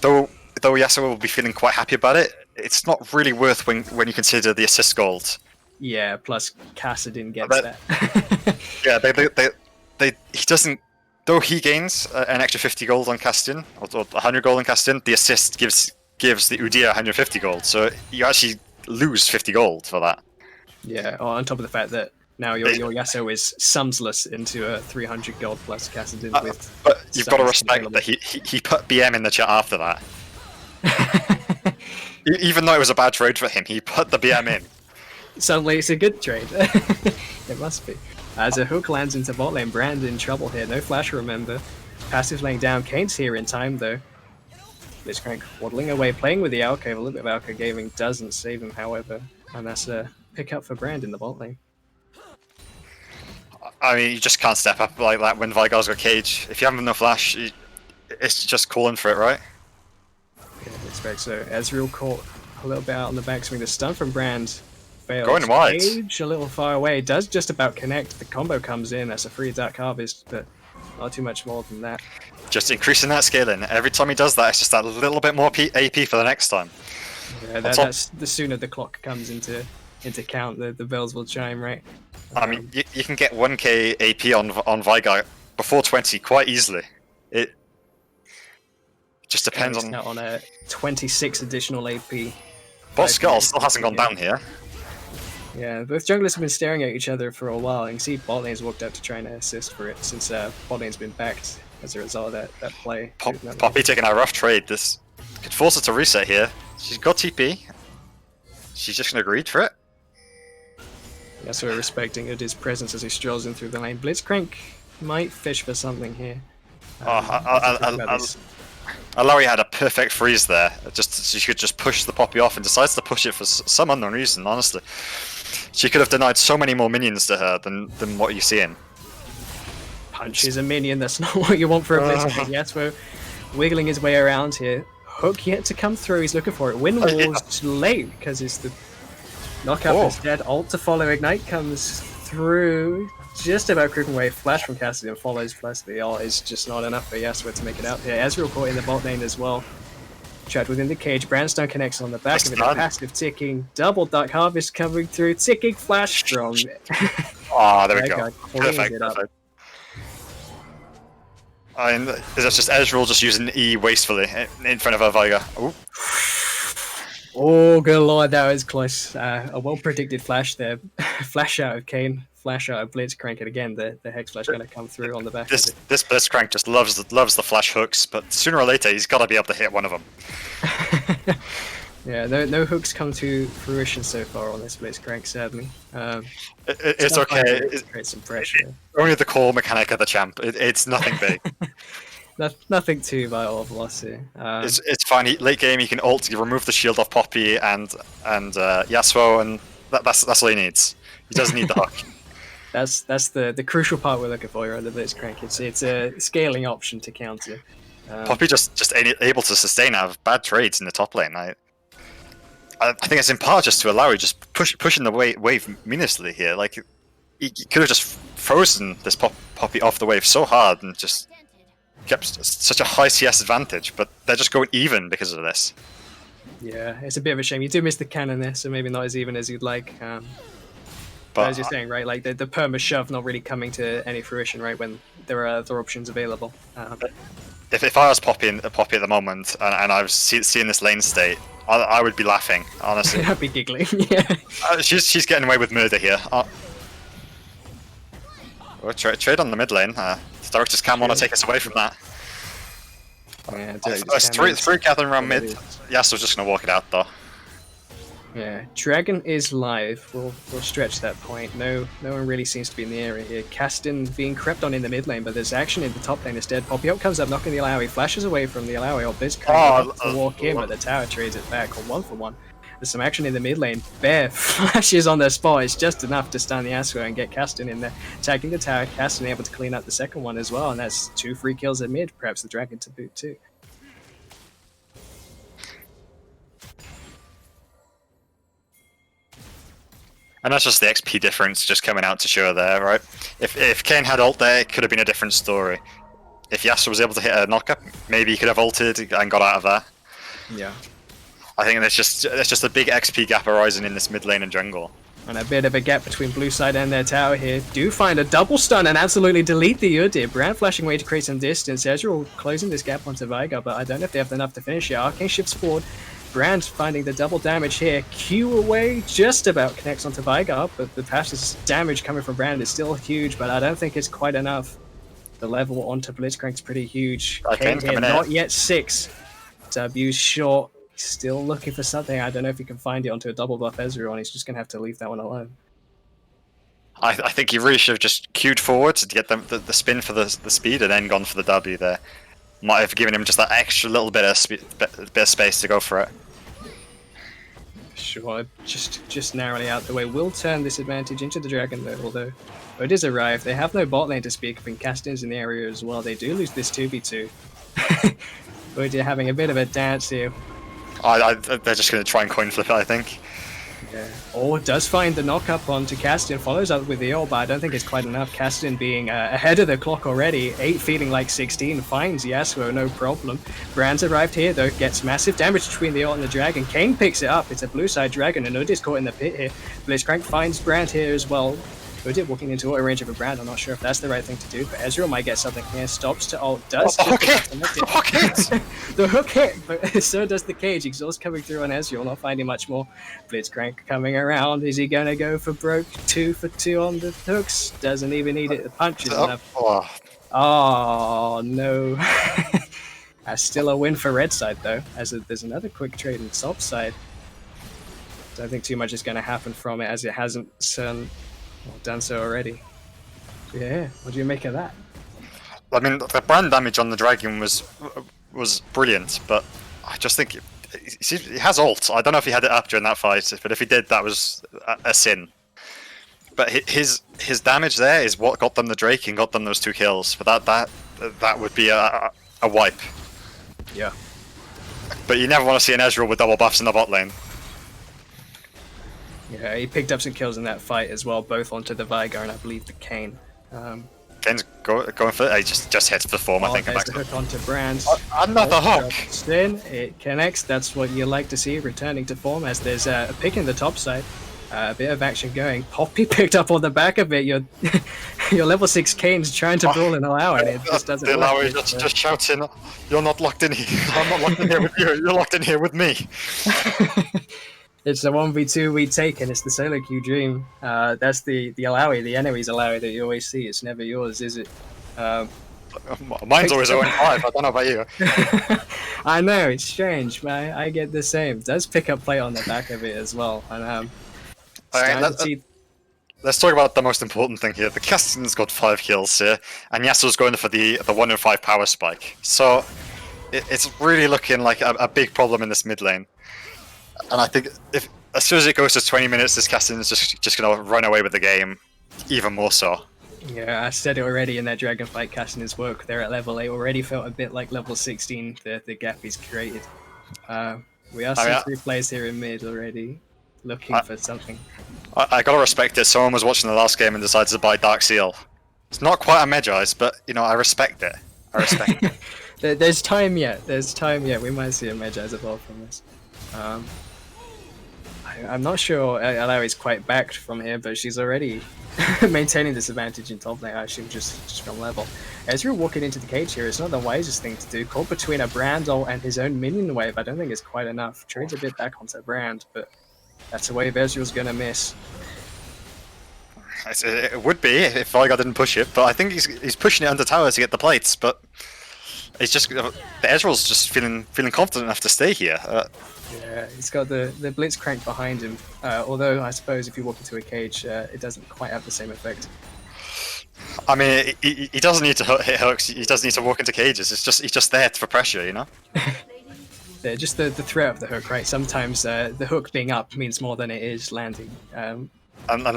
though Yasuo will be feeling quite happy about it, it's not really worth when you consider the assist gold. Yeah, plus Kassadin gets that. Yeah, he doesn't. Though he gains an extra 50 gold on Kassadin, or 100 gold on Kassadin, the assist gives the Udyr 150 gold, so you actually lose 50 gold for that. Yeah, on top of the fact that now your Yasuo is sumsless into a 300 gold plus Kassadin with. But you've got to respect that he put BM in the chat after that. Even though it was a bad trade for him, he put the BM in. Suddenly it's a good trade. It must be. As a hook lands into bot lane, Brand in trouble here. No flash, remember. Passive laying down. Kane's here in time, though. Blitzcrank waddling away, playing with the alcove. A little bit of alcove gaming doesn't save him, however. And that's a pick up for Brand in the bot lane. I mean, you just can't step up like that when Vigar's got cage. If you have no flash, it's just calling for it, right? Yeah, expect so. Ezreal caught a little bit out on the backswing. The stun from Brand fails. Going wide. Cage a little far away. Does just about connect. The combo comes in. That's a free Dark Harvest, but not too much more than that. Just increasing that scaling. Every time he does that, it's just that little bit more AP for the next time. Yeah, that's the sooner the clock comes into count, the bells will chime, right? I mean, you can get 1k AP on Vigar before 20 quite easily. It just depends on... on a 26 additional AP. But Skull still hasn't gone down here. Yeah, both junglers have been staring at each other for a while. You can see bot lane's walked up to try and assist for it since bot lane's been backed as a result of that play. Poppy taking a rough trade. This could force her to reset here. She's got TP. She's just going to agree for it. Yeah, so we're respecting his presence as he strolls in through the lane. Blitzcrank might fish for something here. Alawi had a perfect freeze there. She could just push the Poppy off and decides to push it for some unknown reason, honestly. She could have denied so many more minions to her than what you see in. Punches a minion, that's not what you want for a Blitzcrank. Yes, we're wiggling his way around here. Hook yet to come through, he's looking for it. Wind Wall's late because it's the knockup instead. Ult to follow, Ignite comes through. Just about creeping away. Flash from Cassidy follows, plus the ult is just not enough for Yasuo to make it out here. Ezreal caught in the bot lane as well. Trapped within the cage. Brandstone connects on the back of it. Passive ticking. Double Dark Harvest coming through. Ticking Flash from... there we go. Perfect. And it's just Ezreal just using E wastefully in front of her Veigar. Ooh. Oh, good lord, that was close. A well-predicted flash there. Flash out of Kayn. Flash out of Blitzcrank, and again, the Hex Flash going to come through on the back of it. This Blitzcrank just loves the flash hooks, but sooner or later he's got to be able to hit one of them. Yeah, no hooks come to fruition so far on this Blitzcrank, sadly. It's okay. It creates some pressure. Only the core mechanic of the champ. It's nothing big. Nothing too vital of loss here. It's fine. Late game, he can ult, remove the shield off Poppy and Yasuo, and that's all he needs. He doesn't need the hook. That's the crucial part we're looking for here on the Blitzcrank. It's a scaling option to counter. Poppy just able to sustain out of bad trades in the top lane. I think it's in part just to allow you just pushing the wave meaninglessly here. Like he could have just frozen this Poppy off the wave so hard and just kept such a high CS advantage, but they're just going even because of this. Yeah, it's a bit of a shame. You do miss the cannon there, so maybe not as even as you'd like. But as you're saying, right, like the perma shove not really coming to any fruition, right, when there are other options available. If I was Poppy at the moment and I was seeing this lane state, I would be laughing, honestly. I'd be giggling, yeah. She's getting away with murder here. Trade on the mid lane. Directors can want to take us away from that. Yeah, it's three gathering around mid. Yasuo's just going to walk it out, though. Yeah, Dragon is live. We'll stretch that point. No one really seems to be in the area here. Caston being crept on in the mid lane, but there's action in the top lane instead. Poppy up comes up, knocking the Alawi, flashes away from the Alawi. Blitzcrank to walk in, but the tower trades it back on 1-for-1. There's some action in the mid lane. Bear flashes on the spot. It's just enough to stun the Yasuo and get Caston in there. Attacking the tower, Caston able to clean up the second one as well, and that's 2 free kills at mid. Perhaps the Dragon to boot too. And that's just the XP difference just coming out to show there, right? If Kayn had ult there, it could have been a different story. If Yasuo was able to hit a knockup, maybe he could have ulted and got out of there. Yeah. I think there's just a big XP gap arising in this mid lane and jungle. And a bit of a gap between blue side and their tower here. Do find a double stun and absolutely delete the Udyr. Brand flashing away to create some distance. Ezreal closing this gap onto Veigar, but I don't know if they have enough to finish it. Arcane shifts forward. Brand finding the double damage here. Q away, just about connects onto Veigar, but the passive damage coming from Brand is still huge, but I don't think it's quite enough. The level onto Blitzcrank's pretty huge. Kayn here, not yet 6. W short. Still looking for something. I don't know if he can find it onto a double buff Ezreal, and he's just going to have to leave that one alone. I think he really should have just queued forward to get the spin for the speed and then gone for the W there. Might have given him just that extra little bit of space to go for it. Sure, just narrowly out the way. Will turn this advantage into the Dragon though, although it is arrived. They have no bot lane to speak of, and Caston's in the area as well. They do lose this 2v2. Udyr having a bit of a dance here. They're just going to try and coin flip it, I think. Yeah. Or does find the knock-up onto Caston, follows up with the ult, but I don't think it's quite enough. Caston being ahead of the clock already, 8 feeling like 16, finds Yasuo, no problem. Brand's arrived here though, gets massive damage between the ult and the Dragon. Kayn picks it up, it's a blue side Dragon, and Udyr's caught in the pit here. Blitzcrank finds Brand here as well. Hooded walking into auto range of a Brand. I'm not sure if that's the right thing to do, but Ezreal might get something here. Stops to ult, does. The hook hit! The hook hit! The hook hit, but so does the cage. Exhaust coming through on Ezreal, not finding much more. Blitzcrank coming around. Is he gonna go for broke? 2 for 2 on the hooks. Doesn't even need it. The punch is enough. Oh no. Still a win for red side though, as there's another quick trade in top side. Don't think too much is going to happen from it, as it hasn't done so already. Yeah, what do you make of that? I mean, the brand damage on the dragon was brilliant, but I just think he has ult. I don't know if he had it up during that fight, but if he did, that was a sin. But his damage there is what got them the Drake and got them those 2 kills. But that would be a wipe. Yeah. But you never want to see an Ezreal with double buffs in the bot lane. Yeah, he picked up some kills in that fight as well, both onto the Vigar and I believe the Kayn. Kane's going for it. He just hits the form, I think. There's the hook onto Brand. Another hook! Spin, it connects. That's what you like to see, returning to form, as there's a pick in the top side. A bit of action going. Poppy picked up on the back of it. Your level 6 Kane's trying to brawl and allow it. It just doesn't work. Allow just shouting, "You're not locked in here. I'm not locked in here with you. You're locked in here with me." It's a 1v2 we take, and it's the solo queue dream. That's the Alawi, the enemy's Alawi that you always see. It's never yours, is it? Mine's always 0-5. I don't know about you. I know, it's strange, but I get the same. Does pick up play on the back of it as well. And let's talk about the most important thing here. The Caston's got 5 kills here, and Yasuo's going for the 1 in 5 power spike. So it's really looking like a big problem in this mid lane. And I think if as soon as it goes to 20 minutes, this Caston's just going to run away with the game, even more so. Yeah, I said it already in that Dragon fight. Casting his work there at level 8 already felt a bit like level 16, the gap he's created. We are seeing 3 players here in mid already, looking for something. I gotta respect it. Someone was watching the last game and decided to buy Dark Seal. It's not quite a Magi's, but I respect it. I respect it. There's time yet. There's time yet. We might see a Magi's evolve from this. I'm not sure Alawi's quite backed from here, but she's already maintaining this advantage in top lane, I assume, just from level. Ezreal walking into the cage here is not the wisest thing to do. Caught between a Brand ult and his own minion wave, I don't think it's quite enough. Trades a bit back onto Brand, but that's a wave Ezreal's going to miss. It would be if Vigar didn't push it, but I think he's pushing it under tower to get the plates, but it's just the Ezreal's just feeling confident enough to stay here. Yeah, he's got the Blitzcrank behind him, although I suppose if you walk into a cage, it doesn't quite have the same effect. I mean, he doesn't need to hit hooks, he doesn't need to walk into cages, he's just there for pressure, Yeah, just the threat of the hook, right? Sometimes the hook being up means more than it is landing. And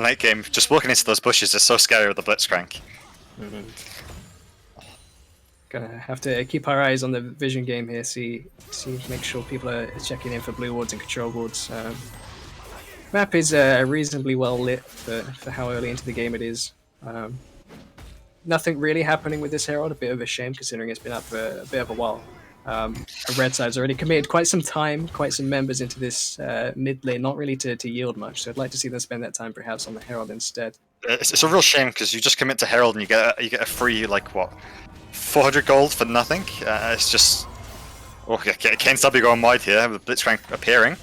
late game, just walking into those bushes is so scary with the Blitzcrank. Mm-hmm. Gonna have to keep our eyes on the vision game here, make sure people are checking in for blue wards and control wards. Map is reasonably well lit for how early into the game it is. Nothing really happening with this Herald, a bit of a shame considering it's been up for a bit of a while. Red side's already committed quite some time, quite some members into this mid lane, not really to yield much, so I'd like to see them spend that time perhaps on the Herald instead. It's a real shame because you just commit to Herald and you get a free, like, what, 400 gold for nothing? It's just... Okay, Kane's W going wide here with Blitzcrank appearing.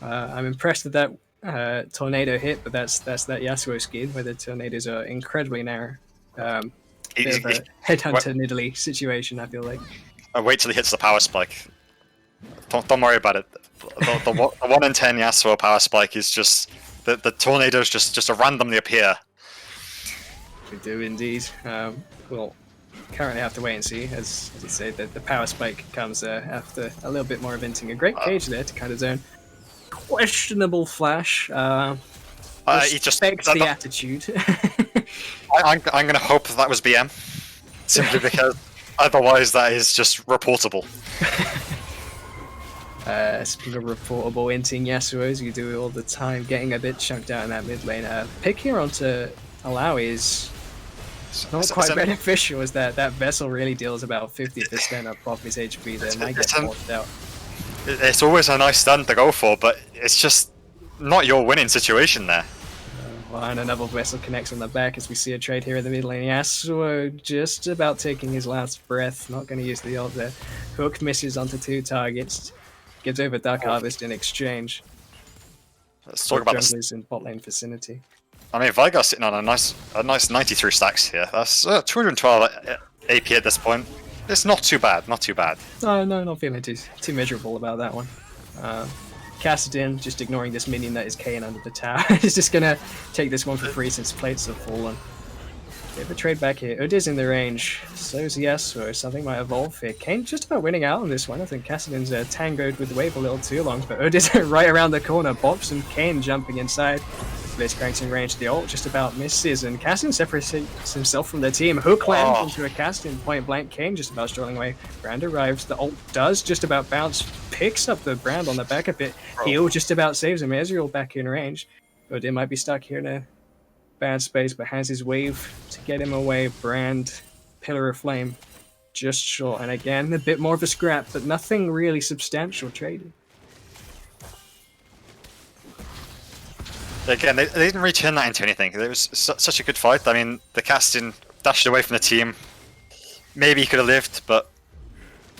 I'm impressed with that tornado hit, but that's that Yasuo skin where the tornadoes are incredibly narrow. Bit of a headhunter Nidalee situation, I feel like. Wait till he hits the power spike. Don't worry about it. The 1 in 10 Yasuo power spike is just... The tornadoes just randomly appear. We do indeed. We'll currently have to wait and see, as you say, the power spike comes after a little bit more eventing. A great cage there to cut his own. Questionable flash. He just respects the attitude. I'm going to hope that was BM. Simply because otherwise that is just reportable. Speaking of reportable, inting Yasuo's, you do it all the time, getting a bit chunked out in that mid lane. Pick here onto Alawi is not quite beneficial, as that vessel really deals about 50% of Poppy's HP there, might get forced out. It's always a nice stun to go for, but it's just not your winning situation there. And another vessel connects on the back as we see a trade here in the mid lane. Yasuo just about taking his last breath. Not going to use the ult there. Hook misses onto 2 targets. Gives over Dark Harvest in exchange. Let's talk about this. Junglers in bot lane vicinity. I mean, Vigar's sitting on a nice 93 stacks here. That's 212 AP at this point. It's not too bad, not too bad. No, not feeling too miserable about that one. Kassadin, just ignoring this minion that is Kane under the tower, is just gonna take this one for free since plates have fallen. Bit of a trade back here. Udyr's in the range, so is Yasuo. Something might evolve here. Kane just about winning out on this one. I think Kassadin's tangoed with the wave a little too long, but Udyr's right around the corner. Bops and Kane jumping inside. Blitzcrank's in range. The ult just about misses, and Kassadin separates himself from the team. Hook lands into a Kassadin point blank. Kane just about strolling away. Brand arrives. The ult does just about bounce. Picks up the Brand on the back of it. Heal just about saves him. Ezreal back in range. Udyr might be stuck here in a bad space, but has his wave to get him away. Brand, Pillar of Flame, just short. And again, a bit more of a scrap, but nothing really substantial traded. Again, they didn't really turn that into anything. It was such a good fight. I mean, the casting dashed away from the team. Maybe he could have lived, but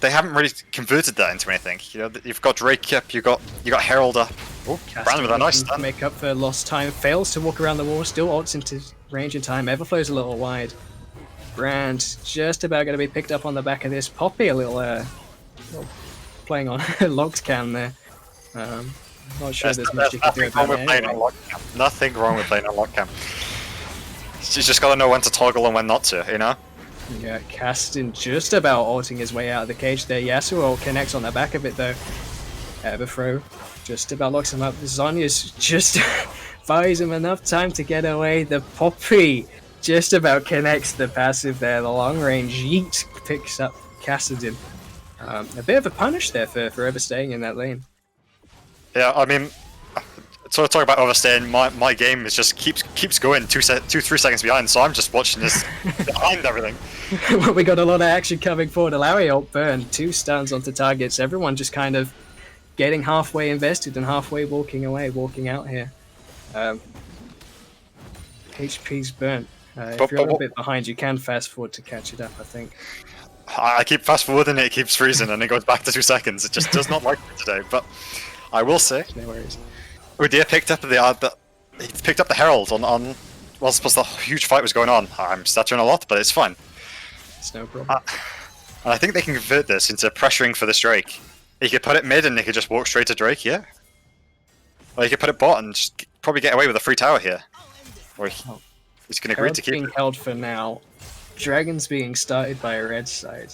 they haven't really converted that into anything. You know, you've got Drake up, you got Herald up. Oh, Brand with a nice stun. Make up for lost time. Fails to walk around the wall. Still ults into range in time. Everflow's a little wide. Brand just about going to be picked up on the back of this. Poppy a little playing on locked cam there. Not sure there's much you can do about it anyway. Nothing wrong with playing on lock cam. You just gotta know when to toggle and when not to, you know? Yeah, Kassadin just about ulting his way out of the cage there. Yasuo connects on the back of it though. Everthrow just about locks him up. Zhonya's just buys him enough time to get away. The Poppy just about connects the passive there. The long range yeet picks up Kassadin. A bit of a punish there for overstaying in that lane. Yeah, I mean, sort of talking about overstaying, my game is just keeps going 2-3 seconds behind, so I'm just watching this behind everything. Well, we got a lot of action coming forward. Alawi ult burn, 2 stuns onto targets. Everyone just kind of getting halfway invested and halfway walking out here. HP's burnt. If you're a little bit behind, you can fast forward to catch it up, I think. I keep fast forwarding it keeps freezing, and it goes back to 2 seconds. It just does not like it today, but I will say, no worries. Udyr picked up the Herald on whilst the huge fight was going on. I'm stuttering a lot, but it's fine. It's no problem. And I think they can convert this into pressuring for this Drake. He could put it mid and they could just walk straight to Drake here. Or he could put it bot and just probably get away with a free tower here. Or he's going to agree to keep being it. held for now. Dragons being started by a red side.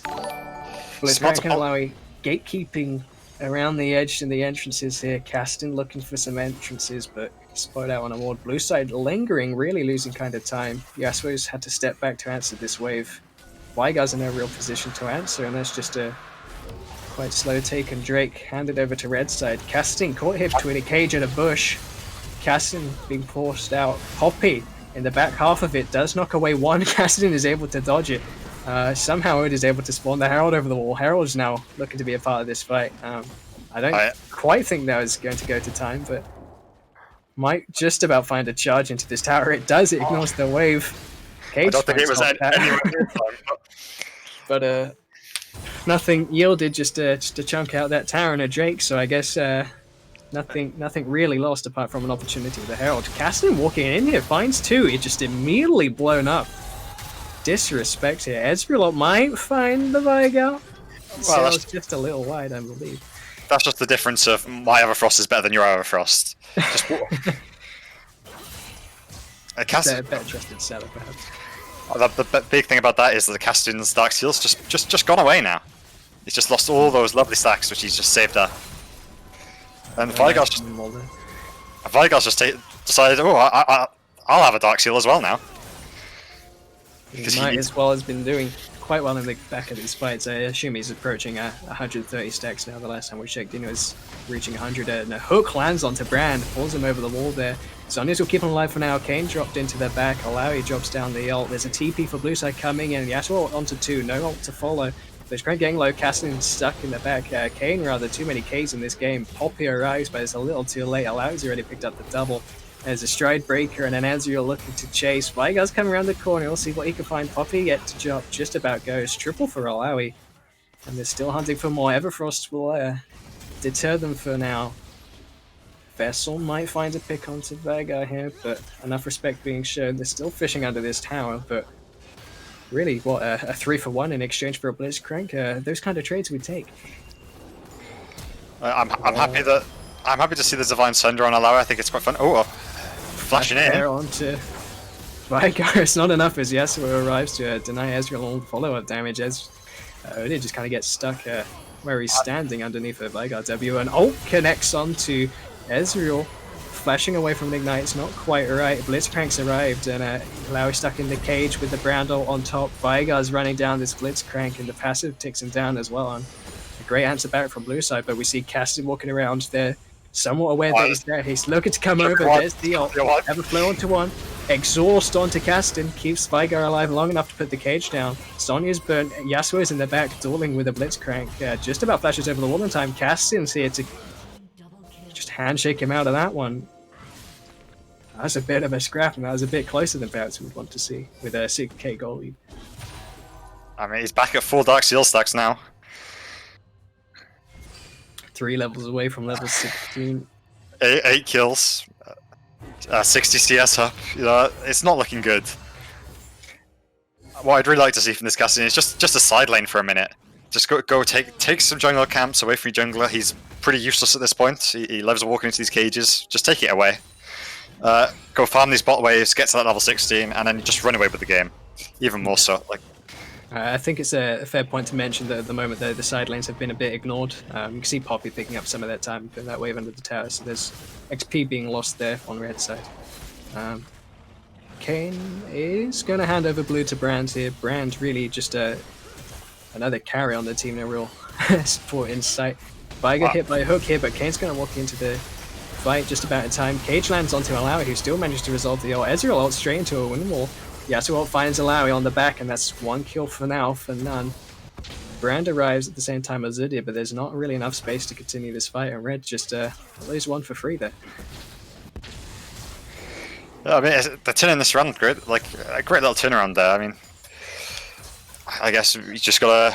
Blitzcrank and Alawi gatekeeping around the edge and the entrances here. Kassadin looking for some entrances, but spotted out on a ward. Blue side lingering, really losing kind of time. Yasuo's had to step back to answer this wave. Weigar's in no real position to answer, and that's just a quite slow take, and Drake handed over to red side. Kassadin caught here between a cage and a bush. Kassadin being forced out. Poppy in the back half of it does knock away one. Kassadin is able to dodge it. Somehow it is able to spawn the Herald over the wall. Herald is now looking to be a part of this fight. I don't quite think that was going to go to time, but might just about find a charge into this tower. It does. It ignores the wave. Cage I don't think it was anywhere near time. But nothing yielded. Just to chunk out that tower and a Drake. So I guess nothing really lost apart from an opportunity with the Herald. Kassadin walking in here finds 2. It just immediately blown up. Disrespect here. Ezreal might find the Vigar. Well, that's just a little wide, I believe. That's just the difference of my Everfrost is better than your Everfrost. Just better trusted seller, perhaps. The big thing about that is that the Kassadin's Dark Seal's just gone away now. He's just lost all those lovely stacks which he's just saved up. And Vigar's just decided, oh, I'll have a Dark Seal as well now. He might as well has been doing quite well in the back of these fights. I assume he's approaching 130 stacks now. The last time we checked in, he was reaching 100. And a hook lands onto Brand, pulls him over the wall there. Zhonya's will keep him alive for now. Kane dropped into their back. Alawi drops down the ult. There's a TP for blue side coming in. Yasuo onto 2. No ult to follow. There's Grant getting low. Kassadin stuck in the back. Kane rather. Too many Ks in this game. Poppy arrives, but it's a little too late. Alawi's already picked up the double. There's a stride breaker and an Ezreal looking to chase. Vigar's coming around the corner. We'll see what he can find. Poppy yet to jump. Just about goes. Triple for Alawi. And they're still hunting for more. Everfrost will deter them for now. Vessel might find a pick onto Vigar here, but enough respect being shown. They're still fishing under this tower, but really, what, a 3-for-1 in exchange for a Blitzcrank? Those kind of trades we take. I'm happy to see the Divine Sunder on Alawi. I think it's quite fun. Oh, flashing in. Onto Vigar. It's not enough as Yasuo arrives to deny Ezreal all follow-up damage. Odin just kind of gets stuck where he's standing underneath a Vigar W. And ult connects onto Ezreal. Flashing away from the Ignite, it's not quite right. Blitzcrank's arrived, and Alawi stuck in the cage with the Brand ult on top. Vigar's running down this Blitzcrank, and the passive takes him down as well. On a great answer back from blue side, but we see Cassidy walking around there, somewhat aware that he's there. He's looking to come over. There's the ult. Everflow onto one. Exhaust onto Caston. Keeps Vigar alive long enough to put the cage down. Sonya's burnt. Yasuo's in the back, dueling with a Blitzcrank. Just about flashes over the wall in time. Caston's here to just handshake him out of that one. That was a bit of a scrap, and that was a bit closer than perhaps we'd want to see with a 6k goal lead. I mean, he's back at 4 Dark Seal stacks now. 3 levels away from level 16. 8 kills. 60 CS up. You know, it's not looking good. What I'd really like to see from this casting is just a side lane for a minute. Just go take some jungle camps away from your jungler. He's pretty useless at this point. He loves walking into these cages. Just take it away. Go farm these bot waves, get to that level 16, and then just run away with the game. Even more so. Like, I think it's a fair point to mention that at the moment the side lanes have been a bit ignored. You can see Poppy picking up some of that time, putting that wave under the tower, so there's XP being lost there on red side. Kane is going to hand over blue to Brand here. Brand really just another carry on the team, no real support in sight. Vigar hit by a hook here, but Kane's going to walk into the fight just about in time. Cage lands onto Alawi, who still managed to resolve the ult. Ezreal ult straight into a wind wall. Yasuo ult finds Alawi on the back, and that's 1 kill for now for none. Brand arrives at the same time as Zudia, but there's not really enough space to continue this fight, and Red just lose 1 for free there. Yeah, I mean, the turn in this round, great, like a great little turnaround there. I mean, I guess you just gotta.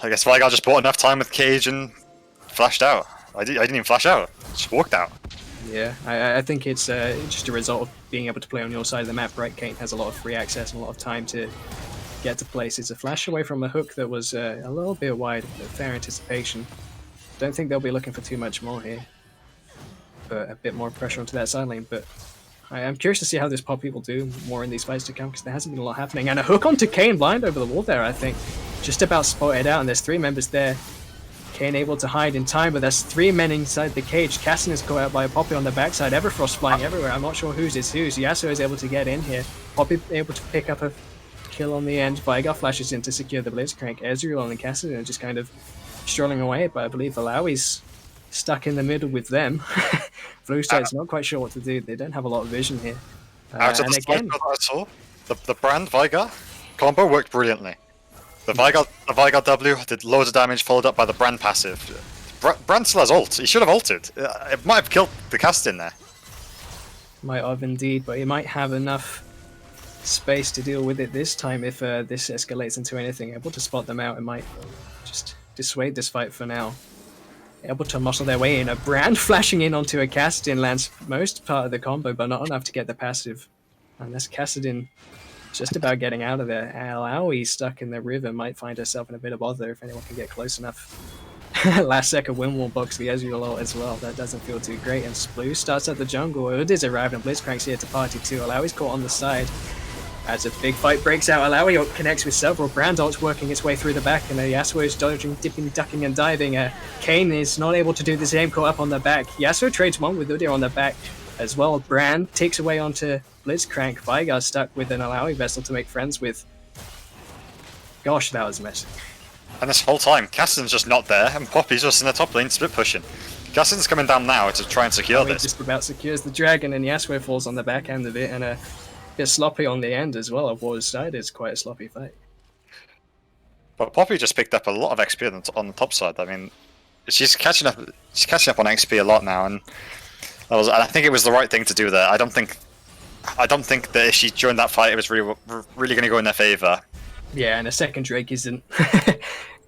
I guess Vigar just bought enough time with Cage and flashed out. I didn't even flash out. Just walked out. Yeah, I think it's just a result of being able to play on your side of the map, right? Kane has a lot of free access and a lot of time to get to places. A flash away from a hook that was a little bit wide, but fair anticipation. Don't think they'll be looking for too much more here. But a bit more pressure onto that side lane, but I'm curious to see how this Poppy will do more in these fights to come, because there hasn't been a lot happening. And a hook onto Kane blind over the wall there, I think. Just about spotted out, and there's 3 members there. Kane able to hide in time, but there's 3 men inside the cage. Casson is caught out by a Poppy on the backside. Everfrost flying everywhere. I'm not sure whose is whose. Yasuo is able to get in here. Poppy able to pick up a kill on the end. Vigar flashes in to secure the Blitzcrank. Ezreal and Casson are just kind of strolling away, but I believe Alawi's stuck in the middle with them. Blue side's not quite sure what to do. They don't have a lot of vision here. Out of the again, that I saw, the Brand Vigar combo worked brilliantly. The Vigar W did loads of damage, followed up by the Brand passive. Brand still has ult. He should have ulted. It might have killed the cast in there. Might have indeed, but he might have enough space to deal with it this time if this escalates into anything. Able to spot them out, it might just dissuade this fight for now. Able to muscle their way in. A Brand flashing in onto a Kassadin lands most part of the combo, but not enough to get the passive. And that's Kassadin just about getting out of there. Alawi stuck in the river might find herself in a bit of bother if anyone can get close enough. Last second windwall box the Ezreal ult as well. That doesn't feel too great. And Sploo starts at the jungle. Udyr arrived and Blitzcrank's here to party too. Alawi's caught on the side. As a big fight breaks out, Alawi ult connects with several Brand ults working its way through the back, and Yasuo is dodging, dipping, ducking, and diving. Kane is not able to do the same, caught up on the back. Yasuo trades one with Udyr on the back as well. Brand takes away onto Blitzcrank. Vigar stuck with an Alawi vessel to make friends with. Gosh, that was messy. And this whole time, Caston's just not there, and Poppy's just in the top lane split pushing. Caston's coming down now to try and secure this. Just about secures the dragon, and Yasuo falls on the back end of it, and a bit sloppy on the end as well. Of War's side, it's quite a sloppy fight. But Poppy just picked up a lot of XP on the top side. I mean, she's catching up on XP a lot now, and I think it was the right thing to do there. I don't think that if she joined that fight, it was really going to go in their favor. Yeah, and a second Drake isn't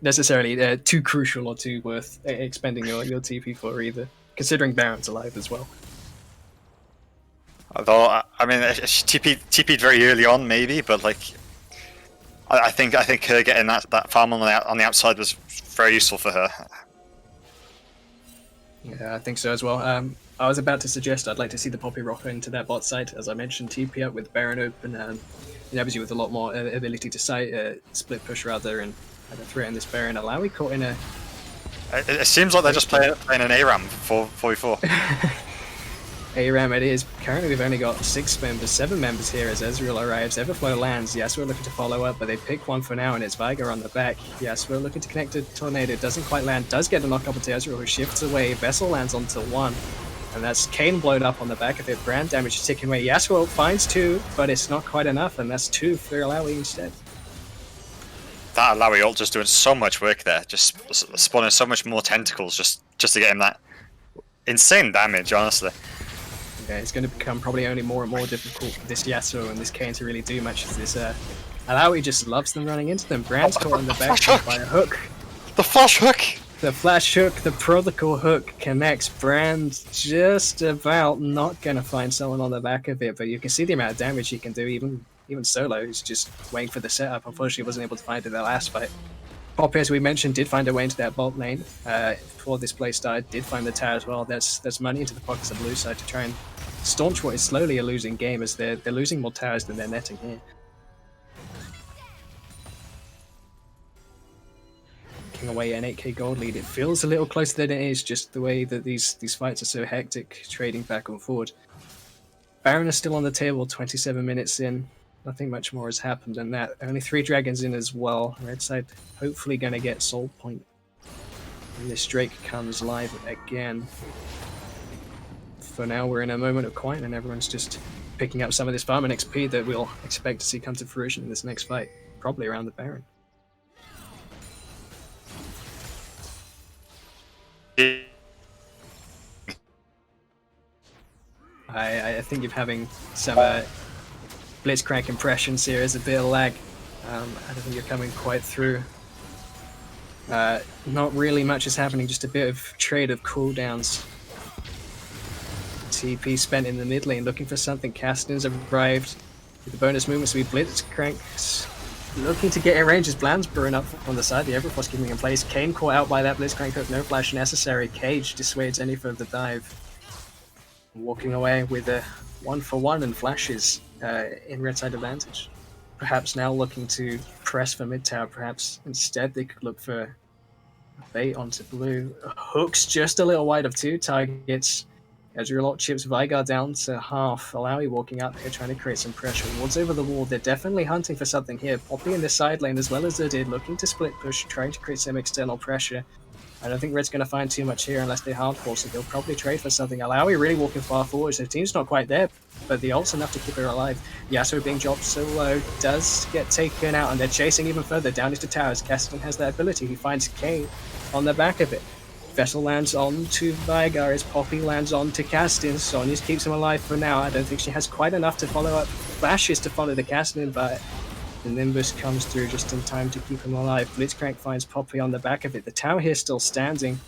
necessarily too crucial or too worth expending your TP for either, considering Baron's alive as well. Although, I mean, she TP'd very early on, maybe, but like, I think her getting that farm on the outside was very useful for her. Yeah, I think so as well. I was about to suggest I'd like to see the Poppy Rocker into that bot side, as I mentioned, TP up with Baron open, and obviously with a lot more ability to split push rather, and threaten this Baron. Alawi caught in a... It seems like they're just playing an ARAM for 4v4. ARAM it is. Currently we've only got 7 members here as Ezreal arrives. Everflow lands. Yasuo looking to follow up, but they pick one for now, and it's Viger on the back. Yasuo looking to connect a Tornado. Doesn't quite land. Does get a knock up onto Ezreal, who shifts away. Vessel lands onto 1. And that's Kayn blowed up on the back of it. Brand damage is taken away. Yasuo finds 2, but it's not quite enough, and that's 2 for Alawi instead. That Alawi ult just doing so much work there, just spawning so much more tentacles just to get him that insane damage, honestly. Yeah, it's going to become probably only more and more difficult for this Yasuo and this Kayn to really do much as this Alawi just loves them running into them. Brand's caught on the back by a hook. The flash hook! The flash hook, the protocol hook connects. Brand just about not going to find someone on the back of it, but you can see the amount of damage he can do even solo. He's just waiting for the setup. Unfortunately, wasn't able to find it in the last fight. Poppy, as we mentioned, did find a way into that bot lane before this play started. Did find the tower as well. There's money into the pockets of blue side to try and staunch what is slowly a losing game, as they're losing more towers than they're netting here. Taking away an 8k gold lead. It feels a little closer than it is, just the way that these fights are so hectic, trading back and forward. Baron is still on the table, 27 minutes in. Nothing much more has happened than that. Only 3 dragons in as well. Red side hopefully going to get Soul Point. And this Drake comes live again. For now, we're in a moment of quiet, and everyone's just picking up some of this farm and XP that we'll expect to see come to fruition in this next fight. Probably around the Baron. I think you're having some Blitzcrank impressions here. There's a bit of lag. I don't think you're coming quite through. Not really much is happening, just a bit of trade of cooldowns. TP spent in the mid lane looking for something. Caston's arrived with the bonus movement, so we Blitzcrank's looking to get in range as Bland's brewing up on the side. The Everforce keeping in place. Kayn caught out by that Blitzcrank hook, no flash necessary. Cage dissuades any further dive. Walking away with a 1-for-1 and flashes in red side advantage. Perhaps now looking to press for mid tower. Perhaps instead they could look for bait onto blue. Hooks just a little wide of 2 targets. Ezreal chips Vigar down to half. Alawi walking up here trying to create some pressure. Wards over the wall. They're definitely hunting for something here. Poppy in the side lane as well as they did, looking to split push, trying to create some external pressure. I don't think Red's going to find too much here unless they hardcore, so they'll probably trade for something. Alawi really walking far forward, so the team's not quite there, but the ult's enough to keep her alive. Yasuo being dropped so low does get taken out, and they're chasing even further down into towers. Caston has that ability. He finds Kayn on the back of it. Vessel lands on to Vigar as Poppy lands on to Caston. Sonya's keeps him alive for now. I don't think she has quite enough to follow up. Flashes to follow the Caston, but the Nimbus comes through just in time to keep him alive. Blitzcrank finds Poppy on the back of it. The tower here still standing.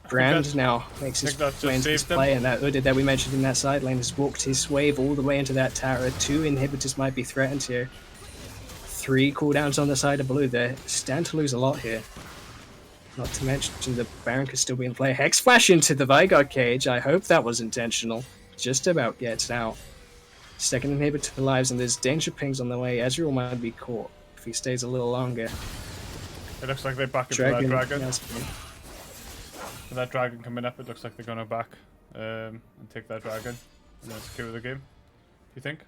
Brand now makes his way into this play, and that Udid that we mentioned in that side lane has walked his wave all the way into that tower. 2 inhibitors might be threatened here. 3 cooldowns on the side of blue. They stand to lose a lot here. Not to mention the Baron could still be in play. Hex Flash into the Vigar cage. I hope that was intentional. Just about gets out. Second inhibitor to lives, and there's danger pings on the way. Ezreal might be caught if he stays a little longer. It looks like they're back into that dragon. With that dragon coming up, it looks like they're going to back and take that dragon and then secure the game. Do you think?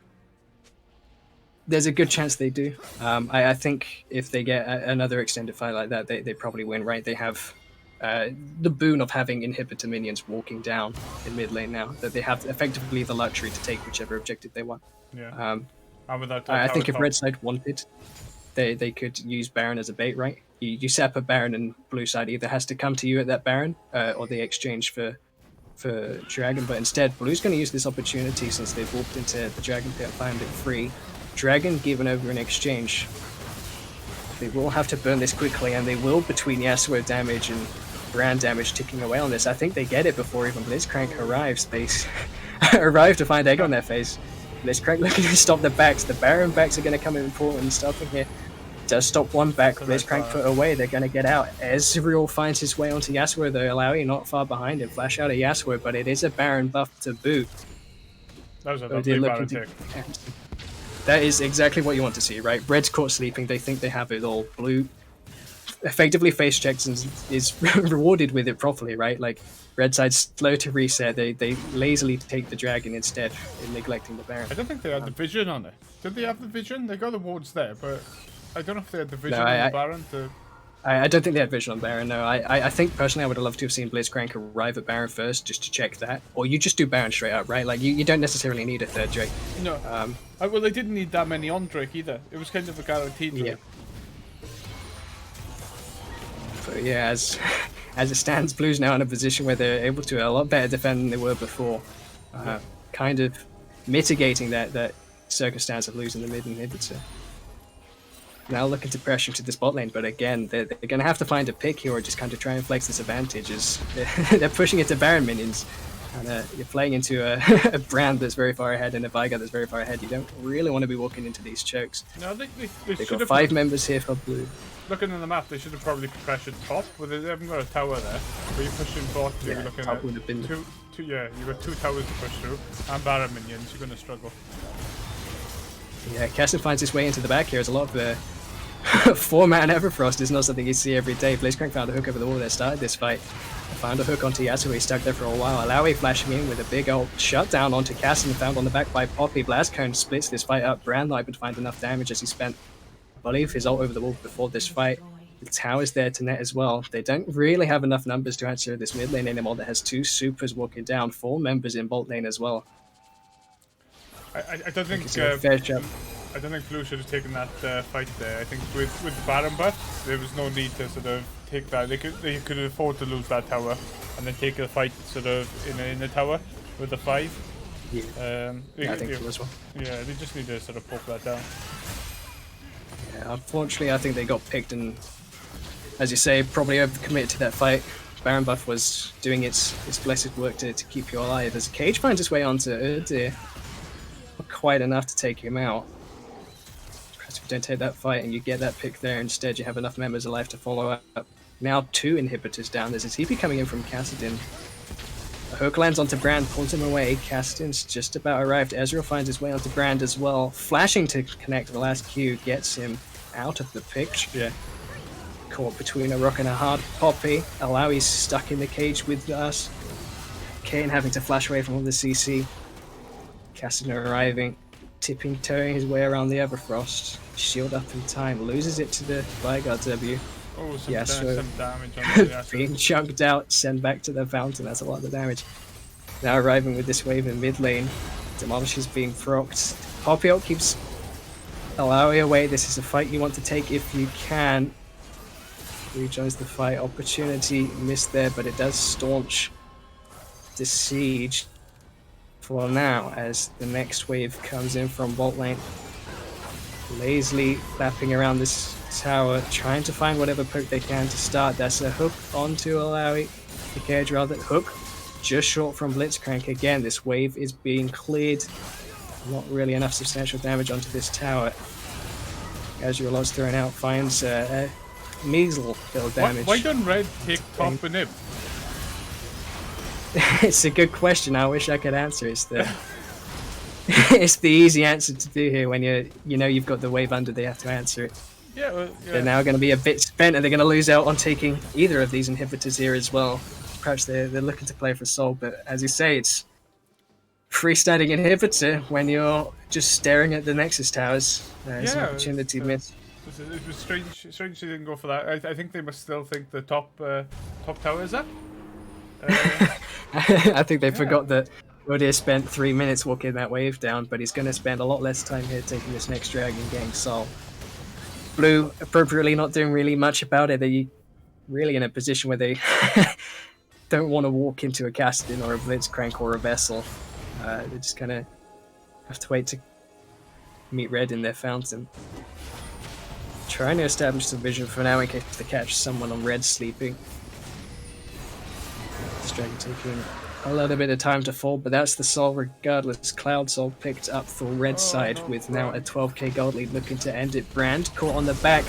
There's a good chance they do. I think if they get another extended fight like that, they probably win, right? They have the boon of having inhibitor minions walking down in mid lane now, that they have effectively the luxury to take whichever objective they want. Yeah. I think if red side wanted, they could use Baron as a bait, right? You set up a Baron, and blue side either has to come to you at that Baron, or they exchange for for Dragon, but instead Blue's going to use this opportunity since they've walked into the Dragon Pit and found it free. Dragon given over in exchange. They will have to burn this quickly, and they will between Yasuo damage and Brand damage ticking away on this. I think they get it before even Blitzcrank arrives. They arrive to find egg on their face. Blitzcrank looking to stop the backs. The Baron backs are going to come in important and stopping here. Does stop one back. Blitzcrank put away. They're going to get out. Ezreal finds his way onto Yasuo, though. Alawi not far behind him. Flash out of Yasuo, but it is a Baron buff to boot. That was a lovely Baron pick. That is exactly what you want to see, right? Red's caught sleeping. They think they have it all. Blue effectively face checks and is rewarded with it properly, right? Like, Red side's slow to reset. They lazily take the Dragon instead, in neglecting the Baron. I don't think they had the vision on it. Did they have the vision? They got the wards there, but I don't know if they had the vision on the Baron to... I don't think they had vision on Baron, no. I think, personally, I would have loved to have seen Blitzcrank arrive at Baron first, just to check that. Or you just do Baron straight up, right? Like, you don't necessarily need a third Drake. No. Well, they didn't need that many on Drake either. It was kind of a guaranteed Drake. Yeah. But yeah, as it stands, Blue's now in a position where they're able to a lot better defend than they were before. Kind of mitigating that circumstance of losing the mid inhibitor. Now looking to pressure to this bot lane, but again, they're going to have to find a pick here or just kind of try and flex this advantage as they're pushing it to Baron minions. And you're playing into a Brand that's very far ahead and a Veigar that's very far ahead. You don't really want to be walking into these chokes. No, They've got 5 members here for Blue. Looking at the map, they should have probably pressured top, but they haven't got a tower there. But you're pushing bot, you're looking top at would have been you've got 2 towers to push through, and Baron minions, you're going to struggle. Yeah, Castle finds his way into the back here. There's a lot of 4-man Everfrost is not something you see every day. Blitzcrank found a hook over the wall that started this fight. Found a hook onto Yasuo, he stuck there for a while. Alawi flashing in with a big old shutdown onto Cassin, found on the back by Poppy. Blast Cone splits this fight up. Brand not able to find enough damage as he spent, I believe, his ult over the wall before this fight. The tower's there to net as well. They don't really have enough numbers to answer this mid lane anymore that has 2 supers walking down, 4 members in bot lane as well. I don't think fair job. I don't think Blue should have taken that fight there. I think with the Baron buff, there was no need to sort of take that. They could afford to lose that tower and then take a fight sort of in the tower with the 5. Yeah, I think so as well. Yeah, they just need to sort of poke that down. Yeah, unfortunately, I think they got picked and, as you say, probably overcommitted to that fight. Baron buff was doing its blessed work to keep you alive. As Cage finds his way onto Urdir, not quite enough to take him out. If you don't take that fight and you get that pick there, instead you have enough members alive to follow up. Now 2 inhibitors down. There's a TP coming in from Kassadin. A hook lands onto Brand, pulls him away. Kassadin's just about arrived. Ezreal finds his way onto Brand as well. Flashing to connect the last Q gets him out of the picture. Caught between a rock and a hard Poppy. Alawi's stuck in the cage with us. Kane having to flash away from all the CC. Kassadin arriving. Toeing his way around the Everfrost. Shield up in time, loses it to the Veigar W. Oh, some damage on the Yasuo. Being chunked out, sent back to the fountain, that's a lot of damage. Now arriving with this wave in mid lane. Demolishes being procced. Poppy ult keeps Alawi away. This is a fight you want to take if you can. Rejoins the fight. Opportunity missed there, but it does staunch the siege for now as the next wave comes in from bot lane. Lazily lapping around this tower, trying to find whatever poke they can to start. That's a hook onto Alawi. The cage rather. Hook just short from Blitzcrank. Again, this wave is being cleared. Not really enough substantial damage onto this tower. As your lot's thrown out, finds a measle build damage. Why don't Red take top and nib? It's a good question. I wish I could answer. It's the it's the easy answer to do here when you know you've got the wave under. They have to answer it. Yeah, well, yeah. They're now going to be a bit spent, and they're going to lose out on taking either of these inhibitors here as well. Perhaps they're looking to play for soul, but as you say, it's freestanding inhibitor when you're just staring at the Nexus towers. It's an opportunity missed. It was strange they didn't go for that. I think they must still think the top tower is up. I think they forgot that Rodir spent 3 minutes walking that wave down, but he's going to spend a lot less time here taking this next dragon, getting Soul. Blue, appropriately, not doing really much about it. They're really in a position where they don't want to walk into a Casting or a Blitzcrank or a Vessel. They just kind of have to wait to meet red in their fountain. Trying to establish some vision for now in case they catch someone on red sleeping. This dragon taking a little bit of time to fall, but that's the soul regardless. Cloud Soul picked up for red side with now a 12k gold lead looking to end it. Brand caught on the back.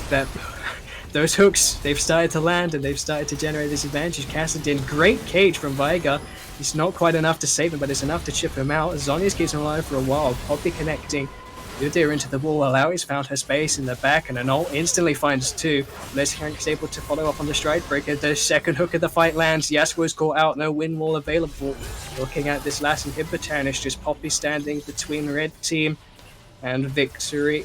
Those hooks, they've started to land and they've started to generate this advantage. Cassidin, great cage from Viger. It's not quite enough to save him, but it's enough to chip him out. Zonius keeps him alive for a while. Poppy connecting Udyr into the wall. Alawi's found her space in the back, and an ult instantly finds two. Blitzcrank is able to follow up on the stride breaker. The second hook of the fight lands. Yasuo's caught out, no wind wall available. Looking at this last inhibitor, and it's just Poppy standing between red team and victory.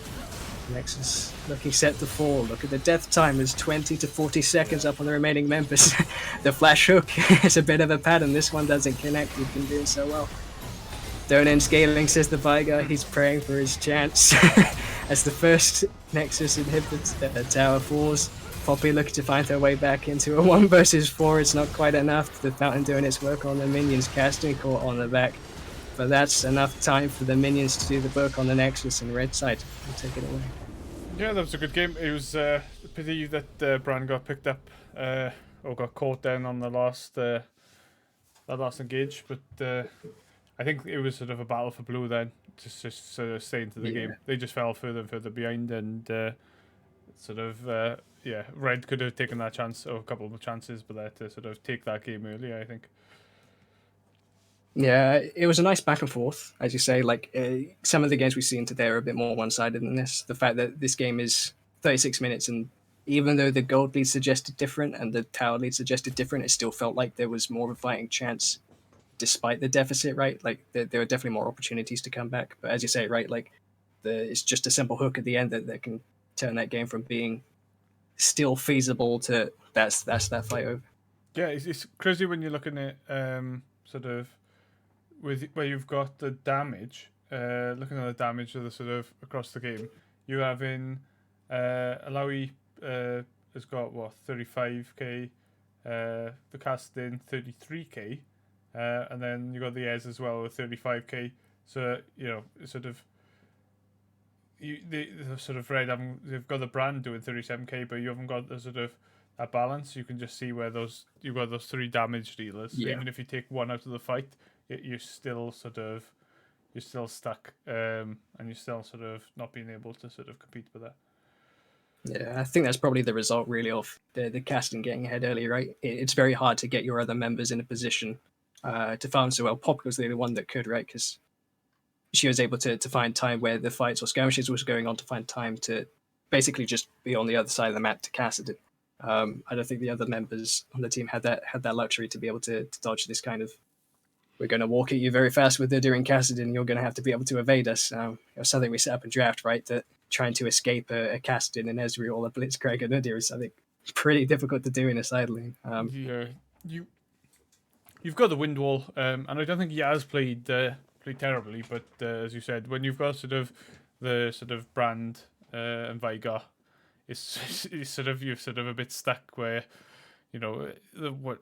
Nexus looking set to fall. Look at the death time, is 20 to 40 seconds up on the remaining members. The flash hook is a bit of a pattern. This one doesn't connect. We've been doing so well. Don't end scaling, says the Viger. He's praying for his chance. As the first Nexus inhibitor tower falls, Poppy looking to find her way back into a 1 versus 4. It's not quite enough. The Fountain doing its work on the minions, casting caught on the back. But that's enough time for the minions to do the work on the Nexus, and red side will take it away. Yeah, that was a good game. It was a pity that Brand got picked up or got caught down on the last that last engage, but I think it was sort of a battle for blue then, just sort of stay into the game. They just fell further and further behind, and red could have taken that chance, or a couple of chances, but they had to sort of take that game early, I think. Yeah, it was a nice back and forth, as you say. Like some of the games we've seen today are a bit more one-sided than this. The fact that this game is 36 minutes, and even though the gold lead suggested different and the tower lead suggested different, it still felt like there was more of a fighting chance despite the deficit, right? Like there were definitely more opportunities to come back. But as you say, right, like it's just a simple hook at the end that can turn that game from being still feasible to that's that fight over. Yeah, it's crazy when you're looking at sort of with where you've got the damage, looking at the damage of the sort of across the game. You have in Alawi has got what 35k, the Castin 33k, and then you got the Ez as well with 35k. So you know, sort of. The sort of red, they've got the Brand doing 37k, but you haven't got the sort of that balance. You can just see where you've got those 3 damage dealers. Yeah. Even if you take one out of the fight, you're still stuck, and you're still sort of not being able to sort of compete with that. Yeah, I think that's probably the result really of the casting getting ahead early, right? It's very hard to get your other members in a position to farm so well. Pop was the only one that could, right? Because she was able to find time where the fights or skirmishes was going on, to find time to basically just be on the other side of the map to cast it. I don't think the other members on the team had that luxury to be able to dodge this kind of, we're going to walk at you very fast with the during Cassidin, and you're going to have to be able to evade us. It was something we set up in draft, right? That trying to escape a Cassidin and Ezreal or a Blitzcrank and Udyr is something pretty difficult to do in a side lane. Yeah, you've got the wind wall, and I don't think he has played terribly, but as you said, when you've got sort of the sort of Brand and Viger, it's sort of you're sort of a bit stuck where, you know, what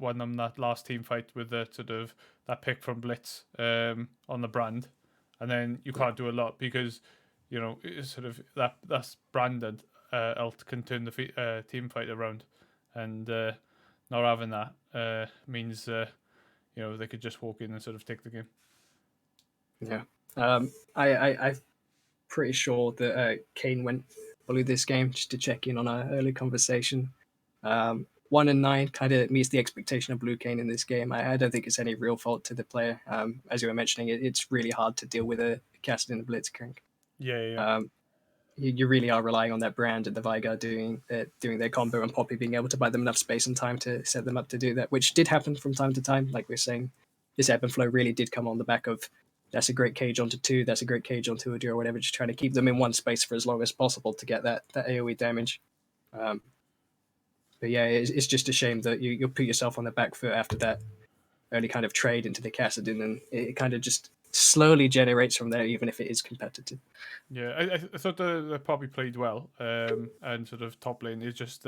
won them that last team fight with the sort of that pick from Blitz on the Brand, and then you can't do a lot because, you know, it's sort of that's branded ult can turn the team fight around, and not having that means you know, they could just walk in and sort of take the game. Yeah, I'm pretty sure that Kane went blue this game, just to check in on our early conversation. 1 and 9 kind of meets the expectation of Blue Kane in this game. I don't think it's any real fault to the player. As you were mentioning, it's really hard to deal with a cast in the Blitzcrank. Yeah. You really are relying on that Brand and the Viger doing their combo, and Poppy being able to buy them enough space and time to set them up to do that, which did happen from time to time. Like we're saying, this ebb and flow really did come on the back of that's a great cage onto 2, that's a great cage onto a 2 or whatever, just trying to keep them in one space for as long as possible to get that AoE damage. But yeah, it's just a shame that you'll put yourself on the back foot after that early kind of trade into the Cassidin, and it kind of just slowly generates from there, even if it is competitive. Yeah, I thought the Poppy played well, and sort of top lane is just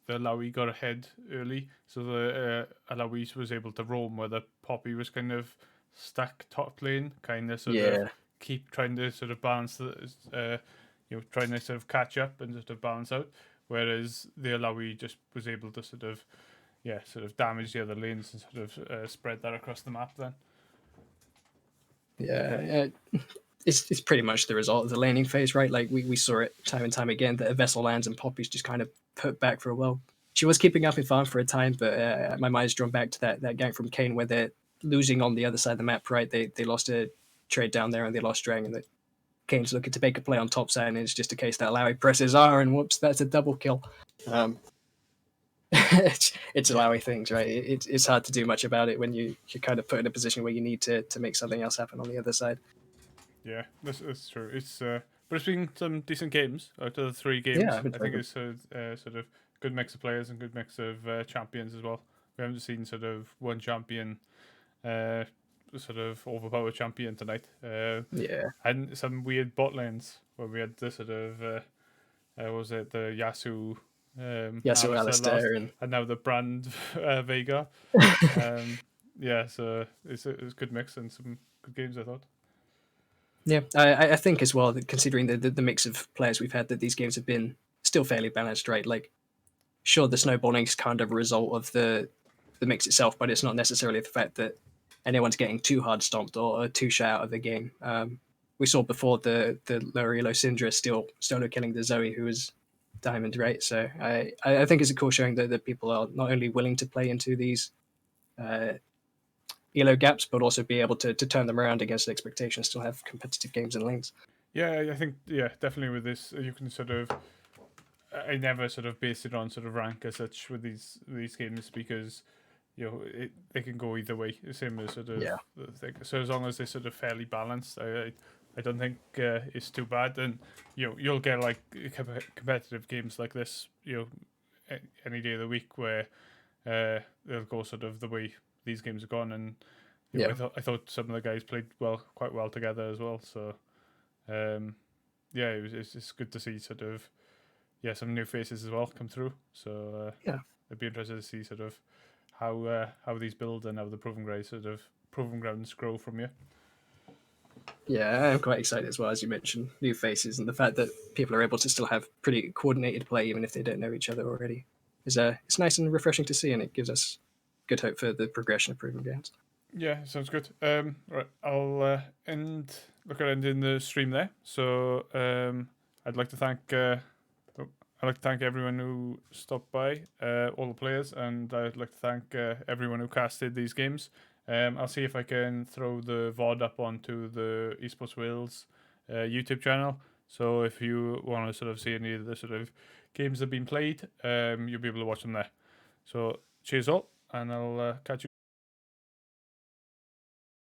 the Alawi got ahead early, so the Alawi was able to roam where the Poppy was kind of stuck top lane, kind of sort of keep trying to sort of balance the, trying to sort of catch up and sort of balance out, whereas the Alawi just was able to sort of damage the other lanes and sort of spread that across the map then. Yeah, it's pretty much the result of the laning phase, right? Like we saw it time and time again that a vessel lands and Poppy's just kind of put back for a while. She was keeping up in farm for a time, but my mind's drawn back to that gank from Kane where they're losing on the other side of the map, right? They lost a trade down there and they lost Drang, and Kane's looking to make a play on top side, and it's just a case that Lowy presses R and whoops, that's a double kill. It's Lowy things, right? It's hard to do much about it when you're kind of put in a position where you need to make something else happen on the other side. Yeah, that's true. It's but it's been some decent games out of the 3 games. Yeah, I think it's a sort of good mix of players and good mix of champions as well. We haven't seen sort of one champion, sort of overpowered champion tonight. And some weird bot lanes where we had the sort of was it the Yasuo Alistair and now the Brand Vega. So it's a good mix and some good games, I thought. Yeah, I think as well that considering the mix of players we've had, that these games have been still fairly balanced, right? Like, sure, the snowballing is kind of a result of the mix itself, but it's not necessarily the fact that anyone's getting too hard stomped or too shy out of the game. We saw before the Lorelo Syndra still solo killing the Zoe, who was Diamond, right? So I think it's a cool showing that people are not only willing to play into these elo gaps, but also be able to turn them around against expectations, still have competitive games and lanes. Yeah, I think definitely with this you can sort of. I never sort of base it on sort of rank as such with these games because they can go either way. The same as sort of the thing. So as long as they're sort of fairly balanced, I don't think it's too bad. And you'll get like competitive games like this any day of the week where they'll go sort of the way these games have gone. And I thought some of the guys played quite well together as well. So it's good to see sort of some new faces as well come through. So I'd be interested to see sort of how these build and how the proving grounds grow from here. Yeah, I'm quite excited as well, as you mentioned, new faces and the fact that people are able to still have pretty coordinated play even if they don't know each other already. It's nice and refreshing to see, and it gives us good hope for the progression of proving grounds. Yeah, sounds good. Right, I'll end the stream there. So I'd like to thank everyone who stopped by, all the players, and I'd like to thank everyone who casted these games. I'll see if I can throw the VOD up onto the Esports Wales YouTube channel. So if you want to sort of see any of the sort of games that have been played, you'll be able to watch them there. So cheers all, and I'll catch you.